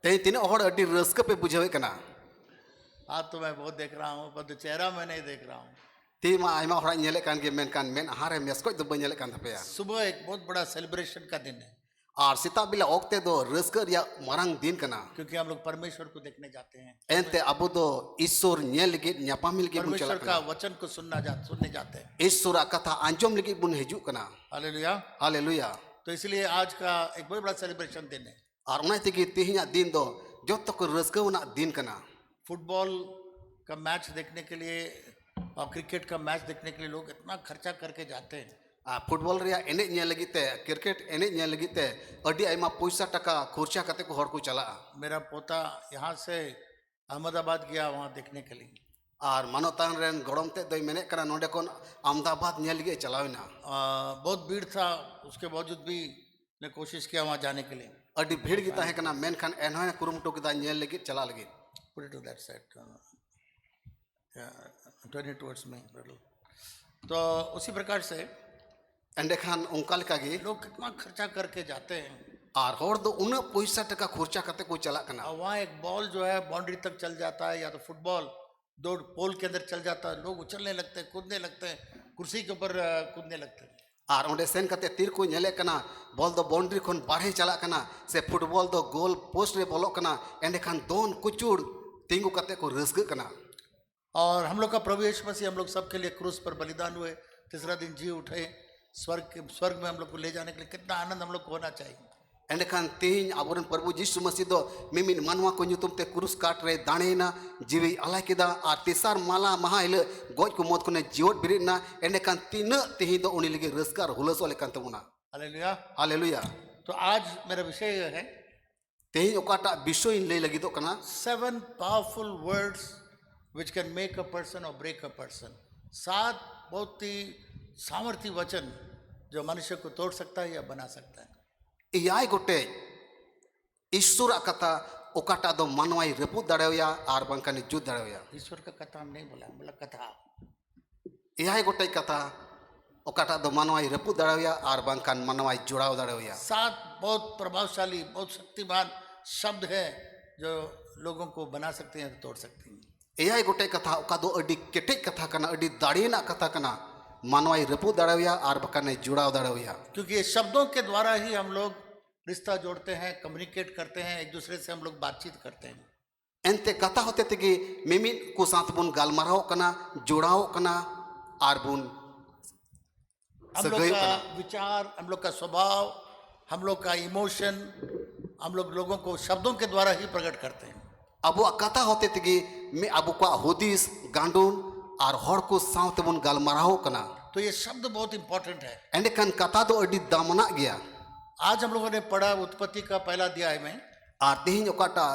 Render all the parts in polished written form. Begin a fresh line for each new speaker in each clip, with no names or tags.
ते तीन हड़ अड्डी रस्क पे बुझावे कना
आज तो मैं बहुत देख रहा हूँ, पर चेहरा मैं नहीं देख रहा हूँ।
ती मा आयमा हड़ नेले कान गे मेन कान मेन हारे मेस्को दो बनेले कान थपेया
सुबह एक बहुत बड़ा सेलिब्रेशन का दिन है,
और सीता बिला ओक्ते दो रस्क रिया मारंग दिन कना
क्योंकि हम लोग परमेश्वर को देखने जाते हैं,
एंते अबो दो ईश्वर नेल लगी न्यापामिल की बुन चला
परमेश्वर का वचन को सुनने जाते हैं।
ईश्वर कथा अंजम लगी बुन हिजू कना
हालेलुया।
हालेलुया
तो इसलिए आज का एक बहुत बड़ा सेलिब्रेशन दिन है।
और उना तेगी तिहिना दिन दो जो तक रस्कवना दिन कना
फुटबॉल का मैच देखने के लिए और क्रिकेट का मैच देखने के लिए लोग इतना खर्चा करके जाते हैं।
फुटबॉल रिया एने न्या लगी ते क्रिकेट एने न्या लगी ते अड्डी आयमा पैसा टका खर्चा करते को हर को चला
मेरा पोता यहाँ से अहमदाबाद गया वहाँ देखने के लिए,
और मानोतान रेन गड़म ते दई मेने करा नोडे कोन अहमदाबाद न्या लगी चलावेना
बहुत भीड़ था, उसके बावजूद भी ने कोशिश किया वहाँ जाने के लिए।
अड्डी भीड़ की ताहे कना मेन खान एनहा कुरुमटो की दा न्या लगी चला लगी
Put it to that side. Turn it towards me, brother. तो उसी प्रकार से
एंडे खान उनका लगा गी
लोग कितना खर्चा करके जाते हैं,
और हर दो उन पैसा टका खर्चा करते को चला कना
और वहाँ एक बॉल जो है बाउंड्री तक चल जाता है, या तो फुटबॉल दो पोल के अंदर चल जाता है, लोग उछलने लगते हैं, कूदने लगते हैं, कुर्सी के ऊपर कूदने लगते हैं।
और उन्हें सेन करते तीर को नेले कना बॉल दो बाउंड्री खन बाहर चला कना से फुटबॉल दो गोल पोस्ट रे बोलो कना एंडे खान दोन कुचुड़ तिंगु करते को रस्क कना।
और हम लोग का प्रभु यीशु मसीह हम लोग सबके लिए क्रूस पर बलिदान हुए, तीसरा दिन जी उठे, स्वर्ग में हम लोग को ले जाने के लिए कितना आनंद हम लोग को होना चाहिए।
एंडे खान तीन अबोरन प्रभु यीशु मसीह दो मिमिन मानवा को न्युतुम ते क्रूस काट रे दाणेना जीवी अलाय किदा और तीसर माला महा इले गोज को मौत को ने जीवत बिरिना एंडे खान तीन तिहि दो उनी लगे रस्कार हुलस वाले कान तमुना।
हालेलुया।
हालेलुया।
तो आज मेरा विषय यह है,
तेहि ओकाटा विषय ले लगी तो कना
7 powerful words which can make a person or break a person। 7 बहुत ही सामर्थी वचन जो मनुष्य को तोड़ सकता है या बना सकता है।
इयाय गोटे ईश्वर कथा ओकाटा दो मानवाई रपु दाड़ेया और बंकानी जुद दाड़ेया।
ईश्वर का कथा हम नहीं बोला कथा।
इयाय गोटे कथा ओकाटा दो मानवाई रपु दाड़ेया और बंकान मानवाई जुड़ाव दाड़ेया।
7 बहुत प्रभावशाली बहुत शक्तिमान शब्द है जो लोगों को बना सकते हैं, तोड़ सकते हैं।
इयाय गोटे कथा ओका दो अड्डी केटे कथा कना अड्डी दाड़ीना कथा कना मानवाई रपु दाड़ेया और बंकाने जुड़ाव दाड़ेया।
क्योंकि ये शब्दों के द्वारा ही हम लोग रिश्ता जोड़ते हैं, कम्युनिकेट करते हैं, एक दूसरे से हम लोग बातचीत करते हैं।
एंते कथा होते तेगी मिमिन को साथ बुन गालमाराव कना जुड़ाव कना और बुन
हम लोग का विचार, हम लोग का स्वभाव, हम लोग का इमोशन हम लोग लोगों को शब्दों के द्वारा ही प्रकट करते हैं।
अब कथा होते तेगी मैं अब को हुदिस गांडून और हर को साथ बुन गालमाराव कना।
तो ये शब्द बहुत इंपॉर्टेंट है।
एंडे खान कथा दो अड्डी दामना गया।
आज हम लोगों ने पढ़ा उत्पत्ति का पहला अध्याय में,
और तेहिं ओकाटा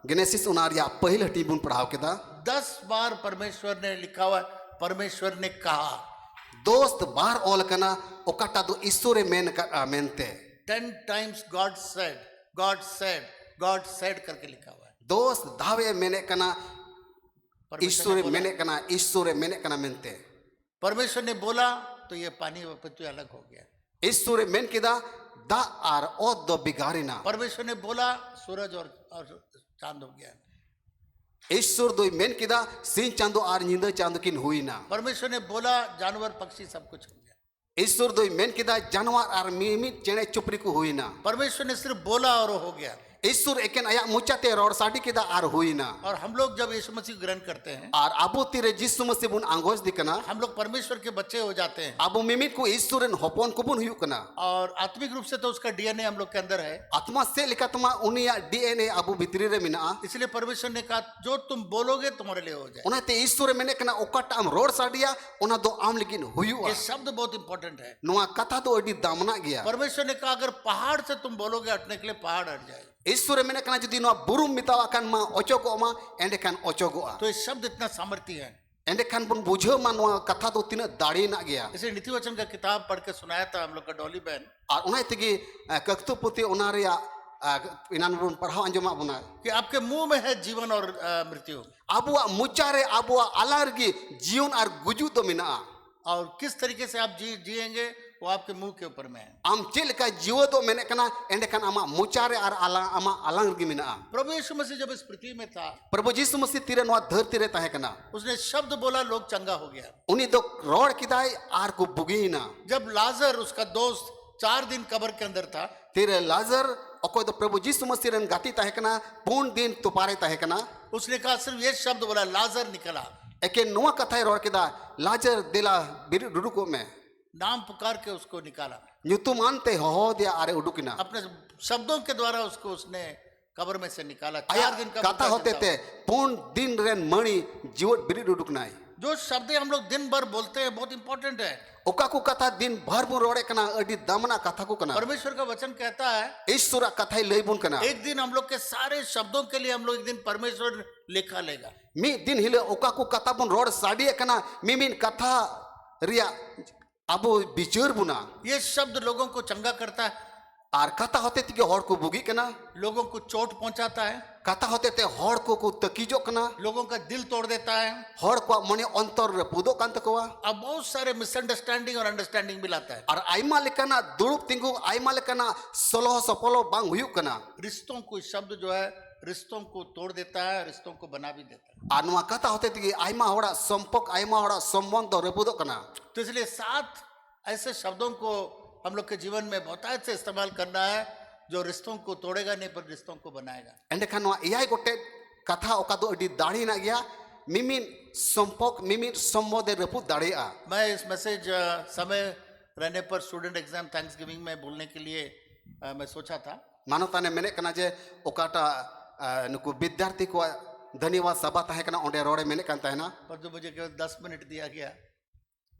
गेनेसिस उनारिया पहल हटी बुन पढ़ाव केदा
10 बार परमेश्वर ने लिखा हुआ, परमेश्वर ने कहा।
दोस्त बार ओल कना ओकाटा दो ईश्वरे मेन का मेनते
10 times God said, God said, God said करके लिखा हुआ है।
दोस्त धावे मेने कना ईश्वरे मेने कना ईश्वरे मेने कना मेनते।
परमेश्वर ने बोला तो ये पानी और पृथ्वी अलग हो गया।
ईश्वरे मेन किदा दा आर ओ दो बिगारिना।
परमेश्वर ने बोला सूरज और चांद हो गया।
ईश्वर दो मेन किदा सिंह चांदो आर निंदा चांदो किन हुई ना।
परमेश्वर ने बोला जानवर पक्षी सब कुछ हो गया।
ईश्वर दो मेन किदा जानवर आर मिमी चेणे चुपड़ी को हुई ना।
परमेश्वर ने सिर्फ बोला और हो गया।
ईश्वर एकेन आया मुचाते रोड साडी किदा आर हुई ना।
और हम लोग जब यीशु मसीह ग्रहण करते हैं
और अबो तीरे जिसु मसीह बुन आंगोज दिकना
हम लोग परमेश्वर के बच्चे हो जाते हैं।
अबो मिमित को ईश्वरन होपन को बुन हुई कना।
और आत्मिक रूप से तो उसका डीएनए हम लोग के अंदर है।
आत्मा से लिखतमा उनिया डीएनए अबो भितरी रे मिना।
इसलिए परमेश्वर ने कहा जो तुम बोलोगे तुम्हारे लिए हो जाए।
उनाते ईश्वर मेने कना ओकाटा हम रोड साडिया उना दो आम लेकिन हुयुआ।
ये शब्द बहुत इंपॉर्टेंट है।
नोआ कथा दो अडी दामना गया।
परमेश्वर ने कहा अगर पहाड़ से तुम बोलोगे हटने के लिए पहाड़ हट जाए।
ईश्वर मेने कना जदि नोआ बुरुम मितावा कान मा ओचोगो मा एंडे कान ओचोगोआ।
तो ये शब्द इतना सामर्थ्य है।
एंडे कान बुन बुझो मा नोआ कथा दो तिना दाड़ी ना गया।
इसे नीति वचन का किताब पढ़ के सुनाया था हम लोग का डॉली बहन।
और उना तेगी कक्तुपुति उनारिया इनान बुन पढ़ाव अंजमा बुना
कि आपके मुंह में है जीवन और मृत्यु।
अबुआ मुचारे अबुआ अलर्गी जीवन और गुजु दो मिना।
और किस तरीके से आप जिएंगे वो आपके मुंह के ऊपर में है।
am cel leka jiwa do menek kana endekan ama mucare ar alang ama alang regi mena
प्रभु यीशु मसीह जब इस पृथ्वी में था,
प्रभु यीशु मसीह तीरे नवा धरती रे tahe kana
उसने शब्द बोला, लोग चंगा हो गया।
uni do rod kidai ar ko bugina
जब लाजर उसका दोस्त 4 दिन कब्र के अंदर था,
तीरे लाजर अकोय दो प्रभु यीशु मसीह रन गाती tahe kana pun din tupare tahe kana
उसने कहा सिर्फ ये शब्द बोला, लाजर निकला।
eke nuwa kathai rod kida lazer dela biru duduko me
नाम पुकार के उसको निकाला,
nyutuman te ho dia are udukina
अपने शब्दों के द्वारा उसको उसने कब्र में से निकाला। 4
aya
दिन का
kata hote te pun din ren mani jiwot biru duduknai
जो शब्द हम लोग दिन भर बोलते हैं बहुत इंपॉर्टेंट है।
oka ku kata din bhar bun rode kana adi damana katha ku kana
परमेश्वर का वचन कहता है,
ईश्वर कथाई लेबुन कना
एक दिन हम लोग के सारे शब्दों के लिए हम लोग एक दिन परमेश्वर लेखा लेगा।
मी दिन हिले ओका को कथा बुन रोड साडी कना मिमिन कथा रिया अबो बिचर बुना
ये शब्द लोगों को चंगा करता है,
आर कथा होते ति हर को बुगी कना
लोगों को चोट पहुंचाता है,
कथा होते ते हर को तकीजो कना
लोगों का दिल तोड़ देता है।
हर को मने अंतर रे पुदो कांत कोवा
अब बहुत सारे मिसअंडरस्टैंडिंग और अंडरस्टैंडिंग भी लाता है।
आर आइमा लेकना दुरुप तिंगु आइमा लेकना सलो सफलो बांग हुयु कना
रिश्तों को शब्द जो है रिश्तों को तोड़ देता है, रिश्तों को बना भी देता है।
आनुआ कथा होते ति आइमा होड़ा संपर्क आइमा होड़ा संबंध रे पुदो कना
तो इसलिए 7 ऐसे शब्दों को हम लोग के जीवन में बहुतायत से इस्तेमाल करना है जो रिश्तों को तोड़ेगा नहीं पर रिश्तों को बनाएगा।
एंडे खान इयाय गोटे कथा ओका दो अडी दाढ़ी ना गया मिमिन संपर्क मिमिन संबंध रपु दाढ़िया
मैं इस मैसेज समय रहने पर स्टूडेंट एग्जाम थैंक्सगिविंग में बोलने के लिए मैं सोचा था।
मानवता ने मेने कना जे ओकाटा नुकु विद्यार्थी को धन्यवाद सभा ताहे कना ओंडे रोडे मेने कान ताहे ना
पर जो मुझे केवल 10 मिनट दिया गया,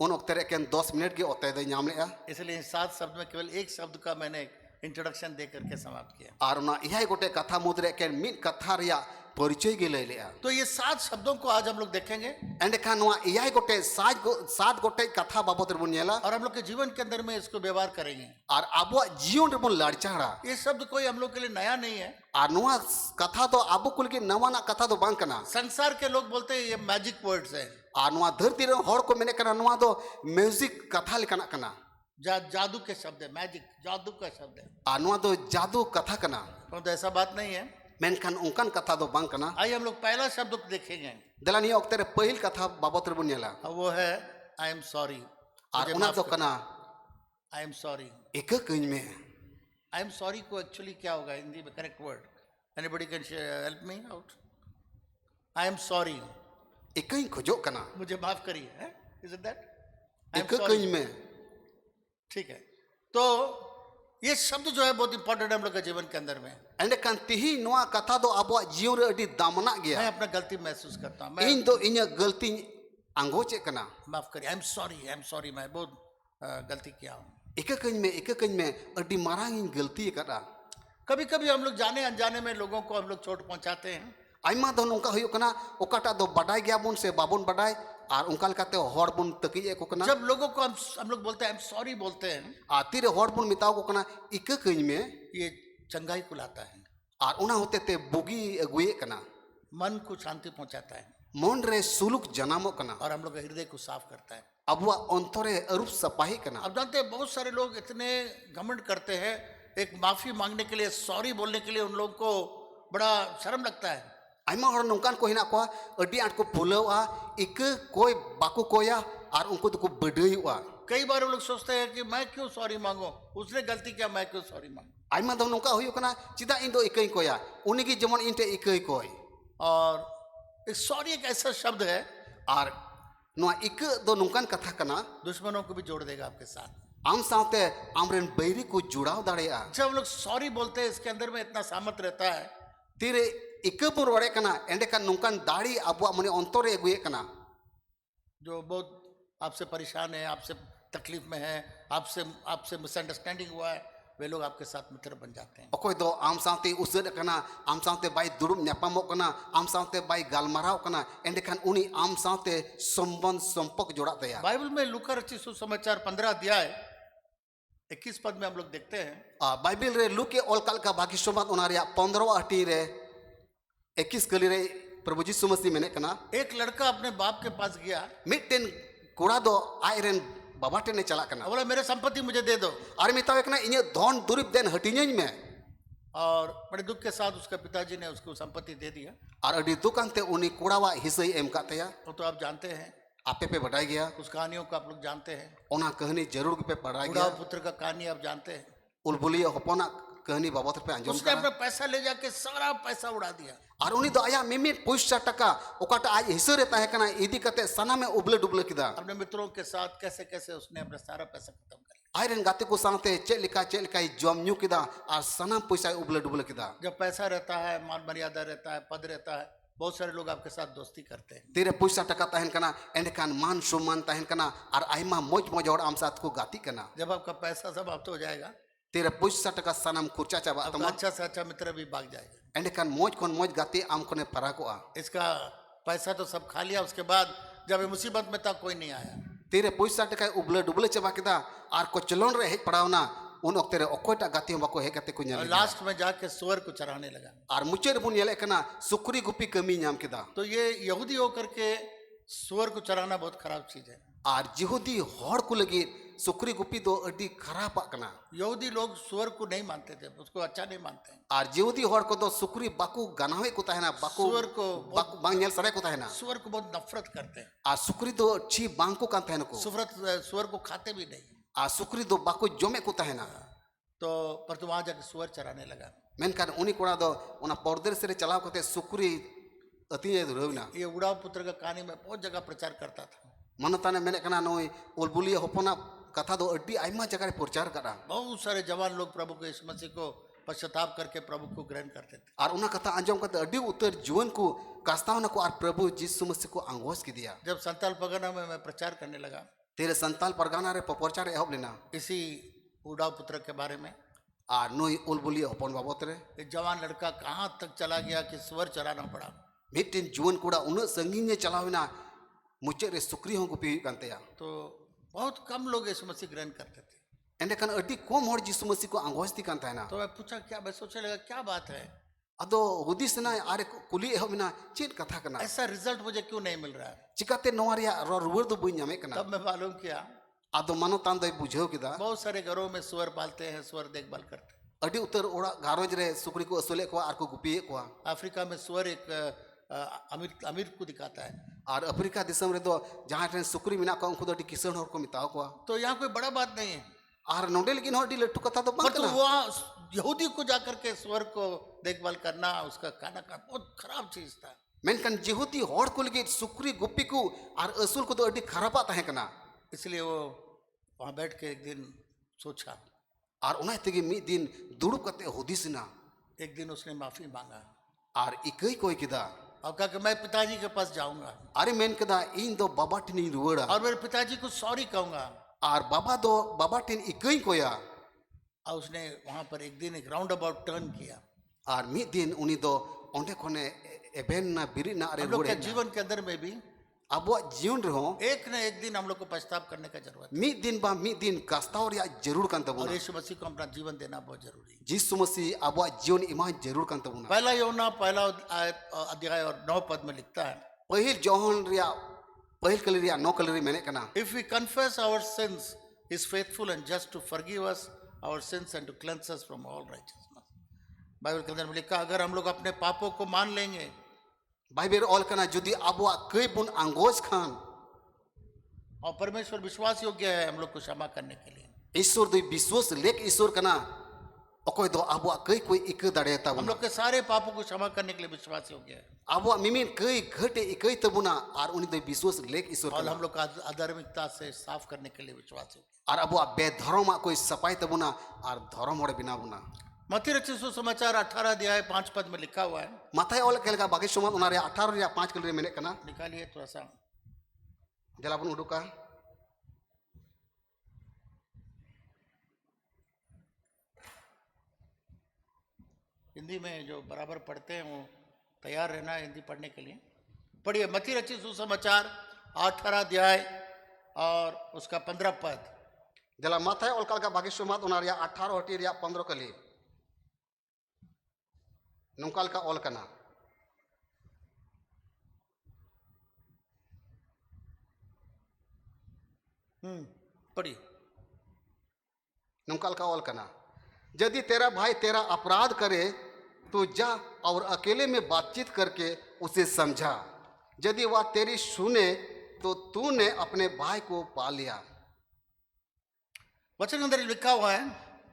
उन ओक्ते रे केन 10 मिनट के ओते दे नाम लेया
इसलिए 7 शब्द में केवल एक शब्द का मैंने इंट्रोडक्शन दे करके समाप्त किया।
आर ना इयाय गोटे कथा मुद्रे केन मिन कथा रिया परिचय गे ले लेया
तो ये 7 शब्दों को आज हम लोग देखेंगे
एंडे खान नवा इयाय गोटे 7 गोटे कथा बाबत रे बुनियाला
और हम लोग के जीवन के अंदर में इसको व्यवहार करेंगे।
आर आबो जीवन रे बुन लाड़चाड़ा
ये शब्द कोई हम लोग के लिए नया नहीं है।
आर नवा कथा तो आबो कुल के नवाना कथा तो बांग कना
संसार के लोग बोलते हैं ये मैजिक वर्ड्स है,
आर नवा धरती रे हर को मेने कना नवा दो म्यूजिक कथा लेकना कना
जादू के शब्द है, मैजिक जादू का शब्द है।
आर नवा दो जादू कथा कना
तो ऐसा बात नहीं है।
मेनखान उनकान कथा दो बांग कना
आइए हम लोग पहला शब्द देखेंगे,
दलानी ओक्ते रे पहिल कथा बाबत रे बुनियाला
वो है आई एम सॉरी।
आर उना दो कना
आई एम सॉरी।
एक कहीं में
आई एम सॉरी को एक्चुअली क्या होगा हिंदी में correct word? Anybody can help me out? I am sorry,
एक ही खोजो कना
मुझे माफ करिए, इज इट दैट?
एक कहीं में
ठीक है। तो ये शब्द जो है बहुत इंपॉर्टेंट है हम लोग के जीवन के अंदर में।
एंडे कान तिही नवा कथा दो आबो जीवन रे अडी दामना
मैं
गया
अपना गलती महसूस करता हूँ, मैं
इन दो इन्या गलती आंगोचे कना
माफ करिए, आई एम सॉरी, मैं बहुत गलती किया हूँ।
एक कहीं में अडी मारांग इन गलती करा
कभी कभी हम लोग जाने अनजाने में लोगों को हम लोग चोट पहुंचाते हैं।
आइमा दो नोंका हुयो कना ओकाटा दो बडाई गया बुन से बाबुन बडाई आर उनका लकाते हर बुन तकी को कना
जब लोगों को हम लोग बोलते हैं आई एम सॉरी बोलते हैं,
आती रे हर बुन मिताओ को कना एक कहीं में
ये चंगाई को लाता है,
आर उना होते ते बुगी अगुए कना
मन को शांति पहुंचाता है
मन रे सुलुक जनामो कना
और हम लोग के हृदय को साफ करता है।
अबुआ अंतरे अरूप सपाही कना
अब जानते हैं बहुत सारे लोग इतने घमंड करते हैं, एक माफी मांगने के लिए, सॉरी बोलने के लिए उन लोगों को बड़ा शर्म लगता है।
आइमा हर नोंकान को हिना को अडी आट को फुलवा एक कोई बाकू कोया आर उनको तो को बडईवा
कई बार वो लोग सोचते हैं कि मैं क्यों सॉरी मांगू, उसने गलती किया मैं क्यों सॉरी मांगू।
आइमा दो नोंका हुयो कना चिदा इन दो एकई कोया उनगी जमन इनते एकई कोय
और एक सॉरी एक ऐसा शब्द है
आर नोआ एक दो नोंकान कथा कना
दुश्मनों को भी जोड़ देगा आपके साथ।
आम साथे आमरेन बैरी को जुड़ाव दाड़ेया
जब हम लोग सॉरी बोलते हैं इसके अंदर में इतना सामर्थ रहता है।
तीरे इकपुर वड़े कना एंडे का नोंकान दाड़ी अबुआ मने अंतरे अगुए कना
जो बहुत आपसे परेशान है, आपसे तकलीफ में है, आपसे मिसअंडरस्टैंडिंग हुआ है, वे लोग आपके साथ मित्र बन जाते हैं।
अकोय दो आम साथे उसद कना आम साथे बाई दुरुम न्यापामो कना आम साथे बाई गालमाराव कना एंडे खान उनी आम साथे संबंध संपर्क जोड़ा दया।
बाइबल में लूका रचित सुसमाचार 15 अध्याय 21 पद में हम लोग देखते हैं,
बाइबिल रे लुके ओलकाल का बाकी सोमत ओनारिया 15 अटी रे 21 कली रे प्रभु जी सुमसी मेने कना
एक लड़का अपने बाप के पास गया
मिटन कोड़ा दो आयरन बाबा टेने चला कना
बोला मेरे संपत्ति मुझे दे दो।
आर मितावे कना इने धन दुरिब देन हटिनियाñ में
और बड़े दुख के साथ उसका पिताजी ने उसको संपत्ति दे दिया।
आर अडी दुकानते उनी कोड़ावा हिस्से एम कातया
वो तो आप जानते हैं,
आपे पे बढ़ाई गया
उस कहानियों को आप लोग जानते हैं।
ओना कहानी जरूर पे पढ़ाई
बुढ़ाऊ
गया
पुत्र का कहानी आप जानते हैं।
उलबुलिया होपना कहानी बाबत पे अंजम
उसने अपना पैसा ले जाके सारा पैसा उड़ा दिया।
और उनी दो आया मिमिट पैसा टका ओकाटा आज हिस्से रे ताहे कना इदी कते सना में उबले डुबले किदा
अपने मित्रों के साथ कैसे कैसे उसने अपना सारा पैसा खत्म कर लिया।
आयरन गाते को सानते चेलिका जम न्यू किदा और सना पैसा उबले डुबले किदा
जब पैसा रहता है, मान मर्यादा रहता है, पद रहता है, बहुत सारे लोग आपके साथ दोस्ती करते हैं।
तेरे पैसा टका ताहन कना एंडकान मान सम्मान ताहन कना और आयमा मौज मौज और आम साथ को गाती कना
जब आपका पैसा समाप्त हो जाएगा,
तेरे पैसा टका सनम खुर्चा चाबा
आपका
तमा
अच्छा से अच्छा मित्र भी भाग जाएगा।
एंडकान मौज मौज गाती आम कोने पराकोआ
इसका पैसा तो सब खा लिया, उसके बाद जब ये मुसीबत में था कोई नहीं आया।
तेरे पैसा टका उबले डुबले चाबा किदा और को चलोन रे हेज पड़ावना उन वक्त रे ओकोटा गाती बाको हे गाते को
और
नेल
लास्ट में जाके सुअर को चराने लगा।
और मुचेर बुन येले कना सुकरी गुपी कमी नाम किदा
तो ये यहूदी होकर के सुअर को चराना बहुत खराब चीज है।
और जिहुदी हड़ को लगी सुकरी गुपी दो अड्डी खराब कना
यहूदी लोग सुअर को नहीं मानते थे, उसको अच्छा नहीं मानते हैं।
और जिहुदी हड़ को दो सुकरी बाकू गनावे को ताहेना बाकू
सुअर को
बाकू बांग नेल सरे को ताहेना
सुअर को बहुत नफरत करते हैं।
और सुकरी दो छी बांग को कान ताहेना को
सुअर को खाते भी नहीं।
और सुकरी दो बाकू जोमे को ताहेना
तो पर तो वहां जाके सुअर चराने लगा।
मेनकान उनी कोड़ा दो उना परदेश रे चलाव कते सुकरी अति रवना
ये उड़ाव पुत्र का कहानी में बहुत जगह प्रचार करता था।
मनताने मेने कना नोई उलबुलिया होपना कथा दो अड्डी आइमा जगह रे प्रचार करा
बहुत सारे जवान लोग प्रभु को यीशु मसीह को पश्चाताप करके प्रभु को ग्रहण करते थे।
और उना कथा अंजम कते अड्डी उत्तर जीवन को कास्तावना को और प्रभु यीशु मसीह को अंगोस की दिया।
जब संताल परगना में मैं प्रचार करने लगा
तेरे संताल परगाना रे प्रचार एहब लेना
इसी उड़ाव पुत्र के बारे में,
और नोई उलबुलिया होपन बाबत रे
एक जवान लड़का कहाँ तक चला गया कि सुअर चराना पड़ा।
मिट्टिन जीवन कोड़ा उन संगीने चलावना मुचे रे सुकरी हों गुपी कांतेया
तो बहुत कम लोग यीशु मसीह ग्रहण करते थे।
एंडे अड्डी कम हड़ यीशु मसीह को अंगोस्ती कांतेना
तो मैं पूछा क्या, मैं सोचने लगा क्या बात है,
अदो हुदिस ना आरे कुली एहबिना चेत कथा कना
ऐसा रिजल्ट मुझे क्यों नहीं मिल रहा है।
चिकाते नोवा रिया रुवर दो बुई न्यामे कना
तब मैं मालूम किया
अदो मानो तान दो बुझेव किदा
बहुत सारे घरों में सुअर पालते हैं, सुअर देखभाल करते हैं।
अड्डी उतर ओड़ा घारोज रे सुकरी को असुले को आर को गुपिए को
अफ्रीका में सुअर एक अमीर को दिखाता है।
और अफ्रीका देशम रे दो जहां ट्रेन सुकरी मिना को उनको अड्डी किसान हर को मिताओ को
तो यहाँ कोई बड़ा बात नहीं है।
और नोडे लेकिन अड्डी लट्टू कथा तो
पर
बंद
तो
कना
वहाँ यहूदी को जाकर के सुअर को देखभाल करना, उसका खाना खाना बहुत खराब चीज था।
मेनकान जिहुदी हड़ को लगे सुकरी गुप्पी को और असुल को तो अड्डी खराबा ताहे कना
इसलिए वो वहाँ बैठ के एक दिन सोचा
और उना तेगे मी दिन दुड़ुब कते हुदिसना
एक दिन उसने माफी मांगा
और इकई कोई किदा
और कहा कि मैं पिताजी के पास जाऊंगा
अरे मेन कदा इन दो बाबा टिनी रुवड़ा
और मेरे पिताजी को सॉरी कहूंगा।
और बाबा दो बाबा टिन इकई कोया
और उसने वहां पर एक दिन एक राउंड अबाउट टर्न किया।
और मी दिन उनी दो ओंडे कोने एबेन ना बिरी ना अरे
हम लोग
रुवड़े
के जीवन के अंदर में भी
अबो जीवन रहो
एक न एक दिन हम लोग को पश्चाताप करने का जरूरत है
मी दिन बा मी दिन कास्तावर या जरूर कान
और
तबुना
यीशु मसीह को अपना जीवन देना बहुत जरूरी है।
जिसु मसीह अबो जीवन इमा जरूर कान तबुना
पहला यूहन्ना पहला अध्याय और 9 पद में लिखता है,
पहिल जोहन रिया पहिल कलरिया नो कलरी मैंने कना
if we confess our sins he is faithful and just to forgive us our sins and to cleanse us from all righteousness. Bible के अंदर में लिखा अगर हम लोग अपने पापों को मान लेंगे
बाइबल ऑल कना जुदी अबो कई बुन अंगोज खान
और परमेश्वर विश्वास योग्य है हम लोग को क्षमा करने के लिए।
ईश्वर दो विश्वास लेक ईश्वर कना अकोय दो अबो कई कोई इक दड़े
हम
तबुना
लोग के सारे पापों को क्षमा करने के लिए विश्वास योग्य है
अबो मिमिन कई घटे इकई तबुना और उनी दो विश्वास लेक ईश्वर
और
कना
हम लोग का अधार्मिकता से साफ करने के लिए विश्वास योग्य
और अबो बेधर्म कोई सफाई तबुना और धर्म होड़े बिना बुना
है। मत्ती रचित सुसमाचार 18 अध्याय 5 पद में लिखा हुआ है,
माथाय ऑल केलका बाकी सुमत उना रे 18 या 5 कलरी मैंने कना
निकालिए थोड़ा सा।
जला बन उडुका
हिंदी में जो बराबर पढ़ते हैं वो तैयार रहना है हिंदी पढ़ने के लिए। पढ़िए मत्ती रचित सुसमाचार 18 अध्याय और उसका 15 पद।
जला माथाय ऑल केलका बाकी सुमत उना रे 18 हटी रे 15 कली नंकाल का ऑल कना
पढ़िए।
नमकाल का ऑल करना, यदि तेरा भाई तेरा अपराध करे तो जा और अकेले में बातचीत करके उसे समझा, यदि वह तेरी सुने तो तूने अपने भाई को पा लिया।
वचन के अंदर लिखा हुआ है,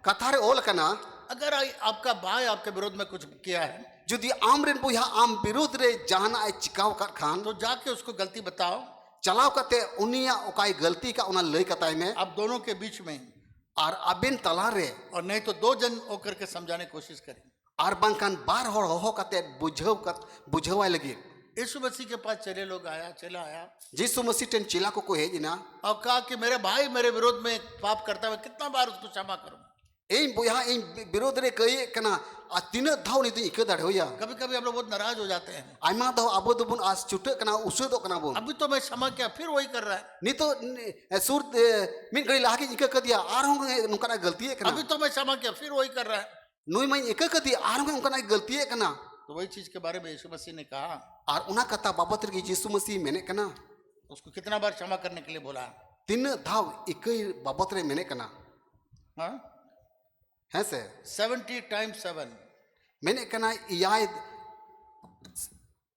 कथा रे ऑल करना,
अगर आपका भाई आपके विरोध में कुछ किया है
यदि आम रेन बुया आम विरोध रे जहाना ए चिकाव कर खान
तो जाके उसको गलती बताओ।
चलाव कते उनिया ओकाई गलती का उना लय कताई में
आप दोनों के बीच में,
और अबिन तला रे
और नहीं तो 2 जन होकर के समझाने की कोशिश करें।
और बांकान बार होड़ हो कते बुझावाय लगी।
यीशु मसीह के पास चला आया
यीशु मसीह टेन चिला को हेजिना
और कहा कि मेरे भाई मेरे विरोध में पाप करता है, कितना बार उसको क्षमा करूं।
इन बुया इन विरोध रे कई कना आ तीन धाव नी इके दाड़ होया।
कभी कभी हम लोग बहुत नाराज हो जाते हैं,
आयमा धाव अबो दबुन आज छुटे कना उसदो कना बोन
अभी तो मैं क्षमा किया फिर वही कर रहा है,
नी तो सुर मिन गई लागे इके कदिया आर होंगे नुकना गलती है कना,
अभी तो मैं क्षमा किया फिर वही कर रहा है।
नुई मैं इके कदी आर होंगे उनका गलती है कना।
तो वही चीज के बारे में यीशु मसीह ने कहा,
और उना कथा बाबत रे यीशु मसीह मैंने कना
उसको कितना बार क्षमा करने के लिए बोला।
तीन धाव इके बाबत रे मैंने कना
हाँ,
है से
70 times 7,
मैंने कना याद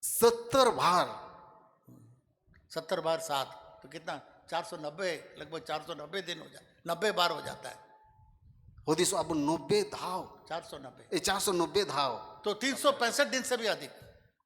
70 बार
70 बार 7 तो कितना 490, लगभग 490 दिन हो जाए, 90 बार हो जाता है।
होदी सो अब 90 धाव
490
490 धाव
तो 365 दिन से भी अधिक।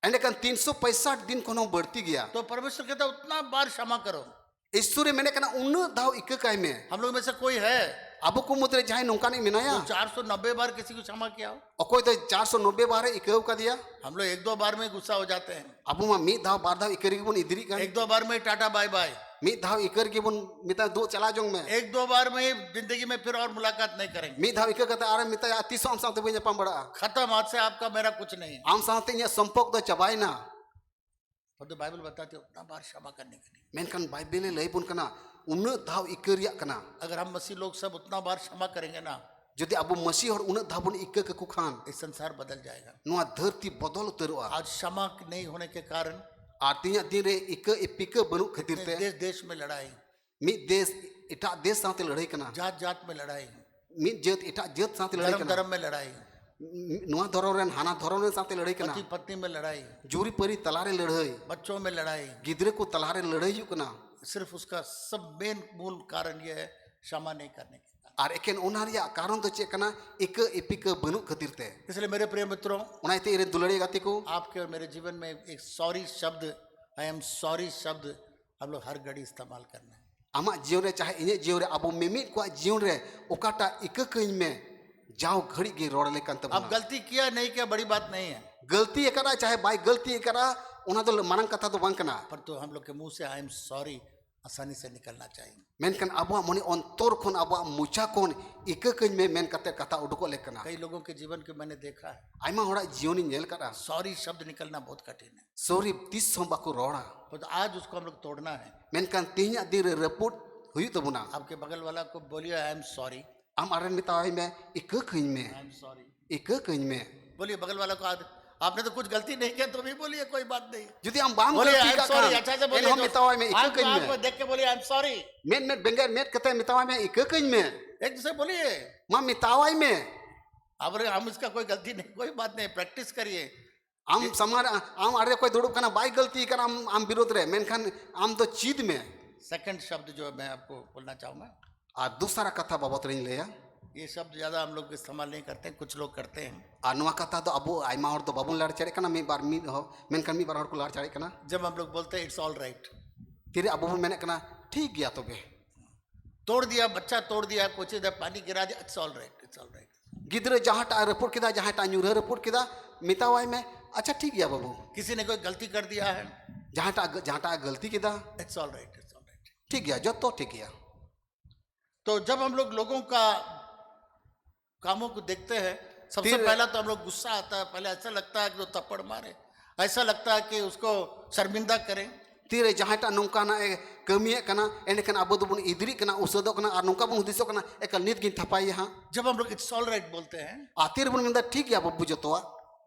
एंड कन 365 दिन को बढ़ती गया।
तो परमेश्वर कहता है उतना बार क्षमा करो।
ईश्वर मैंने कना उन धाव इके काय में
हम लोग में से कोई है
अब को मुद्रे जाए नौका नहीं मिनाया
जो 490 बार किसी को क्षमा किया हो?
अकोय तो 490 बार इके का दिया।
हम लोग 1-2 बार में गुस्सा हो जाते हैं,
अब मा मी धाव बार धाव इकरी बुन इदरी का
1-2 बार में टाटा बाय बाय,
मी धाव इकर के बुन मिता दो चला जोंग में
1-2 बार में जिंदगी में फिर और मुलाकात नहीं करेंगे।
मी धाव इके कता आरे मिता या 30 आम साथे बने पम बड़ा
खत्म, आज से आपका मेरा कुछ नहीं है।
आम साथे या संपर्क तो चबाई ना।
तो बाइबल बताते हैं उतना बार क्षमा करने के लिए।
मेनकन बाइबल लई बुन कना उन धाव इकरिया कना।
अगर हम मसीह लोग सब उतना बार क्षमा करेंगे ना,
यदि अब मसीह और उन धाव बुन इके के कुखान
इस संसार बदल जाएगा।
नुआ धरती बदल उतरवा।
आज क्षमा नहीं होने के कारण
आतिया दिन रे इके इपिके बनु खतिर ते
देश देश में लड़ाई,
मी देश इटा देश साथे लड़ाई कना,
जात जात में लड़ाई,
मी जत इटा जत साथे लड़ाई
धर्म
कना,
धर्म में लड़ाई,
नुआ धरोरन हाना धरोरन साथे लड़ाई कना,
पति पत्नी में लड़ाई,
जूरी परी तलारे लड़ाई,
बच्चों में लड़ाई।
गिदरे को तलारे लड़ाई यू कना।
सिर्फ उसका सब मेन मूल कारण यह है क्षमा नहीं करने के कारण।
और एकेन ओनारिया कारण तो चे कना इके इपिके बनु खतिर ते।
इसलिए मेरे प्रिय मित्रों,
उनाइते इरे दुलड़े गाते को
आपके और मेरे जीवन में एक सॉरी शब्द, आई एम सॉरी शब्द हम लोग हर घड़ी इस्तेमाल करना है।
आमा जीवन रे चाहे इने जीवन रे अबो मिमित को जीवन रे ओकाटा इके कइन में जाओ घड़ी गे रोड़ ले कंत
अब गलती किया नहीं किया बड़ी बात नहीं है,
गलती एकरा चाहे बाई गलती एकरा उना तो मानंग कथा तो बंकना,
पर तो हम लोग के मुंह से आई एम सॉरी आसानी से निकलना चाहिए।
मेनकन अबो मने अंतर कोन अबो मुचा कोन इके कइन में मेन कते कथा उडको लेकना।
कई लोगों के जीवन के मैंने देखा है,
आइमा होड़ा जीवन नेल करा
सॉरी शब्द निकलना बहुत कठिन है।
सॉरी 30 सौ बाको रोड़ा,
तो आज उसको हम लोग तोड़ना है।
मेनकन तिहिया दिन रिपोर्ट हुई तो बुना
आपके बगल वाला को बोलिए आई एम सॉरी,
आम आरन मिताई में इके कइन में
आई एम सॉरी
इके कइन में
बोलिए बगल वाला को। आपने तो कुछ गलती नहीं किया तो भी बोलिए, कोई बात नहीं।
जुदी हम बाम
बोलिए
गलती
आई
का
एम सॉरी,
काम
अच्छा से बोलिए।
हम मिताई में इके कइन
आप
में
देख के बोलिए आई एम सॉरी,
मेन मेन बेंगर मेट कते मिताई में इके कइन में
एक दूसरे बोलिए।
मा मिताई में
अब हम इसका कोई गलती नहीं, कोई बात नहीं, प्रैक्टिस करिए।
आम समार आम आरे कोई दुड़ुब कना बाई गलती कना आम विरोध रे मेनखान आम तो चीद में।
सेकंड शब्द जो मैं आपको बोलना चाहूंगा,
आ दूसरा कथा बाबत रही लेया,
ये शब्द ज्यादा हम लोग इस्तेमाल नहीं करते हैं, कुछ लोग करते हैं।
आ नुआ कथा तो अबो आइमा और तो बाबुन लाड़ चढ़े कना मी बार मी हो मेनखान मी बार और को लाड़ चढ़े कना।
जब हम लोग बोलते हैं इट्स ऑल राइट,
तेरे अबो मेने कना ठीक गया तो बे
तोड़ दिया, बच्चा तोड़ दिया, कुछ इधर पानी गिरा दिया, it's all right, it's all right.
गिदरे जहाँ टा रिपोर्ट किदा जहाँ टा न्यूर रिपोर्ट किदा मितावाई में अच्छा ठीक गया बाबू,
किसी ने कोई गलती कर दिया है,
जहाँ टा गलती किदा
it's all right, it's all right,
ठीक गया जो तो ठीक गया।
तो जब हम लोग लोगों का कामों को देखते हैं, सबसे पहला तो हम लोग गुस्सा आता है, पहले ऐसा लगता है कि वो थप्पड़ मारे, ऐसा लगता है कि उसको शर्मिंदा करें।
तीरे जहाँ टा नौका ना कमिए कना एंडकन अबो दुबुन इदरी कना उसदो कना और नौका बुन दिसो कना एकल नित गिन थपाई यहाँ।
जब हम लोग इट्स ऑल राइट बोलते हैं,
आतिर बुन मिंदा ठीक गया बब्बू जतोआ,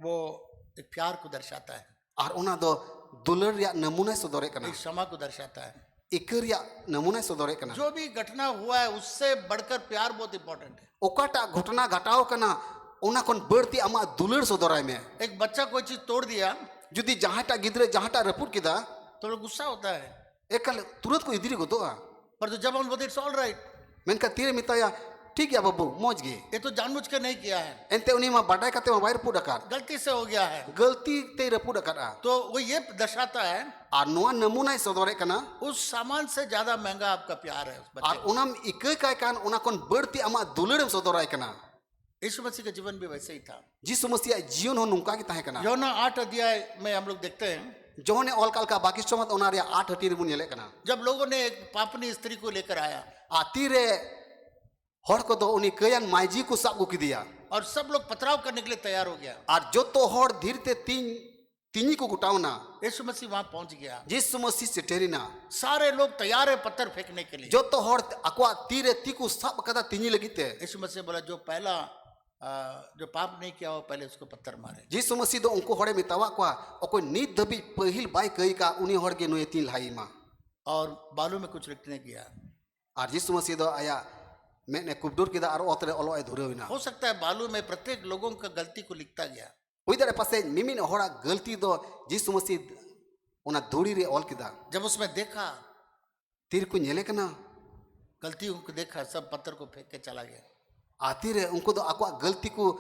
वो एक प्यार को दर्शाता है,
और उना दो दुलर या नमूना सदरे कना,
एक क्षमा को दर्शाता है।
ika reya namuna sodore kana
जो भी घटना हुआ है उससे बढ़कर प्यार बहुत इंपॉर्टेंट है।
okata ghotona ghatao kana ona kon berti ama dular sodorai me
एक बच्चा कोई चीज तोड़ दिया
judi jahata gidre jahata raput kida
तो लोग गुस्सा होता है,
ekal turat ko idiri godoa
पर तो जब हम बोलते it's all right,
menka tire mitaya ठीक है बाबू मौज गे
ये तो जानबूझ के नहीं किया है,
एंते उनी मा बाडाय कते मा बायर पुडकार
गलती से हो गया है,
गलती ते रपुडकार आ
तो वो ये दर्शाता है
आर नोआ नमूना सदोरे कना
उस सामान से ज्यादा महंगा आपका प्यार है उस
आर
बच्चे।
उनाम इके काय कान उना कोन बर्ती आमा दुलरम सदोराय कना
यीशु मसीह का जीवन भी वैसे ही था।
जिसु मसीह जीवन हो नुका की ताहे कना
यूहन्ना 8 अध्याय में हम लोग देखते हैं
जोने ऑलकाल का बाकी समत ओना रे 8 हटी रे बुन येले कना
जब लोगों ने एक पापनी स्त्री को लेकर आया
आतीरे हर को दो उनी कयान माइजी को साब को किदिया
और सब लोग पथराव करने के लिए तैयार हो गया,
आर जो तो हर धीरते तीनी को गुटावना
यीशु मसीह वहां पहुंच गया,
जिसु मसीह से टेरिना
सारे लोग तैयार है पत्थर फेंकने के लिए।
जो तो हर अक्वा तीरे तीकु साब कदा तीनी लगिते
यीशु मसीह बोला जो पहला जो पाप नहीं किया हो पहले उसको पत्थर मारे।
जिसु मसीह दो उनको हड़े मितावा को ओको नीत दबी पहिल बाय कई का उनी हड़ के नुए तीन लाई मा
और बालू में कुछ लिखने किया।
आर जिसु मसीह दो आया मैंने कुबडूर किदा आर ओतरे ओलो ए धुरे होइना
हो सकता है बालू में प्रत्येक लोगों का गलती को लिखता गया,
हुई दरे पासे मिमिन हड़ा गलती दो जिसु मसीह ओना धुरी रे ओल किदा
जब उसमें देखा
तीर को नेले कना
गलतियों को देखा सब पत्थर को फेंक के चला गया।
आती रे उनको दो आको गलती को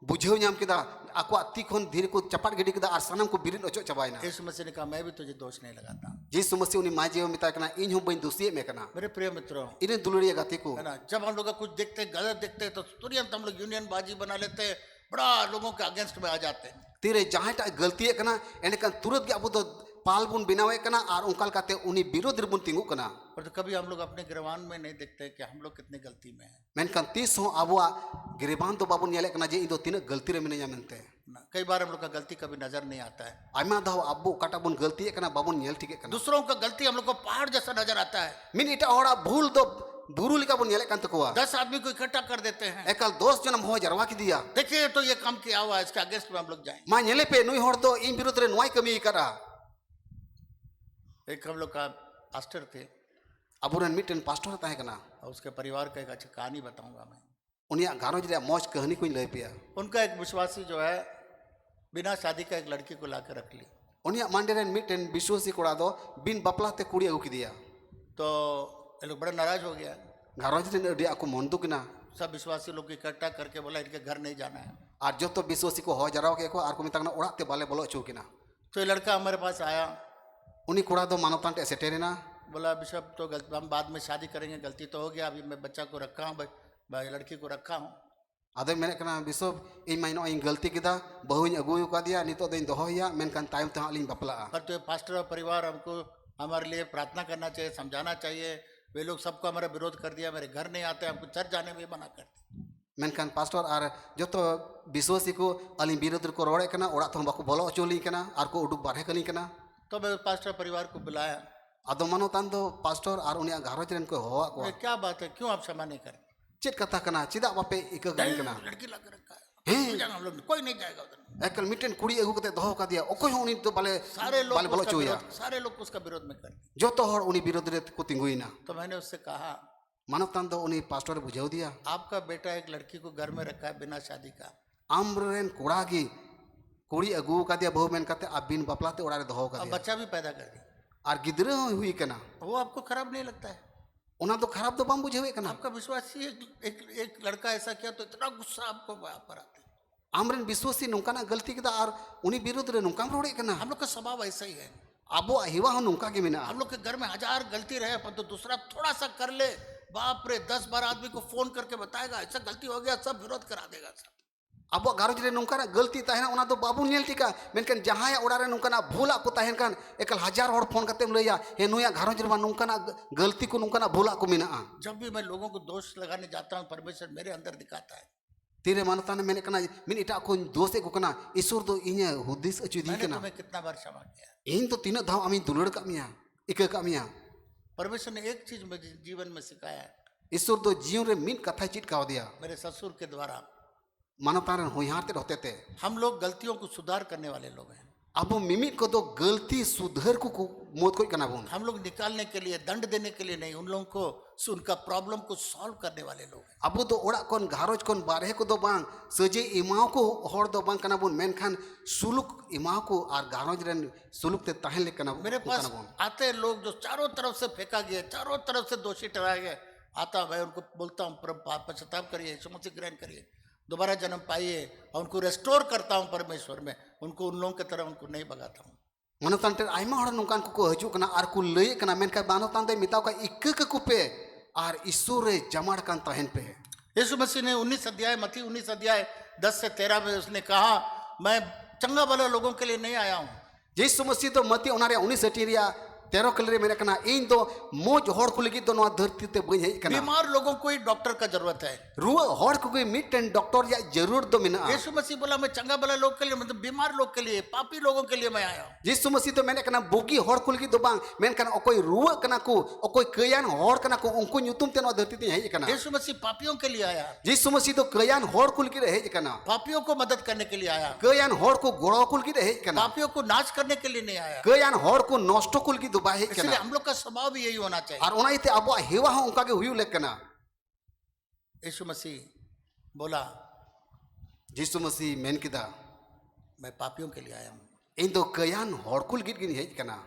बुझेव नाम किदा आको ती कोन धीरे को चपाट गिडी किदा आर सनम को बिरिन ओचो चबाइना
यीशु मसीह ने कहा मैं भी तुझे दोष नहीं लगाता।
जिसु मसीह उनी माजे मिता कना इन हो बइन दोषी में कना
मेरे प्रिय मित्रों,
इने दुलड़िया गाती को
है ना, जब हम लोग का कुछ देखते हैं गलत देखते हैं तो तुरंत हम लोग यूनियन बाजी बना लेते हैं, बड़ा लोगों के अगेंस्ट में आ जाते हैं।
तीरे जहांटा गलती कना एने कन तुरंत के अब तो पाल बुन बिनावे कना आर उनकाल काते उनी विरोध रे बुन तिंगु कना
पर तो कभी हम लोग अपने गिरवान में नहीं देखते कि हम लोग कितने गलती में हैं।
मेनकन तीस हो अबुआ गिरेबान तो बाबू नेले कना जे इदो तीन गलती रे मिने जामनते
ना कई बार हम लोग का गलती कभी नजर नहीं आता है,
आयमा दाव अब्बू काटा बुन गलती कना बाबू नेल ठीक कना
दूसरों का गलती हम लोग को पहाड़ जैसा नजर आता है।
मिन इटा होड़ा भूल दो बुरु लिका बुन नेले कांत कोआ
10 आदमी को इकट्ठा कर देते हैं,
एकल दोस्त जन्म हो जरवा की दिया
देखिए तो ये काम किया हुआ है, इसके अगेंस्ट में हम लोग जाएं।
मा नेले पे नुई होड़ दो इन विरुद्ध रे नुआई कमी करा
एक हम लोग का पास्टर थे
अबुरन मिटन पास्टर ताहे कना
और उसके परिवार का एक अच्छी कहानी बताऊंगा मैं।
उनिया घारोज रे मौज कहानी कोई ले पिया
उनका एक विश्वासी जो है बिना शादी का एक लड़की को लाकर रख ली,
उनिया मांडेरन मिटन विश्वासी कोड़ा दो बिन बपला ते कुड़ी अगु की दिया
तो ये लोग बड़ा नाराज हो गया।
घारोज रे अडी आको मन दुकना
सब विश्वासी लोग को इकट्ठा करके बोला इनके घर नहीं जाना है।
आर जो तो विश्वासी को हो जराव के को आर को मितागना ओड़ा ते बाले बोलो चौकिना
तो ये लड़का हमारे पास आया,
उनी कोड़ा दो मानवतान टे सेटेरेना
बोला बिशप तो हम बाद में शादी करेंगे, गलती तो हो गया, अभी मैं बच्चा को रखा हूँ, भाई लड़की को रखा हूँ।
आदो मेने कना बिशप इन माइनो इन गलती किदा बहुइन अगुयु का दिया नितो दिन दोहया मेनकन टाइम ते हालिन बपला
पर तो ये पास्टर और परिवार हमको हमारे लिए प्रार्थना करना चाहिए, समझाना चाहिए। वे लोग सबको हमारा विरोध कर दिया, मेरे घर नहीं आते, हमको चर्च जाने में मना करते।
मेनकन पास्टर आर जो तो विश्वासी को अलिन विरोध को रोड़े कना ओड़ा तो बाको बोलो चोली कना आर को उडुक बारहे कनी कना
तो मैं पास्टर परिवार को बुलाया,
आदो मानो तान दो पास्टर आर उनिया घारोज रेन को होवा को
ये क्या बात है, क्यों आप क्षमा नहीं करते?
चेत कथा कना चिदा बापे इक गनी कना
लड़की ला कर रखा है, नहीं जाना हम लोग, कोई नहीं जाएगा उधर।
एकल मिटन कुड़ी अगु कते दोहो का दिया ओको हो उनी तो बाले
सारे लोग
बाले बोलो
उसका
चोया
विरोध- सारे लोग उसका विरोध में करते।
जो तो हर उनी विरोध रे को तिंगुइना
तो मैंने उससे कहा
मानव तान दो उनी पास्टर बुझाव दिया
आपका बेटा एक लड़की को घर में रखा है बिना शादी का,
आमरेन कोड़ागी कुड़ी अगु का दिया बहु मेन कते अबिन बपलाते ओड़ा रे दोहो का
अब
दिया
बच्चा भी पैदा कर दिया,
आर गिदरे हुई कना
वो आपको खराब नहीं लगता है?
उना तो खराब तो बम बुझेवे कना
आपका विश्वासी एक लड़का ऐसा किया तो इतना गुस्सा आपको पर आता है।
आमरेन विश्वासी नुकाना गलती किदा आर उनी विरुद्ध रे नुकाम रोड़े कना
हम लोग का स्वभाव ऐसा ही है,
अबो हिवा हो नुका के मिना
हम लोग के घर में 1000 गलती रहे पर तो दूसरा थोड़ा सा कर ले, बाप रे 10-12 आदमी को फोन करके बताएगा ऐसा गलती हो गया, सब विरोध करा देगा सब।
अब घारोज रे नुकाना गलती ताहेना उना तो बाबू नेल टिका मेनकन जहां ओड़ा रे नुकाना भूला को ताहेन कान एकल 1000 हड़ फोन करते लइया हे नुया घारोज रे नुकाना गलती को नुकाना भूला को मिना
जब भी मैं लोगों को दोष लगाने जाता हूँ परमेश्वर मेरे अंदर दिखाता है।
तीरे मानता ने मेने कना मिन इटा को दोसे को कना ईश्वर दो इने हुदिस अचु दी
मैंने
कना
तुम्हें कितना बार क्षमा किया,
इन तो तीन धाव आमी दुलड़ का मिया इक का मिया
परमेश्वर ने एक चीज मुझे जीवन में सिखाया है,
ईश्वर दो जीवन रे मिन कथा चिट का दिया
मेरे ससुर के द्वारा।
मानवता रे होयार ते रहते थे
हम लोग गलतियों को सुधार करने वाले लोग हैं,
abo mimit ko do galti sudhar ko mot ko kana bon
हम लोग निकालने के लिए, दंड देने के लिए नहीं, उन लोगों को उनका प्रॉब्लम को सॉल्व करने वाले लोग हैं।
abo do ora kon gharoj kon barhe ko do bang seje imau ko hor do bang kana bon menkhan suluk imau ko ar gharoj ren suluk te tahen le kana
मेरे पास
kana bon
आते हैं लोग जो चारों तरफ से फेंका गया, चारों तरफ से दोषी ठहराए गए, आता मैं उनको बोलता हूँ पश्चाताप करिए, यीशु मसीह ग्रहण करिए, दोबारा जन्म पाइए, और उनको रेस्टोर करता हूँ परमेश्वर में, उनको उन लोगों की तरह उनको नहीं भगाता हूँ।
mana tante aima hor nongkan ko haju kana ar ku lei kana menkha bano tante mitau ka ikke ku pe ar isure jamar kan tahen pe
यीशु मसीह ने 19 अध्याय मत्ती 19 अध्याय 10 से 13 में उसने कहा, मैं चंगा भला लोगों के लिए नहीं आया हूँ।
Yesus Masihi do mati onare 19 atiria tero kalire mere kana in do moj hor ko lagi do no dharti te bain hej kana
बीमार लोगों को ही डॉक्टर का जरूरत है।
ruwa hor ko koi mitten doctor ya jarur do mena
यीशु मसीह बोला मैं चंगा भला लोग के लिए, मतलब बीमार लोग के लिए, पापी लोगों के लिए मैं आया हूँ।
Yesus Masihi do mena kana bogi hor ko lagi do bang men kana okoi ruwa kana ko okoi kayan hor kana ko unku nyutum te no dharti te hej kana
यीशु मसीह पापियों के लिए आया,
Yesus Masihi do kayan hor ko lagi hej kana
पापियों को मदद करने के लिए आया,
kayan hor ko goro ko lagi hej kana
पापियों को नाश करने के लिए नहीं आया।
kayan hor ko nosto ko lagi do ba hej
इसलिए
kana
हम लोग का स्वभाव भी यही होना चाहिए।
ar ona ite abo hewa ho unka ge huyu lek kana
यीशु मसीह बोला
Yesus Masihi men kida
मैं पापियों के लिए आया हूँ।
in do kayan hor ko lagi gini hej kana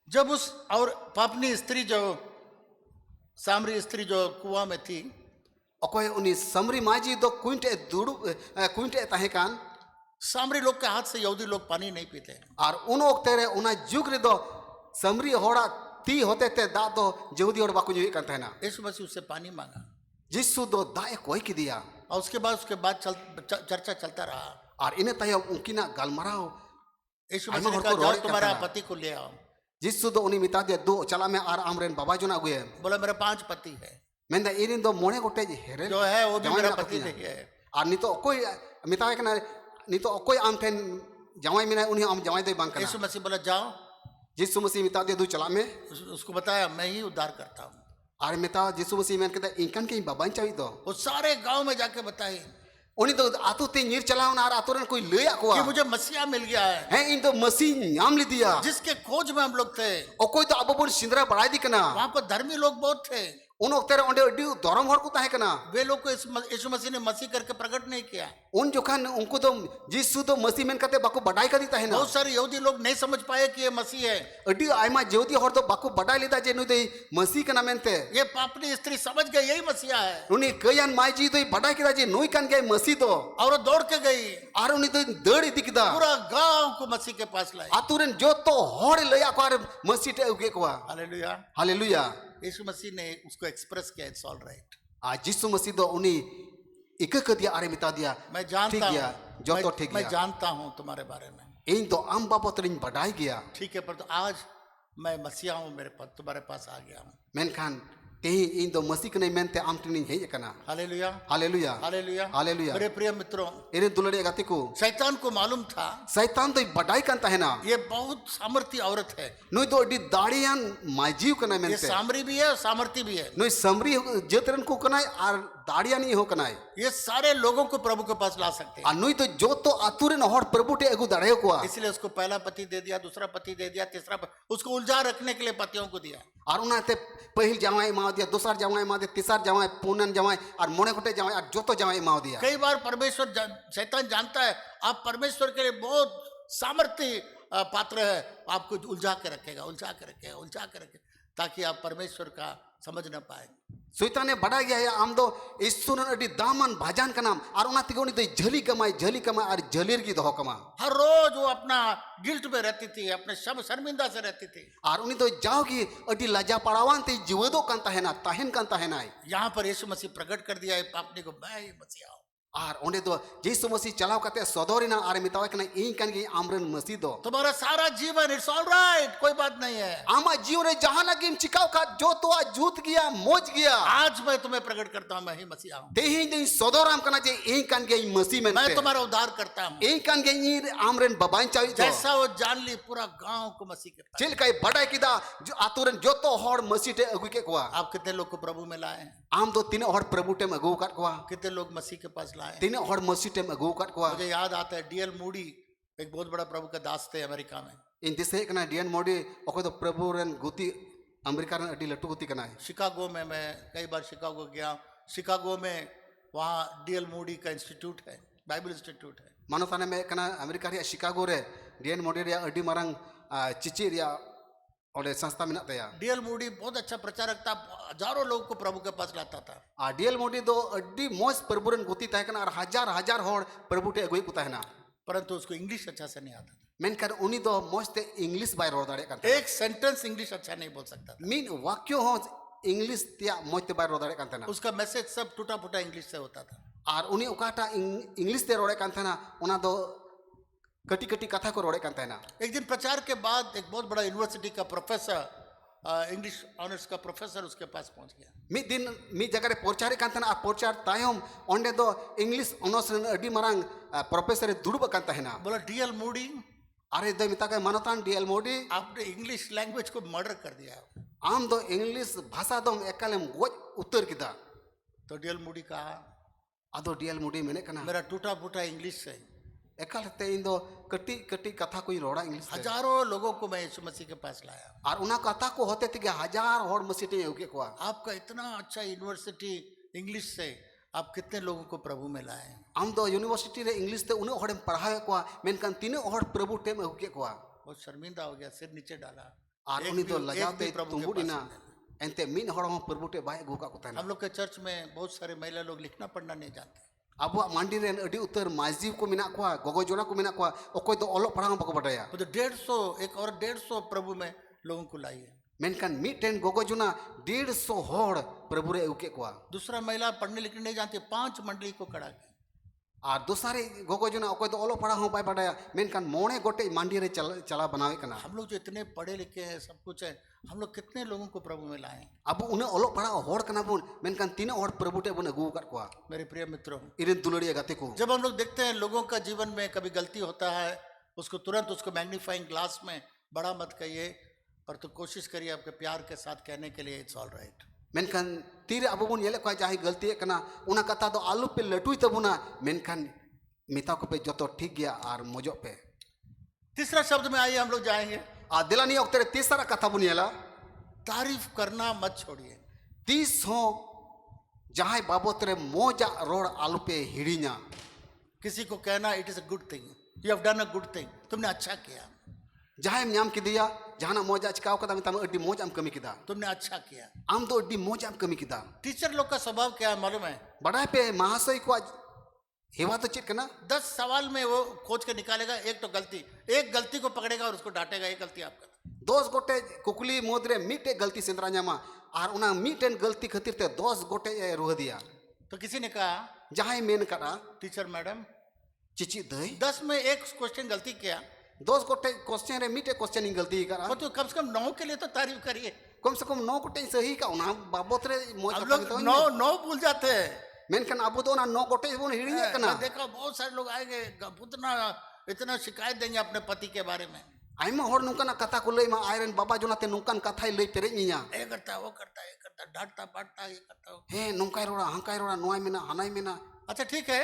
जब उस और पापनी स्त्री जो सामरी स्त्री जो कुआं में थी,
okoi uni samri maji do kuinte duru kuinte tahekan
सामरी लोग के हाथ से यहूदी लोग पानी नहीं पीते।
ar un okte re una jug re do samri hora ti hote te da do jehudi hor baku nyui kan tahena
यीशु मसीह उससे पानी मांगा,
Yesu do dae koi ki dia
और उसके बाद चर्चा चलता रहा।
ar ine tayo unkina galmarao
यीशु
आइमा
मसीह ने
घर
कहा
को
जाओ
रोड़े
तुम्हारा
करता है।
पति को ले आओ।
Yesu do uni mita dia do chala me ar amren baba jona aguye
बोला मेरा 5 पति है,
menda irin do mone gote here
जो है वो भी
jawai
मेरा
mena
पति
katina.
नहीं है।
ar nito okoi mita kana nito okoi am ten jawai mina uni am jawai do bang kana
यीशु मसीह बोला जाओ,
Yesu Masihi mita dia do chala me
उसको बताया मैं ही उद्धार करता हूँ।
ar mita Yesu Masihi men kata inkan ke baban chawi do
वो सारे गांव में जाके बताए
uni do atu te nyir chalao na ar aturan koi lei akwa
कि मुझे मसीहा मिल गया है,
he in do Masihi nyam li dia
जिसके खोज में हम लोग थे।
okoi do abo bon sindra badai di kana
वहां पर धर्मी लोग बहुत थे,
un okte re onde adi dorom hor ko tahe kana
वे लोग को यीशु मसीह ने मसीह करके प्रकट नहीं किया।
un jokhan unku do Yesu do Masihi men kate baku badai kadi tahe na
बहुत सारे यहूदी लोग नहीं समझ पाए कि ये मसीह है।
adi aima jehudi hor do baku badai lida je nu dei Masihi kana mente
ये पापनी स्त्री समझ गई यही मसीहा है,
uni kayan mai ji do badai kida je nui kan ge Masihi do
और वो दौड़ के गई,
ar uni do dad idi kida
पूरा गांव को मसीह के पास लाई।
aturen joto hor lei akwa ar Masihi te uge kwa
hallelujah.
haleluya
यीशु मसीह ने उसको एक्सप्रेस किया, it's all right.
Yesu Masihi do uni ikka ke dia are mita dia
मैं
ठीक
जानता
गया
हूँ,
joto ठीक
मैं
गया
जानता हूँ तुम्हारे बारे में,
इन तो am बाबत rin badai gaya
ठीक है, पर तो आज मैं मसीहा हूँ, मेरे पास तुम्हारे पास आ गया हूँ।
menkan tehi in do Masihi kene mente am tinin hei kana
hallelujah,
haleluya
hallelujah,
hallelujah
मेरे प्रिय मित्रों,
ere dulade gatiku
शैतान को मालूम था
saitan do badai kan tahena
ये बहुत सामर्थी औरत है,
noi do di darian majiu kana
ये
mente
सामरी भी है और सामर्थी भी है,
noi samri jetran ko kanai ar dariani ho kanai
ये सारे लोगों को प्रभु के पास ला सकते हैं।
ar noi to joto aturen hor prabu te agu darayo ko
इसलिए उसको पहला पति दे दिया, दूसरा पति दे दिया, तीसरा उसको उलझा रखने के लिए पतियों को दिया।
ar una te pahil jawai ma dia dosar jawai ma dia tisar jawai punan jawai ar mone gote jawai ar joto jawai ma dia
कई बार परमेश्वर शैतान जानता है आप परमेश्वर के लिए बहुत सामर्थ्य पात्र है, आपको उलझा के रखेगा, उलझा के रखेगा, उलझा के रखेगा, ताकि आप परमेश्वर का समझ न पाए।
Suitane badai gaya ya am do isunan adi daman bhajan kanam ar ona tige uni do jhali kamai ar jhalir gi doho kama
हर रोज वो अपना गिल्ट में रहती थी, अपने शर्मिंदा से रहती थी।
ar uni do jao gi adi laja padawan te jiwedo kan tahena tahen kan tahenai
यहाँ पर यीशु मसीह प्रकट कर दिया है पापनी को, मैं ही मसीहा हूँ।
ar onde do Yesu Masihi chalau kate sodorina ar mitawa kana in kan gi amren Masihi do
तुम्हारा सारा जीवन इट्स ऑल राइट, कोई बात नहीं है।
ama jione jahan lagim chikau ka jo to a jut gaya moj gaya
आज मैं तुम्हें प्रकट करता हूँ, मैं ही मसीहा हूँ,
tehin din sodoram kana je in kan gi Masihi
मैं
mente
तुम्हारा उद्धार करता हूँ।
in kan gi ir amren baban chawi do
जैसा वो जान ली पूरा गांव को मसीह के पास।
chil kai badai kida aturen joto hor Masihi te agu ke kwa
आप कितने लोग को प्रभु में लाए हैं,
am do tine hor prabu tem agu kat kwa
कितने लोग मसीह के पास लाए हैं।
tine hor Masihi tem agu kat kwa
मुझे याद आता है डीएल मूडी एक बहुत बड़ा प्रभु का दास थे अमेरिका में,
इन दिसे कना डीएन मोडी ओको दो प्रभु रेन गुती अमेरिका रेन अडी लट्टू गुती कना
शिकागो में। मैं कई बार शिकागो गया। शिकागो में वहाँ डीएल मूडी का इंस्टीट्यूट है, बाइबल इंस्टीट्यूट है।
मानो ताने में कना अमेरिका रिया शिकागो रे डीएन मोडी रिया अडी मारंग चिची रिया और संस्था मिना तया
डीएल मूडी बहुत अच्छा प्रचारक था, हजारों लोगों को प्रभु के पास लाता था।
आ डीएल मोडी दो अडी मोस प्रभु रेन गुती ताहे कना और हजार हजार होड़ प्रभु टे अगुई कुता है ना,
परंतु उसको इंग्लिश अच्छा से नहीं आता था।
मेनकर उनी दो मोस ते इंग्लिश बाय रोड दाड़े कांते
एक सेंटेंस इंग्लिश अच्छा नहीं बोल सकता था।
मीन वाक्यो हो इंग्लिश तिया मोस ते बाय रोड दाड़े कांते ना
उसका मैसेज सब टूटा फूटा इंग्लिश से होता था।
और उनी ओकाटा इंग्लिश ते रोड़े कांते ना उना दो कटी कटी कथा को रोड़े कांते ना।
एक दिन प्रचार के बाद एक बहुत बड़ा यूनिवर्सिटी का प्रोफेसर, इंग्लिश ऑनर्स का प्रोफेसर उसके पास पहुंच गया।
मी दिन मी जगह रे पोरचारे कांते ना पोरचार तायम ओंडे दो इंग्लिश ऑनर्स रेन अडी मारंग प्रोफेसर दुड़ब कांते है ना।
बोला डीएल मूडी,
अरे दो मिता के मानतान डीएल मोडी
आपने इंग्लिश लैंग्वेज को मर्डर कर दिया।
आम दो इंग्लिश भाषा दो एकालेम गोज उत्तर किदा।
तो डीएल मूडी कहा,
आदो डीएल मोडी मेने कना
मेरा टूटा फूटा इंग्लिश से
एकालते इन दो कटी कटी कथा को रोड़ा इंग्लिश से
हजारों लोगों को मैं यीशु मसीह के पास लाया।
और उना कथा को होते थे हजार होड़ मसीटे उके को
आपका इतना अच्छा यूनिवर्सिटी इंग्लिश से आप कितने लोगों को प्रभु में लाए।
आम दो यूनिवर्सिटी रे इंग्लिश ते उन होड़े पढ़ावे को मेनकान तीन होड़ प्रभु टेम उके को
बहुत शर्मिंदा हो गया, सिर नीचे डाला।
और
एक
उनी
भी-
दो
एक
लजाते
भी प्रभु के
तुंबुडिना
पास नहीं।
एंते मीन होड़ हो प्रभु टे बाय गुका को तना
हम लोग के चर्च में बहुत सारे महिला लोग लिखना पढ़ना नहीं जानते।
अब मांडी रेन अडी उत्तर माजीव को मिना को गोगो जोना को मिना को ओकोय दो ओलो पढ़ाव बको बटाया
वो तो 150 एक और 150 प्रभु में लोगों को लाई है।
मेनकान मीटेन गोगो जोना 150 होड़ प्रभु रे उके को
दूसरा महिला पढ़ने लिखने नहीं जानती, 5 मंडली को खड़ा किया।
और दूसरे गोगो जोना ओकोय दो ओलो पढ़ाव बाय बटाया मेनकान मोणे गोटे मांडी रे चला बनावे कना।
हम लोग जो इतने पढ़े लिखे हैं, सब कुछ है, हम लोग कितने लोगों को प्रभु में लाए।
अब उन्हें ओलो पढ़ाव होड़ कना बुन मेनकान तीन होड़ प्रभु टे बुन अगु कर को
मेरे प्रिय मित्रों,
इरिन दुलड़िया गते को
जब हम लोग देखते हैं लोगों का जीवन में कभी गलती होता है, उसको तुरंत उसको मैग्नीफाइंग ग्लास में बड़ा मत कहिए, पर तो कोशिश करिए आपके प्यार के साथ कहने के लिए इट्स ऑल राइट।
मेनकान तीर अब बुन येले को जाहि गलती कना उना कथा दो आलू पे लटुई तबुना मेनकान मिता को पे जतो ठीक गया और मजो पे।
तीसरा शब्द में आइए हम लोग जाएंगे,
आ दिलानी ओक्ते तीसरा कथा बुन येला
तारीफ करना मत छोड़िए।
30 हो जहां बाबत रे मोजा रोड आलू पे हिड़ीना
किसी को कहना it is a good thing, you have done a good thing, तुमने अच्छा किया,
जहां नाम किदिया जहाना मोजा चिकाव कदा मिता अड्डी मोज आम कमी किदा
तुमने अच्छा किया।
आम दो अड्डी मोज आम कमी किदा।
टीचर लोग का स्वभाव क्या है मालूम है?
बड़ा पे महाशय को हेवा तो चेक करना
10 सवाल में वो खोज के निकालेगा एक गलती को पकड़ेगा और उसको डांटेगा, ये गलती आपका।
10 गोटे कुकली मुद्रे मीटे गलती सेंद्रा न्यामा और उना मीटेन गलती खातिर ते 10 गोटे रुह दिया।
तो किसी ने कहा,
जहां मेन करा
टीचर मैडम
चिची दई
10 में एक क्वेश्चन गलती किया,
10 गोटे क्वेश्चन रे मीटे क्वेश्चन इन गलती करा
तो कम से कम 9 के लिए तो तारीफ करिए।
कम से कम 9 गोटे सही का उना बाबत रे मोज
हम लोग 9 भूल जाते हैं।
मेनकन अब तो ना 9 गोटे बोन हिड़िया कना।
मैं देखा बहुत सारे लोग आएंगे इतना शिकायत देंगे अपने पति के बारे में।
आइमा होड़ नुकाना कथा को लई मा आयरन बाबा जोनाते नुकान कथाई लई पेरे निया
ये करता वो करता ये करता डांटता बांटता ये करता।
हे नुकाय रोड़ा हंकाय रोड़ा नोय मेना हनाय मेना।
अच्छा ठीक है,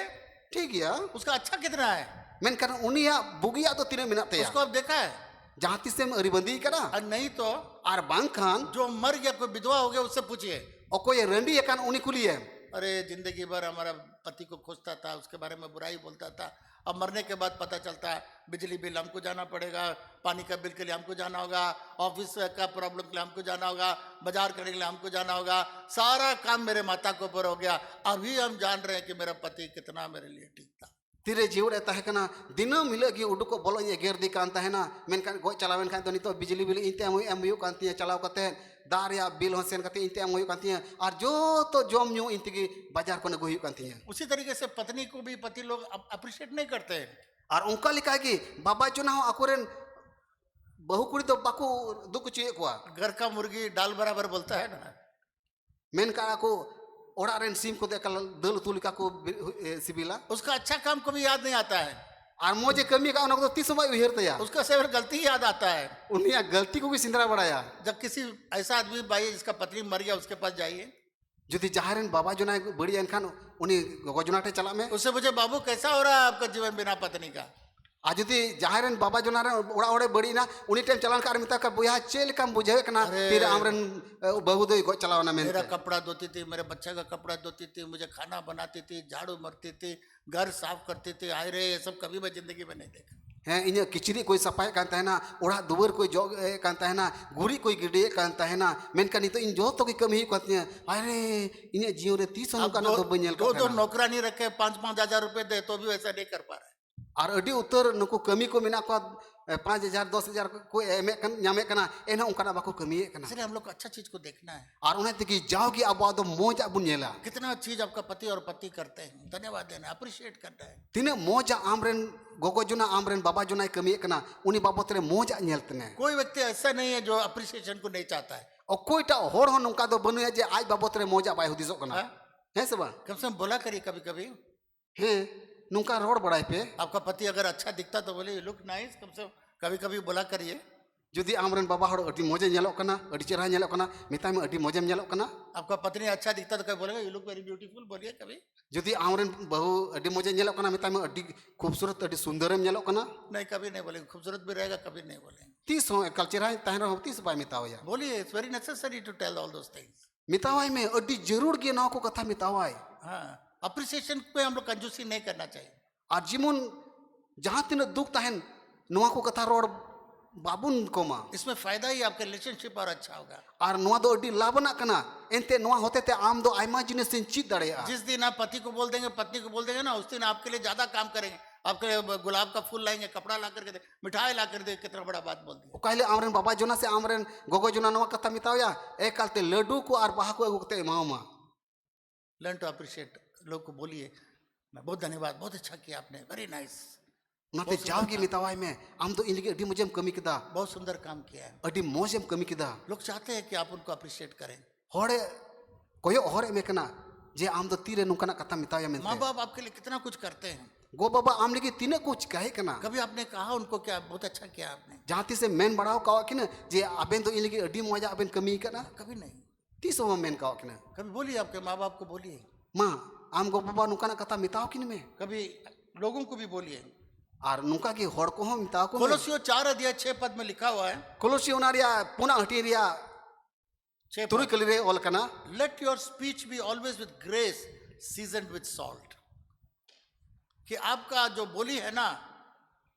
ठीक गया
उसका अच्छा कितना है?
मेनकन उनिया बुगिया तो तीने मिनट ते
उसको अब देखा है?
जहां तिसे में अरिबंदी करा
और नहीं तो
आर बांग खान
जो मर गया कोई विधवा हो गया उससे पूछिए।
ओको ये रंडी एकान उनी कुलिए
अरे जिंदगी भर हमारा पति को खोजता था, उसके बारे में बुराई बोलता था, अब मरने के बाद पता चलता है बिजली बिल हमको जाना पड़ेगा, पानी का बिल के लिए हमको जाना होगा, ऑफिस का प्रॉब्लम के लिए हमको जाना होगा, बाजार करने के लिए हमको जाना होगा, सारा काम मेरे माता के ऊपर हो गया। अभी हम जान रहे हैं कि मेरा पति कितना मेरे लिए ठीक था।
तीरे जीव रे तहे कना दिनम हिल गी उडुको बोलो ये गेर दी कान तहे ना मेनकान गो चलावेन खान तो नितो बिजली बिल इनते एम हुई कांती चलाव कते दारिया बिल होसेन कते इनते एम हुई कांती और जो तो जोम न्यू इनते की बाजार को न गो हुई कांती।
उसी तरीके से पत्नी को भी पति लोग अप्रिशिएट नहीं करते हैं।
और उनका लिखा कि बाबा जो ना हो अकोरेन बहु कुड़ी तो बाकू दुख चिए को
घर का मुर्गी डाल बराबर बोलता है ना।
मेनका को ओड़ा रेन सीम को देखल दल तुलिका को सिबिला
उसका अच्छा काम कभी याद नहीं आता है
और मोजे कमी का उनको तो 30 समय उहेरते या
उसका सिर्फ गलती याद आता है।
उन्हीं गलती को भी सिंदरा बढ़ाया।
जब किसी ऐसा आदमी भाई जिसका पत्नी मर गया उसके पास जाइए,
यदि जहारेन बाबा जो ना बड़ी एनखान उन्हीं गजनाटे चला में
उससे पूछे बाबू कैसा हो रहा है आपका जीवन बिना पत्नी का।
आ जुदी जहारेन बाबा जोना रे ओड़ा ओड़े बड़ीना उनी टाइम चलान कार मिता का बुया चेल काम बुझे कना फिर आमरन बहु दो गो चलावना में
मेरा कपड़ा धोती थी, मेरे बच्चे का कपड़ा धोती थी, मुझे खाना बनाती थी, झाड़ू मारती थी, घर साफ करती थी। आए रे ये सब कभी मैं जिंदगी में नहीं देखा।
हैं इन किचरी कोई सफाई कान तहना ओड़ा दुबर कोई जोग कान तहना गुरी कोई गिडे कान तहना मेनका नितो इन जो तो की कमी कतने अरे इन जीव रे 30 का दो बनेल
दो दो नौकरानी रखे 5-5 हजार रुपए दे तो भी वैसा नहीं कर पा रहा है।
और अडी उत्तर नुको कमी को मिना को 5,000 10,000 को एमे कन न्यामे कना एना उनका बाको कमी कना।
इसलिए हम लोग को अच्छा चीज को देखना है।
और उन्हें तकी जाओगी अब दो मौज अब नेला
कितना चीज आपका पति और पति करते हैं, धन्यवाद देना, अप्रिशिएट करना है।
तिने मौज आमरेन गोगो जुना आमरेन बाबा जुना कमी कना उनी बाबत रे मौज नेलतने।
कोई व्यक्ति ऐसा नहीं है जो अप्रिसिएशन को नहीं चाहता है।
और कोईटा होड़ हो नुका दो बनुया जे आज बाबत रे मौज बाय हुदिसो कना है सबा
कम से कम बोला करिए कभी कभी।
है नुका रोड बड़ाई पे
आपका पति अगर अच्छा दिखता तो बोले लुक नाइस, कम से कम कभी कभी बोला करिए।
जुदी आमरेन बाबा होड़ अडी मौजे नेलो कना अडी चेहरा नेलो कना मिता में अडी मौजेम नेलो कना।
आपका पत्नी अच्छा दिखता तो कभी बोलेगा यू लुक वेरी ब्यूटीफुल, बोलिए कभी।
जुदी आमरेन बहु अडी मौजे नेलो कना मिता में अडी खूबसूरत अडी सुंदरम नेलो कना
नहीं, कभी नहीं बोलेंगे। खूबसूरत भी रहेगा, कभी नहीं बोलेंगे।
30 हो कल्चरा तहन हो 30 बाय मितावया
बोलिए, it's very necessary to tell all those things.
मितावाई में अडी जरूर गे ना को कथा मितावाई।
हाँ, अप्रिसिएशन पे हम लोग कंजूसी नहीं करना चाहिए।
और जिमुन जहां तीन दुख तहन नुआ को कथा रोड बाबुन कोमा
इसमें फायदा ही आपका रिलेशनशिप और अच्छा होगा।
और नुआ दो अडी लाभना कना एनते नुआ होते ते आम दो आयमा जिनिस चित दड़ेया।
जिस दिन आप पति को बोल देंगे, पत्नी को बोल देंगे ना, उस दिन आपके लिए ज्यादा काम करेंगे। आपके लिए गुलाब का फूल लाएंगे, कपड़ा ला करके दे, मिठाई ला कर दे, कितना बड़ा बात बोल दी।
कहले आमरेन बाबा जोना से आमरेन गोगो जोना नुआ कथा मितावया ए कालते लड्डू को और बाहा को एगुते मामा।
लर्न टू अप्रिशिएट, लोग को बोलिए मैं बहुत धन्यवाद, बहुत अच्छा किया आपने, वेरी नाइस।
नाते जाओगी मितावाई में आम दो इनके अडी मौजेम कमी किदा
बहुत सुंदर काम किया है।
अडी मौजेम कमी किदा।
लोग चाहते हैं कि आप उनको अप्रिशिएट करें।
होड़े कोयो होरे में कना जे आम दो तीरे नुकना कथा मितावया में
माँ बाप आपके लिए कितना कुछ करते हैं।
गो बाबा आम लगी तीने कुछ कहे कना
कभी आपने कहा उनको क्या बहुत अच्छा किया आपने?
जहाँ तीसे मेन बढ़ाओ कावा किना जे आबेन तो इन लगी अडी मौजा आबेन कमी कना
कभी नहीं।
30 मेन कावा किना
कभी बोलिए, आपके माँ बाप को बोलिए।
माँ आम गो बाबा नुकना कथा मिताओ किन में
कभी लोगों को भी बोलिए।
और नुका की होड़ को हम मिताओ को
कोलोसियो 4:6 में लिखा हुआ है।
कोलोसी उनारिया पुना हटिरिया
6
तुरी कलिरे ओल कना
let your speech be always with grace seasoned with salt. कि आपका जो बोली है ना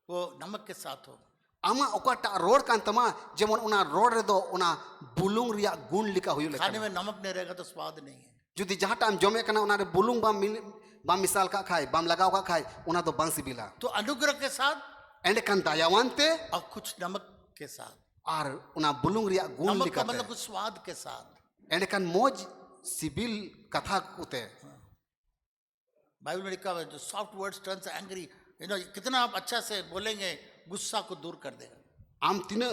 वो नमक के साथ हो।
आमा ओकाटा रोड कान तमा जेमन उना रोड रे दो उना बुलुंग रिया गुण लिखा हुई लेखा।
खाने में नमक नहीं रहेगा तो स्वाद नहीं है।
जुदी जहाँ टाइम जमे कना उना रे बुलुंग बाम मिसाल का खाए बाम लगाओ का खाए उना तो बांसी बिला
तो अनुग्रह के साथ
एंड कान दयावानते
और कुछ नमक के साथ।
और उना बुलुंग रिया गुण
नमक
लिखा
का मतलब कुछ स्वाद के साथ।
एंड कान मौज सिबिल कथा कुते
बाइबल में लिखा हुआ है जो soft words turns angry. You know कितना आप अच्छा से बोलेंगे गुस्सा को दूर कर देगा।
आम तीन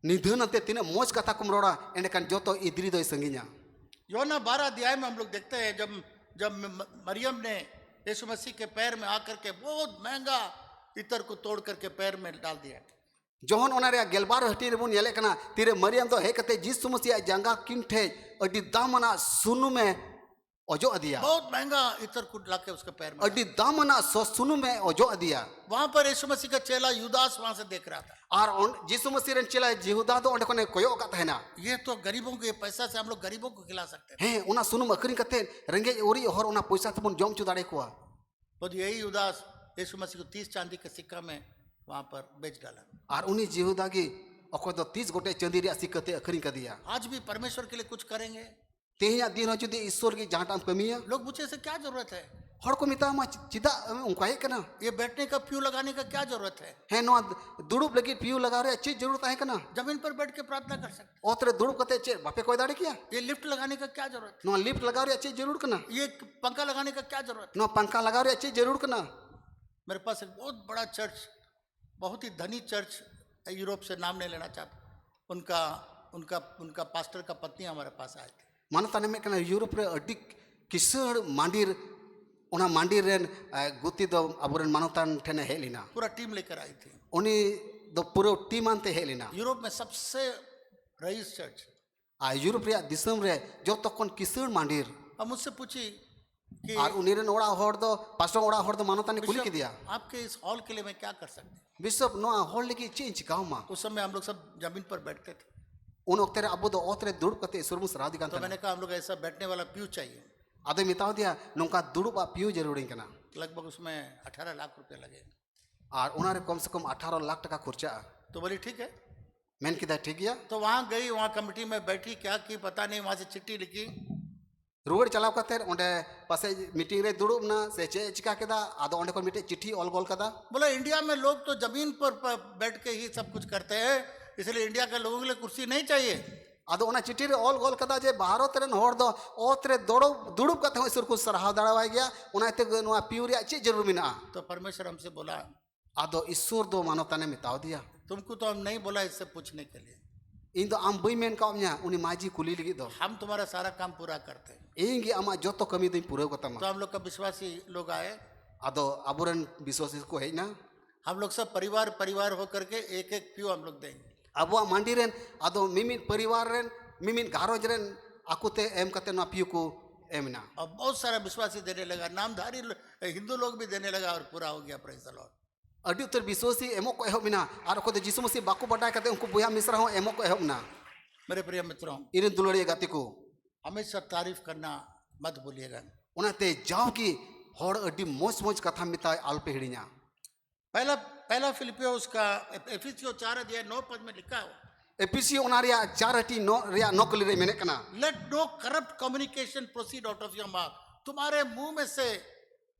निधन अते तीन मौज कथा कुम रोड़ा एंड कान जो तो इदरी दो संगिया।
योना 12 अध्याय में हम लोग देखते हैं जब मरियम ने यीशु मसीह के पैर में आकर के बहुत महंगा इत्र को तोड़ करके पैर में डाल दिया।
जोहन ओना रे गेलबार हटी रे बुन येले कना तीरे मरियम तो हे कते जिसु मसीह जंगा किनठे अडी दामना सुनु में ओजो अदिया।
बहुत महंगा इत्र को लाके उसके पैर में
अडी दामना सो सुनु में ओजो अदिया।
वहां पर यीशु मसीह का चेला यूदास वहां से देख रहा था।
और जिसु मसीह रे चेला यहूदा तो ओंडे कोने कोयो का तहना
ये तो गरीबों के पैसा से हम लोग गरीबों को खिला सकते हैं।
हे उना सुनु अकरिंग कते रेंगे ओरी और उना पैसा तबन जम चु दाड़े कोआ।
तो यही यूदास यीशु मसीह को 30 चांदी के सिक्का में वहां पर बेच डाला।
और उनी यहूदा की अको दो 30 गोटे चांदी रे सिक्कते अकरिंग कर दिया।
आज भी परमेश्वर के लिए कुछ करेंगे।
तेहिया दिन हो जुदी ईश्वर की जहां टाइम कमिया
लोग पूछे से क्या जरूरत है?
हड़ को मिता मा चिदा उनका है कना
ये बैठने का प्यू लगाने का क्या जरूरत है?
है नो दुड़ुब लगी पियू लगा रे अच्छी जरूरत है कना
जमीन पर बैठ के प्रार्थना कर सकते।
ओतरे दुड़ुब कते चे बापे कोई दाड़े किया
ये लिफ्ट लगाने का क्या जरूरत है?
नो लिफ्ट लगा रे अच्छी जरूर कना
ये पंखा लगाने का क्या जरूरत है?
नो पंखा लगा रे अच्छी जरूर कना।
मेरे पास एक बहुत बड़ा चर्च, बहुत ही धनी चर्च, यूरोप से नाम नहीं लेना चाहता, उनका उनका उनका पास्टर का पत्नी हमारे पास आए थे।
मानो ताने में कना यूरोप रे अड्डी किसड़ मांडीर उना मांडीर रेन गुती दो अबुरन मानोतान ठेने हेलिना
पूरा टीम लेकर आई थी।
उनी दो पूरा टीम आनते हेलिना
यूरोप में सबसे रईस चर्च
आ यूरोप रे दिसम रे जो तो कोन किसड़ मांडीर।
अब मुझसे पूछी कि
आर उनीरेन ओड़ा हॉर दो पास्टर ओड़ा हॉर दो मानोतानी कुली
बिशप,
के दिया
आपके इस हॉल के लिए मैं क्या कर सकती हूँ?
बिशप नोआ हॉल लेके चेंज काउमा
उस समय हम लोग सब जमीन पर बैठते थे,
उन वक्त रे अबो दो ओतरे दुड़ब कते सुरमुस रादी
तो
कांता
मैंने कहा हम लोग ऐसा बैठने वाला प्यू चाहिए।
आदे मिताव दिया नोंका दुड़ब आ पियो जरूरी कना
लगभग उसमें 18 लाख रुपए लगे।
आर उनारे कम से कम 18 लाख टका खर्चा
तो बोली ठीक है।
मैंने किदा ठीक गया
तो वहां गई, वहां कमेटी में बैठी, क्या की पता नहीं, वहां से चिट्ठी लिखी,
रुवर चलाव कते ओंडे पासे मीटिंग रे दुड़ब ना से चे चिका केदा आदो ओंडे को मिटे चिट्ठी ऑल गोल कदा
बोला इंडिया में लोग तो जमीन पर बैठ के ही सब कुछ करते हैं, इसलिए इंडिया के लोगों के लिए कुर्सी नहीं चाहिए।
आदो ओना चिट्ठी रे ऑल गोल कदा जे भारत रेन होर दो ओतरे दोड़ो दुड़ब कते हो सुर को सरहाव दाड़ावाय गया ओना ते नोआ पियो रे चे जरूर मिना
तो परमेश्वर हमसे बोला,
आदो ईश्वर दो मानवता ने मिताव दिया
तुमको तो हम नहीं बोला इससे पूछने के लिए,
इन दो आम बई मेन कामnya उनी माजी कुली लगी दो
हम तुम्हारा सारा काम पूरा करते हैं।
इंगी आमा जोतो कमी दई पूरा को तमा
तो हम लोग का विश्वासी लोग आए,
आदो अबुरन विश्वासी को है ना
हम लोग सब परिवार परिवार होकर के एक एक प्यू हम लोग देंगे।
अबुआ मांडी रेन आदो मिमिन परिवार रेन मिमिन घारोज रेन आकुते एम कते ना पियु को एमना
और बहुत सारा विश्वासी देने लगा, नामधारी हिंदू लोग भी देने लगा और पूरा हो गया। Praise the Lord.
अडी उतर विश्वासी एमो को एहब मिना आर को जिसु मसीह बाको बटाय कते उनको बुया मिश्रा हो एमो को एहब ना
मेरे प्रिय मित्रों,
इरेन दुलड़िए गाती को
हमेशा तारीफ करना मत भूलिएगा।
उनाते जाओ की होड़ अडी मोज मोज कथा मिताय आलपे हिड़िया
पहला पहला फिलिपियो उसका एफिसियो 4 अध्याय 9 पद में लिखा है,
एपीसी ओनारिया चारटी नो रिया नोकली रे मेने कना
let no corrupt communication proceed out of your mouth, तुम्हारे मुंह में से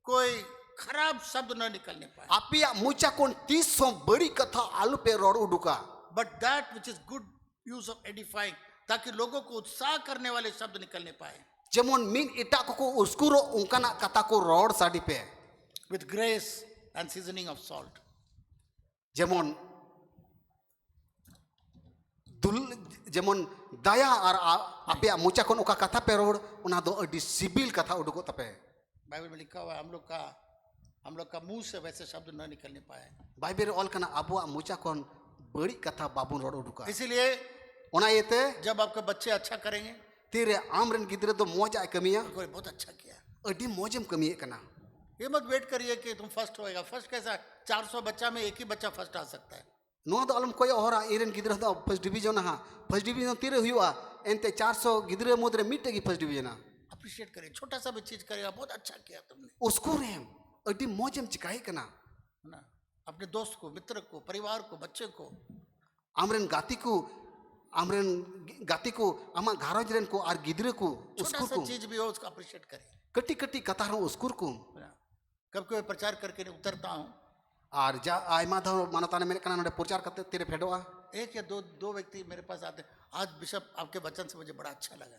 कोई खराब शब्द न निकलने पाए,
आपिया मुचा कोन 300 बड़ी कथा आलू पे रोड उडुका
but that which is good use of edifying, ताकि लोगों को उत्साह करने वाले शब्द निकलने पाए,
जेमन मीन इटा को उसकुरो उनकाना कथा को रोड साडी पे
with grace and seasoning of salt.
जेमन दुल जेमन दया और आपिया मुचा कोन उका कथा पे रोड उना दो अडी सिबिल कथा उडुको तपे।
बाइबल में लिखा हुआ है हम लोग का मुंह से वैसे शब्द न निकलने पाए,
बाइबल ऑल कना अबुआ मुचा कोन बड़ी कथा बाबुन रोड उडुका
इसीलिए
ओना येते
जब आपके बच्चे अच्छा करेंगे,
तीरे आमरन गिद्रे दो मौज आय कमिया
कोई बहुत अच्छा किया,
अडी मौजम कमिए कना
ये मत वेट करिए कि तुम फर्स्ट होएगा। फर्स्ट कैसा, 400 बच्चा में एक ही बच्चा फर्स्ट आ सकता है।
नो दो अलम कोई और इरेन गिद्रे दो फर्स्ट डिवीजन हा फर्स्ट डिवीजन तीरे हुआ एनते 400 गिद्रे मुद्रे मिटेगी फर्स्ट डिवीजन
अप्रिशिएट करिए, छोटा सा भी चीज करेगा, बहुत अच्छा किया तुमने,
उसको रेम अडी मौजम चिकाई कना
है ना। अपने दोस्त को, मित्र को, परिवार को, बच्चे को,
आमरन गाती को आमा घारोज रेन को आर गिद्रे को
छोटा
उसको
सा
को
चीज भी हो उसका अप्रिशिएट करिए।
कटी कटी कथा रो उसको को
है ना। कब कभी प्रचार करके उतरता हूँ,
आर जा आयमा धो मानता ने मेरे कना नडे प्रचार करते तेरे फेडोआ
एक या दो व्यक्ति मेरे पास आते, आज बिशप आपके वचन से मुझे बड़ा अच्छा लगा,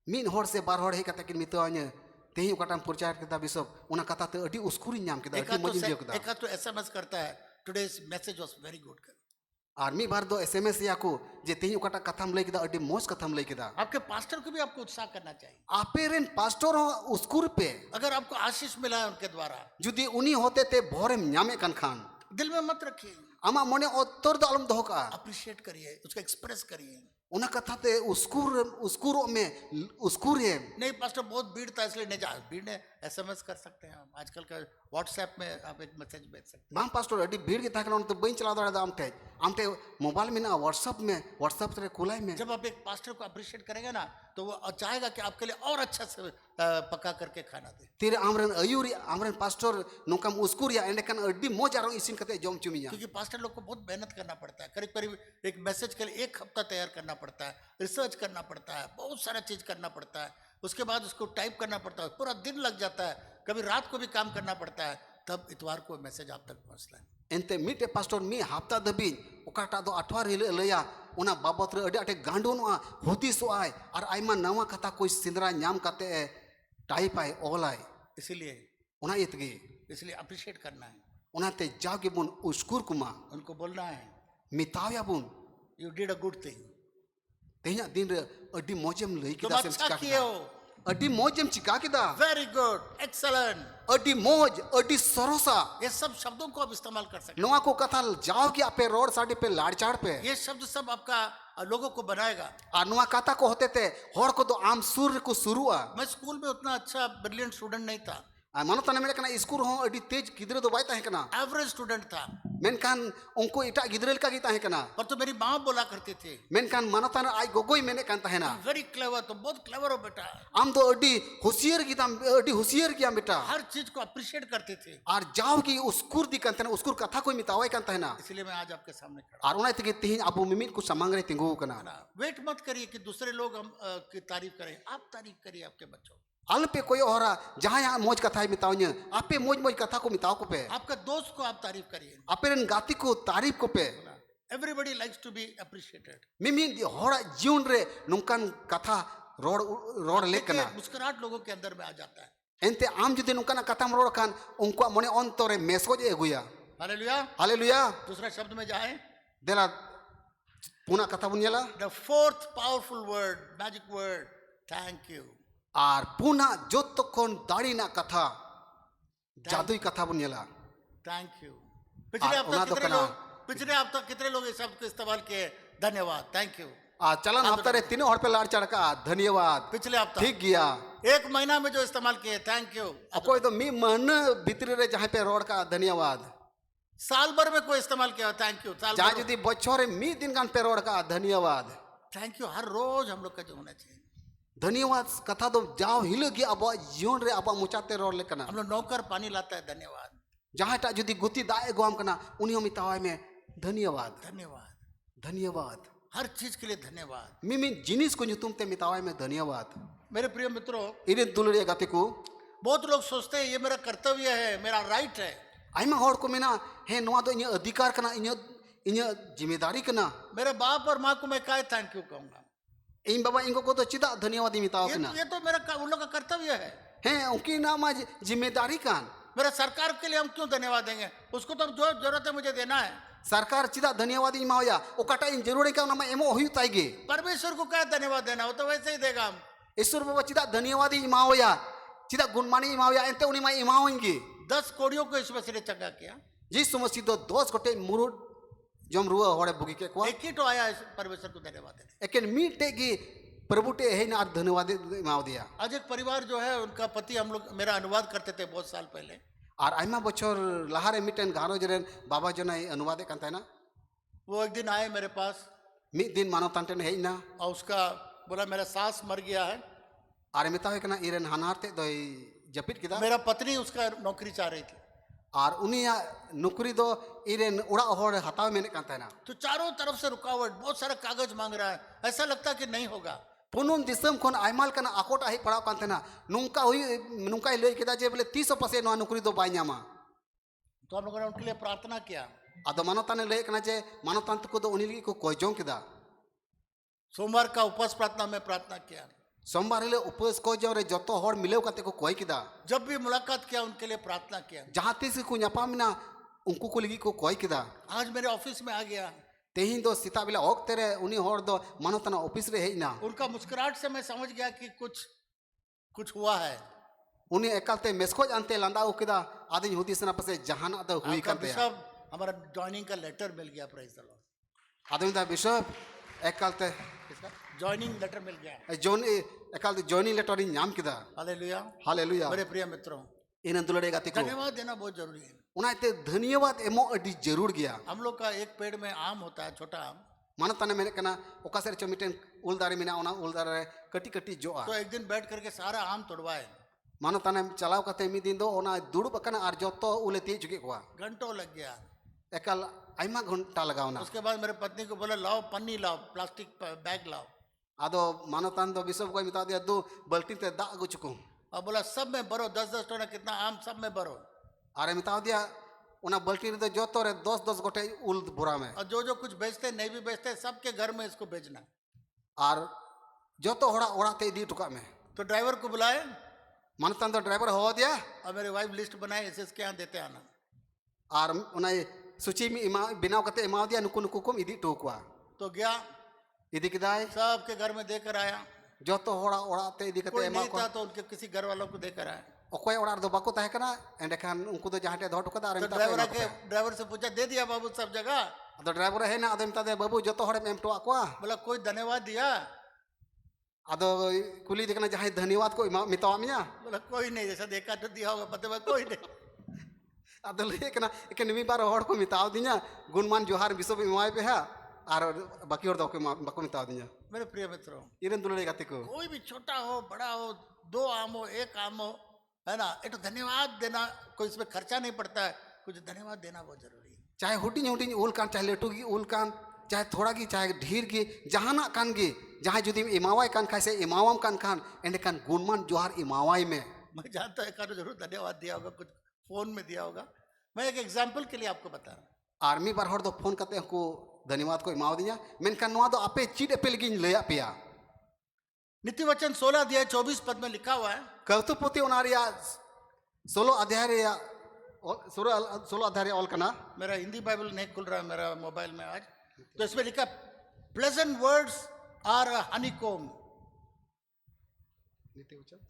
मीन होड़ से बार होड़ हे कता किन मितो आने तेही उकाटाम प्रचार केदा बिशप उना कथा ते अडी उसकुरी नाम केदा अडी मजिन दियो केदा
एक तो एसएमएस करता है, today's message was very good.
आर्मी बार दो एसएमएस या को जे तेही उकाटा कथाम लई केदा अडी मोज कथाम लई केदा
आपके पास्टर को भी आपको उत्साह करना चाहिए।
आपे रेन पास्टर हो उसकुर पे
अगर आपको आशीष मिला है उनके द्वारा,
जुदी उनी होते ते भोरे न्यामे कन खान
दिल में मत रखिए,
आमा मने ओत्तर दो अलम दोका
अप्रिशिएट करिए, उसको एक्सप्रेस करिए।
उना कथा ते उसकुरो में उसकुरे
नहीं पास्टर बहुत भीड़ था इसलिए नहीं जा, भीड़ ने एसएमएस कर सकते हैं, आजकल का व्हाट्सएप में आप एक मैसेज भेज सकते हैं।
बाम पास्टर अडी भीड़ के ताकन तो बइन चला दड़ा आमते मोबाइल में ना व्हाट्सएप रे खुलाई में
जब आप एक पास्टर को अप्रिशिएट करेंगे ना, तो वो चाहेगा कि आपके लिए और अच्छा से पका करके खाना दे।
तीर आमरन अयूरी आमरन पास्टर नोकम उसकुरिया एंड कन अडी मोजारो इसिन कते जोम चुमिया
क्योंकि पास्टर लोग को बहुत मेहनत करना पड़ता है, करीब करीब एक मैसेज के लिए 1 हफ्ता तैयार करना पड़ता है, रिसर्च करना पड़ता है, बहुत सारा चीज करना पड़ता है, उसके बाद उसको टाइप करना पड़ता है, पूरा दिन लग जाता है, कभी रात को भी काम करना पड़ता है, तब इतवार को मैसेज आप तक पहुंचता है।
एंते मिटे पास्टर मी हफ्ता दबी ओकाटा दो अठवार हिल लया उना बाबत रे अडी अटे गांडोनवा हुदिसो आय और आयमा नवा कथा कोई सिंदरा नाम कते टाइप आय ओलाय
इसीलिए
उना इतगे
इसलिए अप्रिशिएट करना है,
उनाते जागे बुन उसकुर कुमा
उनको बोलना है
मितावया बुन
you did a good thing,
तेया दिन रे अडी मोजम लई
तुम
किदा
अच्छा किए हो,
ᱟᱹᱰᱤ ᱢᱚᱡᱽ ᱮᱢ ᱪᱤᱠᱟ ᱠᱮᱫᱟ,
वेरी गुड, एक्सलेंट,
ᱟᱹᱰᱤ ᱢᱚᱡᱽ, ᱟᱹᱰि ᱥᱚᱨᱚᱥᱟ,
ये सब शब्दों को आप इस्तेमाल कर सकते
ᱱᱚᱣᱟ ᱠᱚ ᱠᱟᱛᱷᱟ ᱡᱟᱣ ᱜᱮ ᱟᱯᱮ ᱨᱚᱲ ᱥᱟᱰᱮ ᱯᱮ ᱞᱟᱲᱪᱟᱲ ᱯᱮ,
हैं। ये शब्द सब आपका लोगों को बनाएगा।
ᱟᱨ ᱱᱚᱣᱟ ᱠᱟᱛᱷᱟ ᱠᱚ ᱦᱚᱛᱮᱛᱮ ᱦᱚᱲ ᱠᱚᱫᱚ ᱟᱢ ᱥᱩᱨ ᱨᱮᱠᱚ ᱥᱩᱨᱩᱜᱼᱟ।
मैं स्कूल में उतना अच्छा ब्रिलियंट स्टूडेंट नहीं था,
ᱟᱨ ᱢᱟᱱᱚᱛᱟᱱᱮ ᱢᱮᱱᱮᱫ ᱠᱟᱱᱟ ᱤᱥᱠᱩᱞ ᱦᱚᱸ ᱟᱹᱰᱤ ᱛᱮᱡ ᱜᱤᱫᱽᱨᱟᱹ ᱫᱚ ᱵᱟᱭ ᱛᱟᱦᱮᱸ ᱠᱟᱱᱟ,
एवरेज स्टूडेंट था,
ᱢᱮᱱᱠᱷᱟᱱ ᱩᱱᱠᱩ ᱮᱴᱟᱜ ᱜᱤᱫᱽᱨᱟᱹ ᱞᱮᱠᱟ ᱜᱮ ᱛᱟᱦᱮᱸ ᱠᱟᱱᱟ।
पर तो मेरी माँ बोला करती थी,
ᱢᱮᱱᱠᱷᱟन ᱢᱟᱱᱚᱛᱟᱱ ᱟᱡ ᱜᱚᱜᱚᱭ ᱢᱮᱱᱮᱫ ᱠᱟᱱ ᱛᱟᱦᱮᱱᱟ,
वेरी क्लेवर, तो बहुत क्लेवर हो बेटा,
ᱟᱢ ᱫᱚ ᱟᱹᱰᱤ ᱦᱩᱥᱤᱭᱟᱹᱨ ᱜᱮᱛᱟᱢ, ᱟᱹᱰि ᱦᱩᱥᱤᱭᱟᱹᱨ ᱜᱮᱭᱟᱢ ᱵᱮᱴᱟ।
हर चीज को अप्रिशिएट करती थी।
ᱟᱨ ᱡᱟᱣ ᱜᱮ ᱩᱥᱠᱩᱨ ᱫᱤ ᱠᱟᱱ ᱛᱟᱦᱮᱱᱟ, ᱩᱥᱠᱩर ᱠᱟᱛᱷᱟ ᱠᱚᱭ ᱢᱮᱛᱟᱣᱟᱭ ᱠᱟᱱ ᱛᱟᱦᱮᱱᱟ।
इसलिए मैं आज आपके सामने खड़ा
ᱟᱨ ᱚᱱᱟ ᱛᱮᱜᱮ ᱛᱮᱦᱮᱧ ᱟᱵᱚ ᱢᱤᱢᱤᱫ ᱠᱚ ᱥᱟᱢᱟᱝ ᱨᱮ ᱛᱤᱸᱜᱩ आकᱟᱱᱟ।
हूं। वेट मत करिए कि दूसरे लोग हम की तारीफ करें, आप तारीफ करिए आपके बच्चों,
ᱟᱞᱚᱯᱮ ᱠᱚᱭᱚᱜ ᱦᱚᱨᱟ ᱡᱟᱦᱟᱸᱭᱟᱜ ᱢᱚᱡᱽ ᱠᱟᱛᱷᱟᱭ ᱢᱮᱛᱟᱣᱧᱟ, ᱟᱯᱮ ᱢᱚᱡᱽ ᱢᱚᱡᱽ ᱠᱟᱛᱷᱟ ᱠᱚ ᱢᱮᱛᱟᱣ ᱠᱚᱯᱮ,
आपका दोस्त को आप तारीफ करिए।
ᱟᱯᱮ ᱨᱮᱱ ᱜᱟᱛᱮ ᱠᱚ ᱛᱟᱨᱤᱯ ᱠᱚᱯᱮ।
Everybody likes to be appreciated.
ᱢᱤᱢᱤᱫ ᱦᱚᱲᱟᱜ ᱡᱤᱭᱚᱱ ᱨᱮ ᱱᱚᱝᱠᱟᱱ ᱠᱟᱛᱷᱟ ᱨᱚᱲ ᱞᱮᱠ ᱠᱟᱱᱟ।
मुस्कुराहट लोगों के अंदर में आ जाता है।
ᱮᱱᱛᱮ ᱟᱢ ᱡᱩᱫᱤ ᱱᱚᱝᱠᱟᱱᱟᱜ ᱠᱟᱛᱷᱟᱢ ᱨᱚᱲ ᱠᱷᱟᱱ ᱩᱱᱠᱩᱣᱟᱜ ᱢᱚᱱᱮ ᱚᱱᱛᱚᱨ ᱨᱮ ᱢᱮᱥᱠᱚᱡ ᱮ ᱟᱹᱜᱩᱭᱟ।
हालेलुया।
हालेलुया।
दूसरा शब्द में जाए,
ᱫᱮᱞᱟ ᱯᱩᱱᱟᱜ ᱠᱟᱛᱷᱟ ᱵᱚᱱ ᱧᱮᱞᱟ,
the fourth powerful word, magic word, thank you.
ᱟᱨ ᱯᱩᱱᱟᱜ ᱡᱚᱛᱚ ᱠᱷᱚᱱ ᱫᱟᱲᱮᱱᱟᱜ ᱠᱟᱛᱷᱟ ᱡᱟदᱩᱭ ᱠᱟᱛᱷᱟ ᱵᱚᱱ ᱧᱮᱞᱟ।
Thank you.
और उना तो कना।
पिछले हफ्ता कितने लोग इस शब्द को इस्तेमाल किए? धन्यवाद, थैंक यू।
ᱟᱨ ᱪᱟᱞᱟᱱ ᱦᱟᱯᱛᱟ ᱨᱮ ᱛᱤᱱᱟᱹᱜ ᱦᱚᱲ ᱯᱮ ᱞᱟᱲ ᱪᱟᱲ ᱠᱟᱜᱼᱟ? ᱫᱷन्यवाद।
पिछले हफ्ता
ᱴᱷᱤक ᱜᱮᱭᱟ।
एक महीना में जो इस्तेमाल किए, थैंक यू।
ᱚᱠᱚᱭ ᱫᱚ ᱢᱤᱫ ᱢᱟᱹᱦᱱᱟᱹ ᱵᱷᱤᱛᱨᱤ ᱨᱮ ᱡᱟᱦᱟᱸᱭ ᱯᱮ ᱨᱚᱲ ᱠᱟᱜᱼᱟ, धन्यवाद।
साल भर में कोई इस्तेमाल किया, थैंक यू। साल
ᱡᱟᱦᱟᱸᱭ
भर
ᱡᱩᱫि ᱵᱚᱪᱷᱚᱨ ᱨᱮ ᱢᱤᱫ ᱫᱤᱱ ᱜᱟᱱ ᱯᱮ ᱨᱚᱲ ᱠᱟᱜᱼᱟ, धन्यवाद।
थैंक यू हर रोज हम लोग का जो होना चाहिए।
धन्यवाद कथा दो जाओ हिलो गे अब जीवन रे अब मुचाते रोड लेकना।
हम लोग नौकर पानी लाता है, धन्यवाद।
जहाँ टा जुदी गुती दाए गोम कना उन्हीं मितावाय में धन्यवाद,
धन्यवाद,
धन्यवाद।
हर चीज के लिए धन्यवाद।
मिमी जिनिस को तुम ते मितावाय में धन्यवाद।
मेरे प्रिय मित्रों,
इरे दुलड़िया गाते को
बहुत लोग सोचते हैं ये मेरा कर्तव्य है, मेरा राइट है।
आइमा होड़ को मेना है नोआ दो इन्हें अधिकार कना, इन्हें जिम्मेदारी कना।
मेरे बाप और माँ को मैं काय थैंक यू कहूंगा?
इन बाबा इनको को तो चिदा धन्यवाद ही मिताव कना।
ये तो मेरा उन लोग का कर्तव्य है।
हैं उनकी नाम आज जिम्मेदारी कान।
मेरा सरकार के लिए हम क्यों धन्यवाद देंगे? उसको तो जो जरूरत है मुझे देना है।
सरकार चिदा धन्यवाद ही मावया ओकाटा इन जरूरी का नाम एमो हुई ताइगे।
परमेश्वर को क्या धन्यवाद देना, वो तो वैसे ही देगा। हम
ईश्वर बाबा चिदा धन्यवाद ही मावया, चिदा गुणमानी मावया एंते उन्हीं माई मावेंगे।
10 कोड़ियों को इस मसीह ने चंगा किया।
जिस समस्या दो 10 गोटे मुरुड जम रुआ होड़े बुगी के को
एक ही तो आया इस परमेश्वर को धन्यवाद देने।
एकेन मीटे की प्रभु टे है ना धन्यवाद माव दिया।
आज एक परिवार जो है, उनका पति हम लोग मेरा अनुवाद करते थे बहुत साल पहले।
और आइमा बछर लहारे मिटेन घारो जरेन बाबा जनाई अनुवाद करता है ना।
वो एक दिन आए मेरे पास
मिट दिन मानव तांटन है ना।
और उसका बोला मेरा सास मर गया है।
और मितावे कना इरेन हानारते दो जपित किदा।
मेरा पत्नी उसका नौकरी चाह रही थी।
और उनिया नौकरी दो इरेन उड़ा होड़ हतावे में करता है ना।
तो चारों तरफ से रुकावट, बहुत सारा कागज मांग रहा है, ऐसा लगता है कि नहीं होगा।
पुनुन दिसम कोन आइमाल कना आकोट आही पड़ाव कांते ना नुंका हुई नुंका लई केदा जे बोले 30% नो नौकरी दो बाय न्यामा।
तो हम लोगों ने उनके लिए प्रार्थना किया।
आदो मानवता ने लई कना जे मानवता को दो उनी को कोजों केदा।
सोमवार का उपवास प्रार्थना में प्रार्थना किया।
सोमवार ले उपवास को जो रे जतो होड़ मिलेव काते को कोई केदा।
जब भी मुलाकात किया उनके लिए प्रार्थना किया।
जहां तीस को न्यापामिना उनको को लगी को कोई केदा।
आज मेरे ऑफिस में आ गया।
तेहिं दो सीता बिला ओक तेरे उनी होड़ दो मानवता ऑफिस रे हेना।
उनका मुस्कुराहट से मैं समझ गया कि कुछ हुआ है।
उनी एकालते मेसकोज अंते लांदा उकेदा आदिन हुदिसना पसे जहाना द हुई काते।
सब हमारा जॉइनिंग का लेटर मिल गया, प्रेज द लॉर्ड।
आदिन दा बिशप एकालते
जॉइनिंग लेटर मिल गया।
जोन एकालते जॉइनिंग लेटर इन नाम केदा।
Hallelujah,
hallelujah.
मेरे प्रिय मित्रों,
इन दुलड़े गाते को
धन्यवाद देना बहुत जरूरी है।
उनाते धन्यवाद एमो अडी जरूर गया।
हम लोग का एक पेड़ में आम होता है, छोटा आम।
मानवता ने मेरे कना ओकासेर चमिटेन उलदारे मिना ओना उलदारे कटी कटी जोआ।
तो एक दिन बैठ करके सारा आम तोड़वाए।
मानवता ने चलाव कते मी दिन दो ओना दुड़ुब कना आर जतो उले ती चुके कोआ।
घंटों लग गया।
एकाल आइमा घंटा लगावना।
उसके बाद मेरे पत्नी को बोला लाओ पन्नी लाओ, प्लास्टिक बैग लाओ।
आदो मानवतान दो बिशप को मिता दिया दो बाल्टी ते दा अगु चुको।
और बोला सब में भरो, 10-10 टोना कितना आम सब में भरो।
अरे मिता दिया उना बाल्टी रे जतो रे 10-10 गोटे उल बोरा में।
और जो कुछ बेचते नहीं भी बेचते सबके घर में इसको भेजना।
और जतो होड़ा ओड़ा ते दी टुका में।
तो ड्राइवर को बुलाए।
मानवतान दो ड्राइवर हो दिया।
और मेरे वाइफ लिस्ट बनाए, इसे के यहाँ देते आना।
और उना सूची में इमा बिनाव कते इमा दिया नुकु नुकु को इदी टोकवा।
तो गया,
इदी किदाय
सबके घर में देकर आया।
joto hora ora te idi kate
कोई
ema
नहीं
ko
था तो उनके किसी घर वालों को देकर आए
okoy ora do bako tahe kana endekan unku do jahan te doh tukada ar
तो
mita
ड्राइवर से पूछा दे दिया बाबू सब जगह
ado driver he na ado mita de babu joto hore em to akwa
बोला कोई धन्यवाद दिया
ado kuli dikana jahan dhanyawad ko mitawa miya
बोला कोई नहीं जैसा देखा तो दिया होगा पता कोई नहीं
ado le kana eken mi bar hor ko mitaw dinya gunman johar bisob imai pe ha ar baki hor do ko bako mitaw dinya
मेरे प्रिय मित्रों
iren dulare gate ko
कोई भी छोटा हो बड़ा हो 2 आम हो 1 आम हो है ना ये तो धन्यवाद देना कोई इसमें खर्चा नहीं पड़ता है कुछ धन्यवाद देना बहुत जरूरी है
चाहे हुटिंग हुटिंग उल कान चाहे लेटू की उल कान चाहे थोड़ा की चाहे ढीर की जहाना कान की जहाँ जुदी इमावाई कान खाए से इमावाम कान खान एंड कान गुणमान जोहार इमावाई में
मैं जानता है कारो जरूर धन्यवाद दिया होगा कुछ फोन में दिया होगा मैं एक एग्जाम्पल के लिए आपको बता रहा हूँ
आर्मी बार हर दो फोन करते को धन्यवाद को इमाव दिया मेनकान नवा दो आपे चीट एपे लगी ले पिया
नीति वचन 16 अध्याय 24 पद में लिखा हुआ है
कौतुपुति उनारिया 16 अध्याय रे 16 अध्याय ऑल कना
मेरा हिंदी बाइबल नहीं खुल रहा है मेरा मोबाइल में आज तो इसमें लिखा प्लेजेंट वर्ड्स आर हनीकोम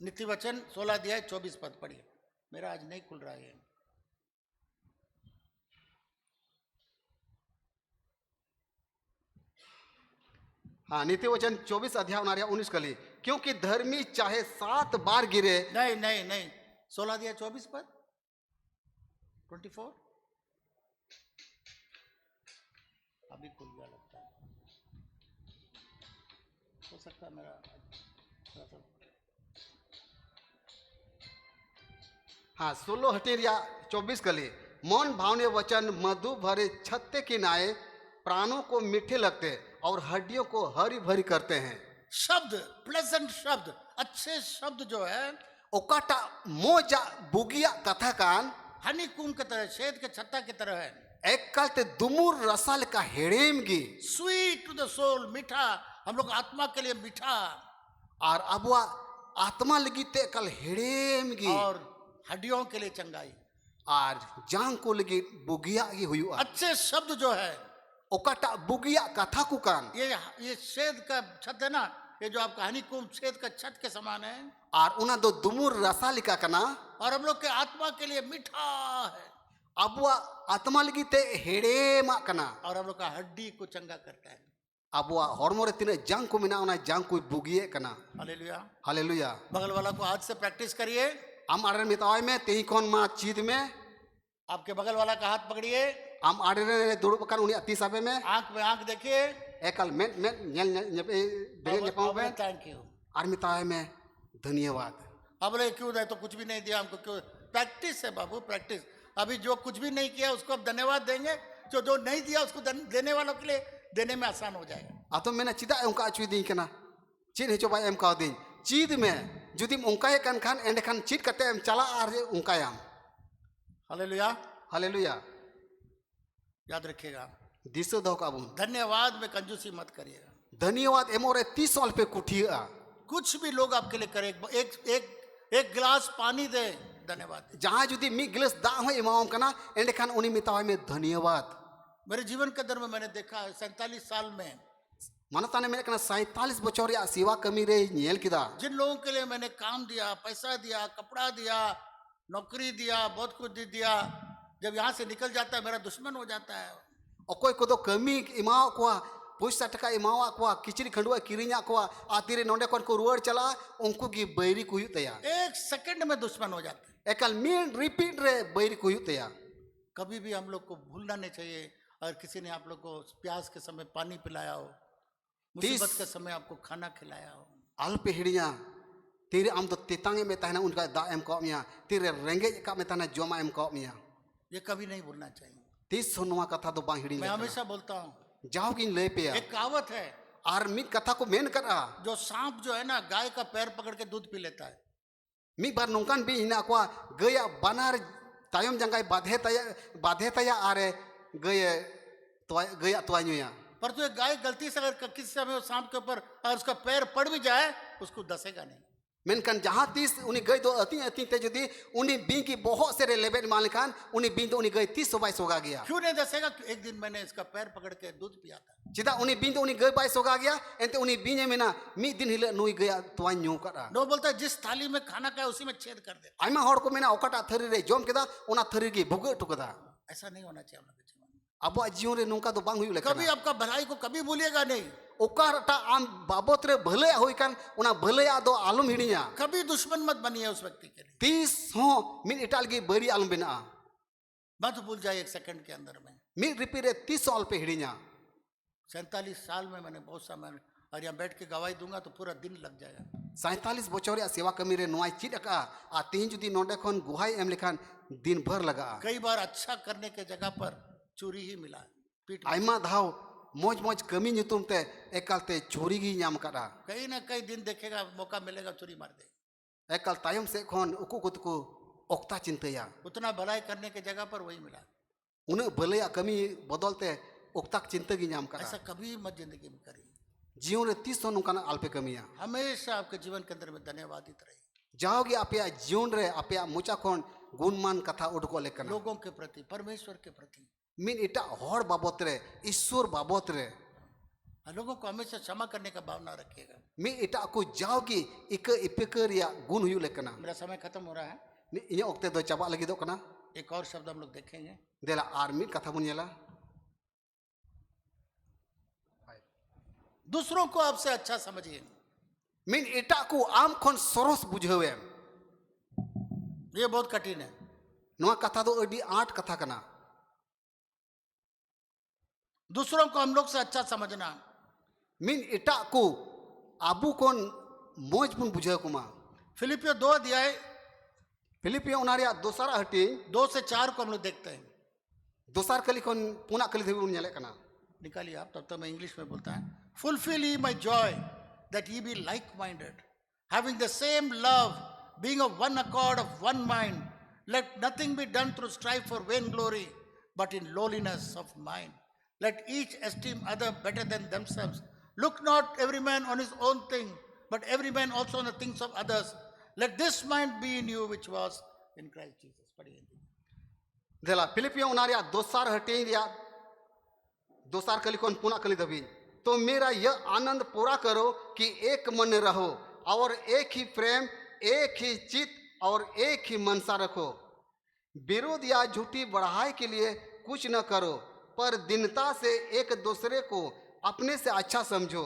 नीति वचन 16 अध्याय 24 पद पढ़िए मेरा आज नहीं खुल रहा है
हाँ नीति वचन 24 अध्याय उनारिया 19 कली क्योंकि धर्मी चाहे 7 बार गिरे
नहीं नहीं नहीं 16 अध्याय 24 पद 24 अभी खुल गया लगता है हो सकता है मेरा
हाँ 16 हटेरिया 24 कली मौन भावने वचन मधु भरे छत्ते की नाए प्राणों को मीठे लगते और हड्डियों को हरी भरी करते हैं
शब्द प्लेजेंट शब्द अच्छे शब्द जो है
ओकाटा मोजा बुगिया कथा कान
हनीकूम की तरह शहद के छत्ता की तरह है
एक कलते दुमुर रसल का हेड़ेम गी
स्वीट टू द सोल मीठा हम लोग आत्मा के लिए मीठा
और अब वह आत्मा लगी ते कल हेड़ेम गी
और हड्डियों के लिए चंगाई
और जांग को लगी बुगिया की हुई
अच्छे शब्द जो है
ओकाटा बुगिया कथा कुकान
ये शहद का छत है ना ये जो आपका हनीकूम शहद का छत के समान है
और उना दो दुमुर रसालिका कना
और हम लोग के आत्मा के लिए मीठा है
अब वह आत्मा लगी ते हेड़ेमा कना
और हम लोग का हड्डी को चंगा करता है
अब वह हॉर्मोन तीन जंग को मिना उना जंग को बुगिए कना
हालेलुया
हालेलुया
बगल वाला को आज से प्रैक्टिस करिए
हम आडर मितावाय में तेही कौन मा चीज में
आपके बगल वाला का हाथ पकड़िए
हम आडर दुड़ुब कान उनी अति साबे में
आंख देखिए
एकल में नेल नेपे बेगे नेपाव में
थैंक यू
आर मितावाय में धन्यवाद
अब बोले क्यों दे तो कुछ भी नहीं दिया हमको क्यों प्रैक्टिस है बाबू प्रैक्टिस अभी जो कुछ भी नहीं किया उसको अब धन्यवाद देंगे जो नहीं दिया उसको देने वालों के लिए देने में आसान हो जाएगा
तो मैंने चिदा उनका अचुई दी कना चीन हेचो बाय एम का दी चीद में जुदी उनका कन खान एंड खान चीट करते एम चला आर उनका याम
हालेलुया
हालेलुया
याद रखिएगा
दिसो दो काबू
धन्यवाद में कंजूसी मत करिएगा
धन्यवाद एमोरे 30 साल पे कुठिया
कुछ भी लोग आपके लिए करे एक गिलास पानी दे धन्यवाद
जहाँ जुदी मी गिलास दा हो इमाम कना एंड खान उनी मितावाय में धन्यवाद
मेरे जीवन के अंदर में मैंने देखा 47 साल में
मनताने मेरे कना 47 बचोर या सेवा कमी रे नेल किदा
जिन लोगों के लिए मैंने काम दिया पैसा दिया कपड़ा दिया नौकरी दिया बहुत कुछ दिया जब यहाँ से निकल जाता है मेरा दुश्मन हो जाता है
अकोय को तो कमी इमाव को पैसा टका इमावा को किचरी खंडुआ किरिया को आतिरे नोंडे को रुआर चला उनको की बैरी को तया
एक सेकंड में दुश्मन हो जाते हैं
एकल मीन रिपीट रे बैरी को तया
कभी भी हम लोग को भूलना नहीं चाहिए अगर किसी ने आप लोग को प्यास के समय पानी पिलाया हो मुसीबत के समय आपको खाना खिलाया हो
अल्प हिड़िया तेरे आम तो तेतांगे में तहना उनका दा एम को मिया तेरे रेंगे का में तहना जोमा एम को मिया
ये कभी नहीं भूलना चाहिए
30 सोनुआ कथा तो बां हिड़ी
मैं हमेशा बोलता हूँ
जाओ कि ले पे
एक कहावत है
आर मी कथा को मेन करा
जो सांप जो है ना गाय का पैर पकड़ के दूध पी लेता है
मी बार नौकान भी हिना को गया बनार तायम जंगाई बाधे तया आरे गया तो आयुया
पर तो गाय गलती से अगर किसी समय सांप के ऊपर अगर उसका पैर पड़ भी जाए उसको दसेगा नहीं
मेनकान जहाँ तीस उनी गई दो अति अति ते जुदी उनी बिंग की बहुत से रे लेबेट मालिकान उनी बिंग तो उनी गई 30 सोबाई सोगा गया
क्यों नहीं दसेगा कि एक दिन मैंने इसका पैर पकड़ के दूध पिया था।
चिदा उनी बिंग तो उनी गई बाई सोगा गया एंते उनी बिंग मेना मी दिन हिले नुई गया तुआ न्यू करा
नो बोलता है जिस थाली में खाना खाए उसी में छेद कर दे।
आइमा हॉर को मेना ओकाटा थरी रे जोम केदा उना थरी की भुगे टुकदा
ऐसा नहीं होना चाहिए हम लोग के जीवन में।
अब जीवन रे नौका तो बांग हुई लेकिन
कभी आपका भलाई को कभी भूलिएगा नहीं।
ओकारटा आम बाबत रे भले होई कान उना भले दो आलम हिड़िया
कभी दुश्मन मत बनिए उस व्यक्ति के लिए।
30 हो मिन इटाल की बड़ी आलम बिना
मत भूल जाए एक सेकंड के अंदर में।
मिन रिपी रे 30 साल पे हिड़िया
47 साल में मैंने बहुत समय और यहाँ बैठ के गवाही दूंगा तो पूरा दिन लग जाएगा।
47 बछर सेवा कमी रे नोई चिट का आ तीन जुदी नोडे खन गुहाई एम लेखान दिन भर लगा।
कई बार अच्छा करने के जगह पर चोरी ही मिला पीठ।
आइमा धाव मौज मौज कमी नुतुम ते एकालते चोरी गी नाम करा।
कहीं ना कहीं दिन देखेगा मौका मिलेगा चोरी मार दे।
एकाल तायम से खन उकु कुतकु ओक्ता चिंतया
उतना भलाई करने के जगह पर वही मिला।
उन भलेया कमी बदलते ओक्ताक चिंता गी नाम करा।
ऐसा कभी मत जिंदगी में करिए।
जीवन रे 30 सौ नुकाना अल्पे कमिया
हमेशा आपके जीवन के अंदर में धन्यवादित रहिए।
जाओगे आपया जीवन रे आपया मुचा खन गुणमान कथा उडको लेकना
लोगों के प्रति परमेश्वर के प्रति
मिन इटा हर बाबत रे ईश्वर बाबत रे
लोगों को हमेशा क्षमा करने का भावना रखिएगा।
मिन इटा को जाओगी इक इपेकरिया गुण हुयु लेकना।
मेरा समय खत्म हो रहा है।
इन ओक्ते दो चाबा लगी दो कना
एक और शब्द हम लोग देखेंगे।
देला आर्मी कथा बुनियाला
दूसरों को आपसे अच्छा समझिए।
मिन इटा को आम खन सरस बुझावे
ये बहुत कठिन है।
नोआ कथा दो अडी आठ कथा कना।
दूसरों को हम लोग से अच्छा समझना।
मिन इटा को आबू कोन मौज बुन बुझाव कुमा।
फिलिपियो 2 अध्याय
फिलिपियो उनारिया दोसारा हटी
2 से 4 को हम लोग देखते हैं।
दोसार कली कोन पुना कली देबुन नेले कना।
निकालिए आप तब तक मैं इंग्लिश में बोलता है। Fulfil ye my joy that ye be like minded having the same love being of one accord of one mind let nothing be done through strife for vain glory but in lowliness of mind let each esteem other better than themselves look not every man on his own thing but every man also on the things of others let this mind be in you which was in Christ Jesus। पढ़िए
देला फिलिपियो उनारिया दोसार हटी या दोसार कली कोन पुना कली दबी तो मेरा यह आनंद पूरा करो कि एक मन रहो और एक ही प्रेम एक ही चित और एक ही मनसा रखो विरोध या झूठी बढ़ाई के लिए कुछ न करो पर दीनता से एक दूसरे को अपने से अच्छा समझो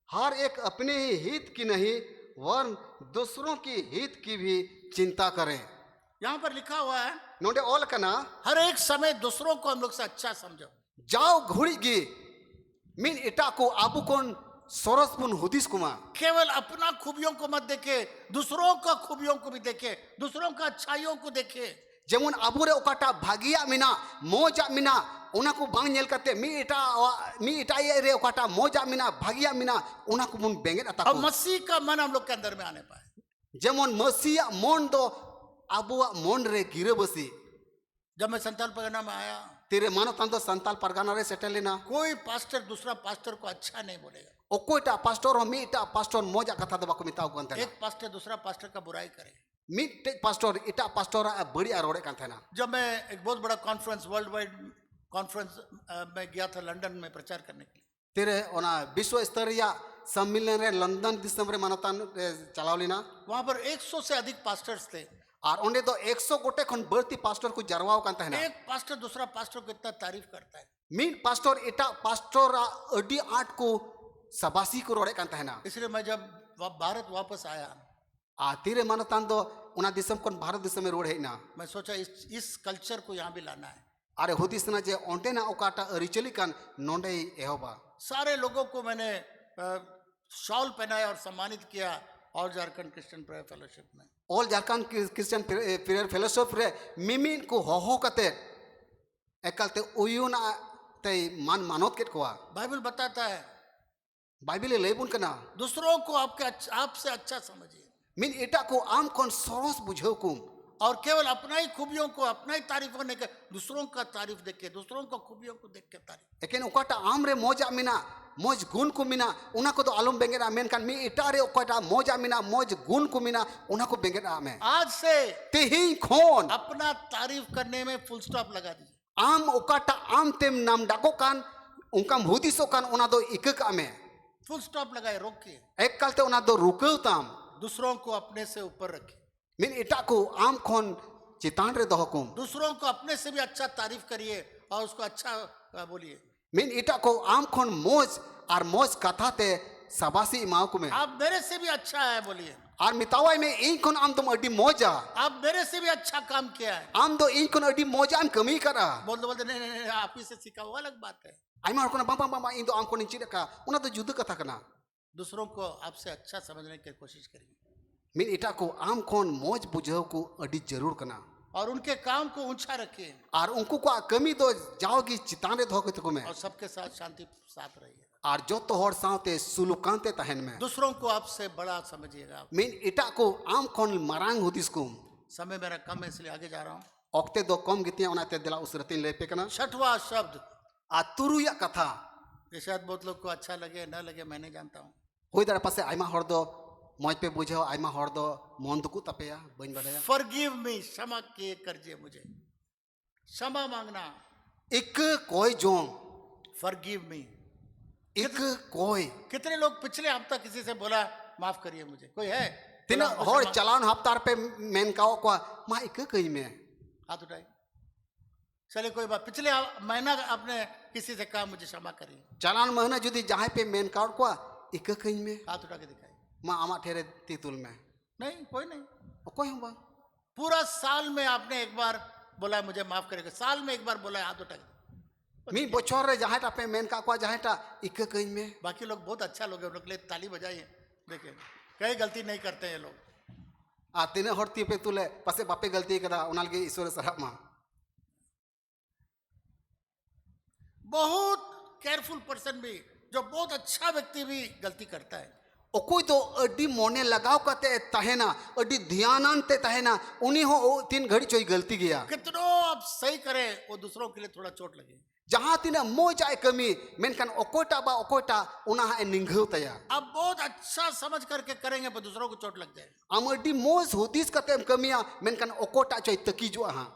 हर एक अपने ही हित की नहीं वरन दूसरों की हित की भी चिंता करें।
यहाँ पर लिखा हुआ है
नोडे ऑल कना
हर एक समय दूसरों को हम लोग से अच्छा समझो।
जाओ घुड़ी गी मिन इटा को आबू कोन सरस पुन हुदिस कुमा
केवल अपना खूबियों को मत देखे दूसरों का खूबियों को भी देखे दूसरों का अच्छाइयों को देखे।
जेमन आबू रे ओकाटा भागिया मिना मोजा मिना उना को बांग नेल कते मी इटा ये रे ओकाटा मोजा मिना भागिया मिना उना को मुन बेंगेट अता
और मसीह का मन हम लोग के अंदर में आने पाए।
जेमन मसीह मन दो आबुआ मन रे गिरे बसी।
जब मैं संताल परगना में आया
तेरे मानो तंदो संताल परगना रे सेटल लेना
कोई पास्टर दूसरा पास्टर को अच्छा नहीं बोलेगा।
ओकोटा पास्टर मी इटा पास्टर मोजा कथा दबा को मिताव को अंतना
एक पास्टर दूसरा पास्टर का बुराई करे
मी टे पास्टर इटा पास्टर बढ़िया रोड़े कांथना।
जब मैं एक बहुत बड़ा कॉन्फ्रेंस वर्ल्ड वाइड कॉन्फ्रेंस में गया था लंदन में प्रचार करने के लिए
तेरे ओना विश्व स्तरीय सम्मेलन रे लंदन दिसंबर मानतान चलाव लेना
वहां पर 100 से अधिक पास्टर्स थे
और ओंडे तो 100 गोटे खन बढ़ती पास्टर को जरवाव कांता है ना।
एक पास्टर दूसरा पास्टर को इतना तारीफ करता है
मीन पास्टर इटा पास्टर अडी आठ को सबासी को रोड़े कांता है ना।
इसलिए मैं जब भारत वापस आया
आ तेरे मानतान दो उना दिसम कोन भारत दिसम में रोड है ना
मैं सोचा इस कल्चर को यहाँ भी लाना है।
अरे होदिस ना जे ओंटे ना ओकाटा अरिचली कान नोंडे एहोबा
सारे लोगों को मैंने शॉल पहनाया और सम्मानित किया और झारखंड क्रिश्चियन प्रेयर फेलोशिप में
all Jharkhand Christian prayer fellowship रे मिमिन को हो कते एकलते उयुना ते मान मानोत केट कोआ
बाइबल बताता है
बाइबल लेबुन कना
दूसरों को आपसे अच्छा समझिए
मिन इटा को आम कोन सरस बुझो कुम
और केवल अपना ही खूबियों को अपना ही तारीफ करने के दूसरों का तारीफ देख के दूसरों का खूबियों को देख के तारीफ
लेकिन ओकाटा आम रे मोजा मिना moj gun ko mina una ko do alum bengera menkan mi itare okota moja mina moj gun ko mina una ko bengera me
आज से
tehin khon
अपना तारीफ करने में फुल स्टॉप लगा दीजिए।
am okata am tem nam dako kan unkam hudiso kan ona do ikak ame
full stop लगाए, रोकिए।
ek kalte ona do rukau tam
दूसरों को अपने से ऊपर रखिए,
min itaku am khon चितान रे दोहकुम
दूसरों को अपने से भी अच्छा तारीफ करिए और उसको अच्छा बोलिए।
min itako am khon moj ar moj katha te sabasi imau kume
आप मेरे से भी अच्छा है बोलिए,
ar mitawai me in khon am dom adi moja
आप मेरे से भी अच्छा काम किया है।
am do in khon adi moja am kami kara
बोलते बोलते नहीं नहीं नहीं, आप ही से सीखा, वो अलग बात है।
aima hor kona bang bang in do am khon chidaka una do juda katha kana
दूसरों को आपसे अच्छा समझने की कोशिश करिए
min itako am khon moj bujhau ko adi jarur kana
और उनके काम को ऊंचा रखिए
ar unku ko kami do jaogi चितान रे दोहक तुकुमे
और सबके साथ शांति साथ रहिए।
ar joto hor saute sulukante tahen me
दूसरों को आपसे बड़ा समझिएगा।
min itako am khon marang hudis kum
समय मेरा कम है इसलिए आगे जा रहा हूँ।
okte do kom gitya ona te dela usratin lepe kana
छठवां शब्द,
aturuya katha
ये शायद बहुत लोग को अच्छा लगे न लगे, मैं नहीं जानता हूँ।
hoi dara pase aima hor do moj pe bujhao aima hor do mon duku tapeya bain badaya
forgive me, क्षमा किए करजिए मुझे, क्षमा मांगना।
ik koi jong
forgive me.
ik koi
कितने लोग पिछले हफ्ता किसी से बोला माफ करिए मुझे, कोई है?
tina
बोला,
hor
क्षमा-
chalan haftar pe men kao kwa ma ik kai me
हाथ उठाए। चलिए कोई बात, पिछले महीना आपने किसी से कहा मुझे क्षमा करिए,
chalan mahna judi jahai pe men kao kwa ik kai me
हाथ उठा के दिखाइए।
ma ama there titul me
नहीं, कोई नहीं।
okoi hum bang
पूरा साल में आपने एक बार बोला मुझे माफ करेगा, साल में एक बार बोला हाथ उठा के।
mi bochor re jahai ta pe men ka kwa jahai ta ik kai me
बाकी लोग बहुत अच्छा लोग हैं, उन लोग के लिए ताली बजाइए। देखिए कई गलती नहीं करते हैं ये लोग।
a tina hor ti pe tule pase bape galti kada onal ge isore sarap ma
बहुत केयरफुल पर्सन भी, जो बहुत अच्छा व्यक्ति भी गलती करता है।
okoi do adi mone lagao kate tahena adi dhyanan te tahena uni ho tin ghadi choi galti gaya
कितनों आप सही करें वो दूसरों के लिए थोड़ा चोट लगे।
jaha tina moja e kami menkan okoita ba okoita una ha ninghau taya
आप बहुत अच्छा समझ करके करेंगे पर दूसरों को चोट लग जाए।
am adi moj hudis kate kamiya menkan okota choi taki jo ha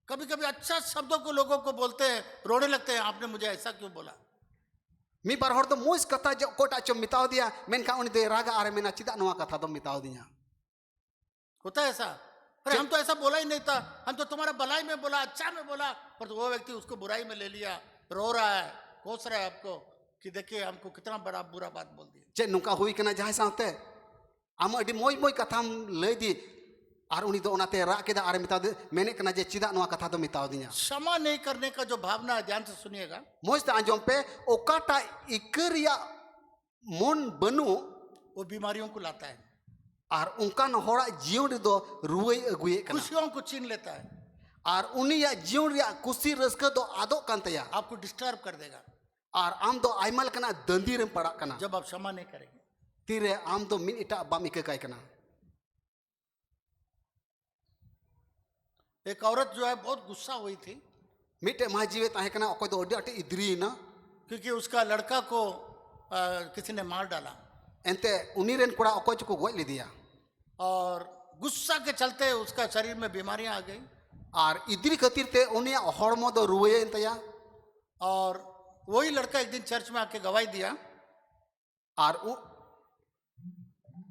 कभी कभी अच्छा शब्दों को लोगों को बोलते हैं, रोने लगते हैं, आपने मुझे ऐसा क्यों बोला।
mi bar hor do moj kata jo okota chom mitao dia menkan uni de raga are mena chida noa katha do mitao dinya
होता है ऐसा? अरे हम तो ऐसा बोला ही नहीं था, हम तो तुम्हारा भलाई में बोला, अच्छा में बोला, पर तो वो व्यक्ति उसको बुराई में ले लिया, रो रहा है, कोस रहा है आपको कि देखिए हमको कितना बड़ा बुरा बात बोल दिया।
che nungka hui kana jahai saute am adi moj moj katham lei di ar uni do onate ra keda are mitao de mene kana je chida noa katha do mitao dinya
क्षमा नहीं करने का जो भावना है, ध्यान से सुनिएगा,
moj ta anjom pe okata ikeria mon banu
वो बीमारियों को लाता है,
ar unkan hora jion re do ruwei aguye kana
खुशियों को छीन लेता है,
ar unia jion ria kusi raska do adok kan taya
आपको डिस्टर्ब कर देगा
ar am do aimal kana dandi rem padak kana
जब आप क्षमा नहीं करेंगे।
tire am do min ita bam ikekai kana
एक औरत जो है बहुत गुस्सा हुई थी
mite ma jiwe tahe kana okoy do odi ate idri na
क्योंकि उसका लड़का को किसी ने मार डाला
ente uni ren kora okoy ko goj lidia
और गुस्सा के चलते उसका शरीर में बीमारियां आ गई
ar idri khatir te unia hormo do ruwei entaya
और वही लड़का एक दिन चर्च में आके गवाही दिया
ar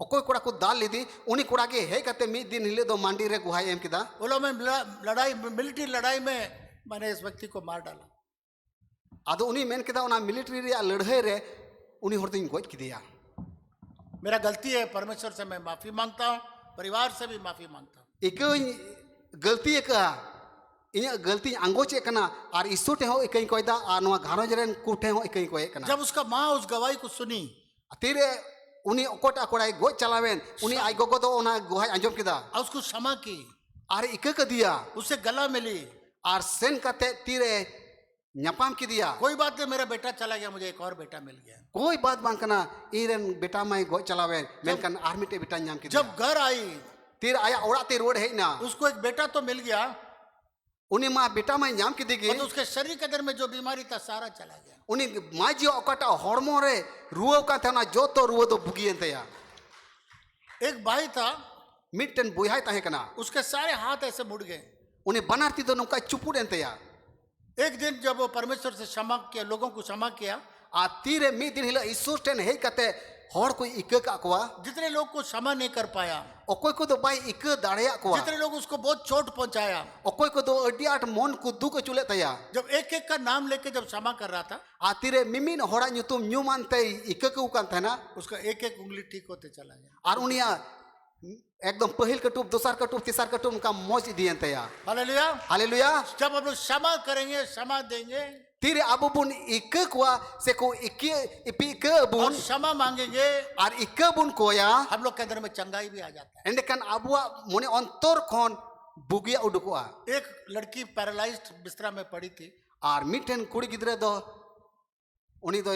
okoy kora ko dal lidi uni kora ge he kate mid din hile do mandi re guhai em kida
बोला मैं लड़ाई मिलिट्री लड़ाई में मैंने इस व्यक्ति को मार डाला।
ado uni men kida ona military ria ladhai re uni hor din goj kidia
मेरा गलती है, परमेश्वर से मैं माफी मांगता हूँ, परिवार से भी माफी मांगता हूँ।
ikañ galti ka inya galti angoche kana ar isu te ho ikañ koida ar noa gharoj ren ku te ho ikañ koe kana
जब उसका माँ उस गवाही को सुनी
tire uni okota korai goj chalawen uni ai gogo do ona guhai anjom kida
और उसको क्षमा की,
ar ika ka dia
उससे गला मिली,
ar sen kate tire nyapam kidia
कोई बात नहीं, मेरा बेटा चला गया, मुझे एक और बेटा मिल गया।
koi baat bang kana iren beta mai goj chalawen menkan army te beta nyam kidia
जब घर आई
tire aya orat te road hei na
उसको एक बेटा तो मिल गया,
ᱩᱱᱤ ᱢᱟ ᱵᱮᱴᱟ ᱢᱟᱭ ᱧᱟᱢ ᱠᱮᱫᱮ ᱜᱮ
और तो उसके शरीर के अंदर में जो बीमारी था सारा चला गया।
ᱩᱱᱤ ᱢᱟᱹᱡᱷᱤ ᱚᱠᱟᱴᱟᱜ ᱦᱚᱲᱢᱚ ᱨᱮ ᱨᱩᱣᱟᱹ ᱠᱟᱱ ᱛᱟᱦᱮᱱᱟ ᱡᱚᱛᱚ ᱨᱩᱣᱟᱹ ᱫᱚ ᱵᱩᱜᱤᱭᱮᱱ ᱛᱟᱭᱟ
एक भाई था,
ᱢᱤᱫᱴᱮᱱ ᱵᱚᱭᱦᱟᱭ ᱛᱟᱦᱮᱸ ᱠᱟᱱᱟ
उसके सारे हाथ ऐसे मुड़ गए।
ᱩᱱᱤ ᱵᱟᱱᱟᱨ ᱛᱤ ᱫᱚ ᱱᱚᱝᱠᱟ ᱪᱩᱯᱩᱫ ᱮᱱ ᱛᱟᱭᱟ
एक दिन जब वो परमेश्वर से क्षमा किया, लोगों को क्षमा किया,
ᱟᱨ ᱛᱤᱨᱮ ᱢᱤᱫ ᱫᱤᱱ ᱦᱤᱞᱳᱜ ᱤᱥᱩᱨ ᱴᱷᱮᱱ ᱦᱮᱡ ᱠᱟᱛᱮ ᱦᱚᱲ ᱠᱚ ᱤᱠᱟᱹ ᱠᱟᱜ ᱠᱚᱣᱟ
जितने लोग को क्षमा नहीं कर पाया,
ᱚᱠᱚᱭ ᱠᱚᱫᱚ ᱵᱟᱭ ᱤᱠᱟᱹ ᱫᱟᱲᱮᱭᱟᱜ ᱠᱚᱣᱟ
जितने लोग उसको बहुत चोट पहुंचाया,
ᱚᱠᱚᱭ ᱠᱚᱫᱚ ᱟᱹᱰᱤ ᱟᱸᱴ ᱢᱚᱱ ᱠᱚ ᱫᱩᱠ ᱟᱹᱪᱩ ᱞᱮᱫ ᱛᱟᱭᱟ
जब एक एक का नाम लेके जब क्षमा कर रहा था,
ᱟᱨ ᱛᱤᱨᱮ ᱢᱤᱢᱤᱫ ᱦᱚᱲᱟᱜ ᱧᱩᱛᱩᱢ ᱧᱩᱢᱟᱱ ᱛᱮ ᱤᱠᱟᱹ ᱠᱚ ᱠᱟᱱ ᱛᱟᱦᱮᱱᱟ
उसका एक एक उंगली ठीक होते चला गया।
ᱟᱨ ᱩᱱᱤᱭᱟᱜ एकदम पहिल कटुब दोसर कटुब तेसर कटुब उनका मौज दियन तया
हालेलुया।
हालेलुया
जब हम लोग क्षमा करेंगे, क्षमा देंगे
तीरे अबु बुन इक कुआ से को इके इपी के
और
बुन
क्षमा मांगेंगे,
और इक बुन कोया
हम लोग के अंदर में चंगाई भी आ जाता है।
एंडकन अबुआ मोने अंतर खोन बुगिया उडुकुआ
एक लड़की पैरालाइज्ड बिस्तरा में पड़ी थी,
और मिटन कुड़ी गिदरे दो उनी दो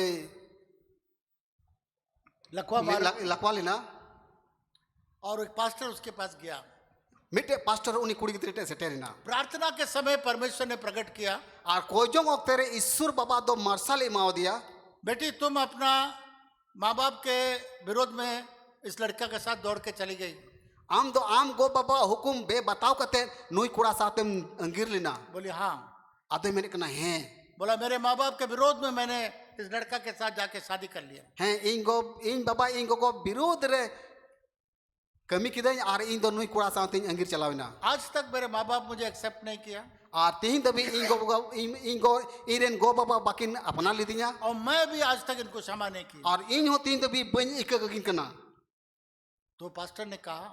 लकवा मार,
लकवालिना
और एक पास्टर उसके पास गया।
मिटे पास्टर उनी कुड़ी गिदरे सेटेरिना
प्रार्थना के समय परमेश्वर ने प्रकट किया,
और कोजोंग ओक्तेरे ईश्वर बाबा दो मार्शल इमाओ दिया
बेटी तुम अपना माँ बाप के विरोध में इस लड़का के साथ दौड़ के चली गई।
आम दो आम गो बाबा हुकुम बे बताओ कते नुई कुड़ा साथे अंगिर लिना
बोली हाँ।
आदे मैंने कहा है
बोला मेरे माँ बाप के विरोध में मैंने इस लड़का के साथ जाके शादी कर लिया।
हैं इन बाबा इन गो विरोध रे कमी किदन और इन दो नुई कुड़ा साथे अंगिर चलाविना
आज तक मेरे माँ बाप मुझे एक्सेप्ट नहीं किया
और तीन दबी इन गो इरेन गो बाबा बाकिन अपना लीदिया
और मैं भी आज तक इनको क्षमा नहीं की।
और इन हो तीन दबी बन इक गगिन कना
तो पास्टर ने कहा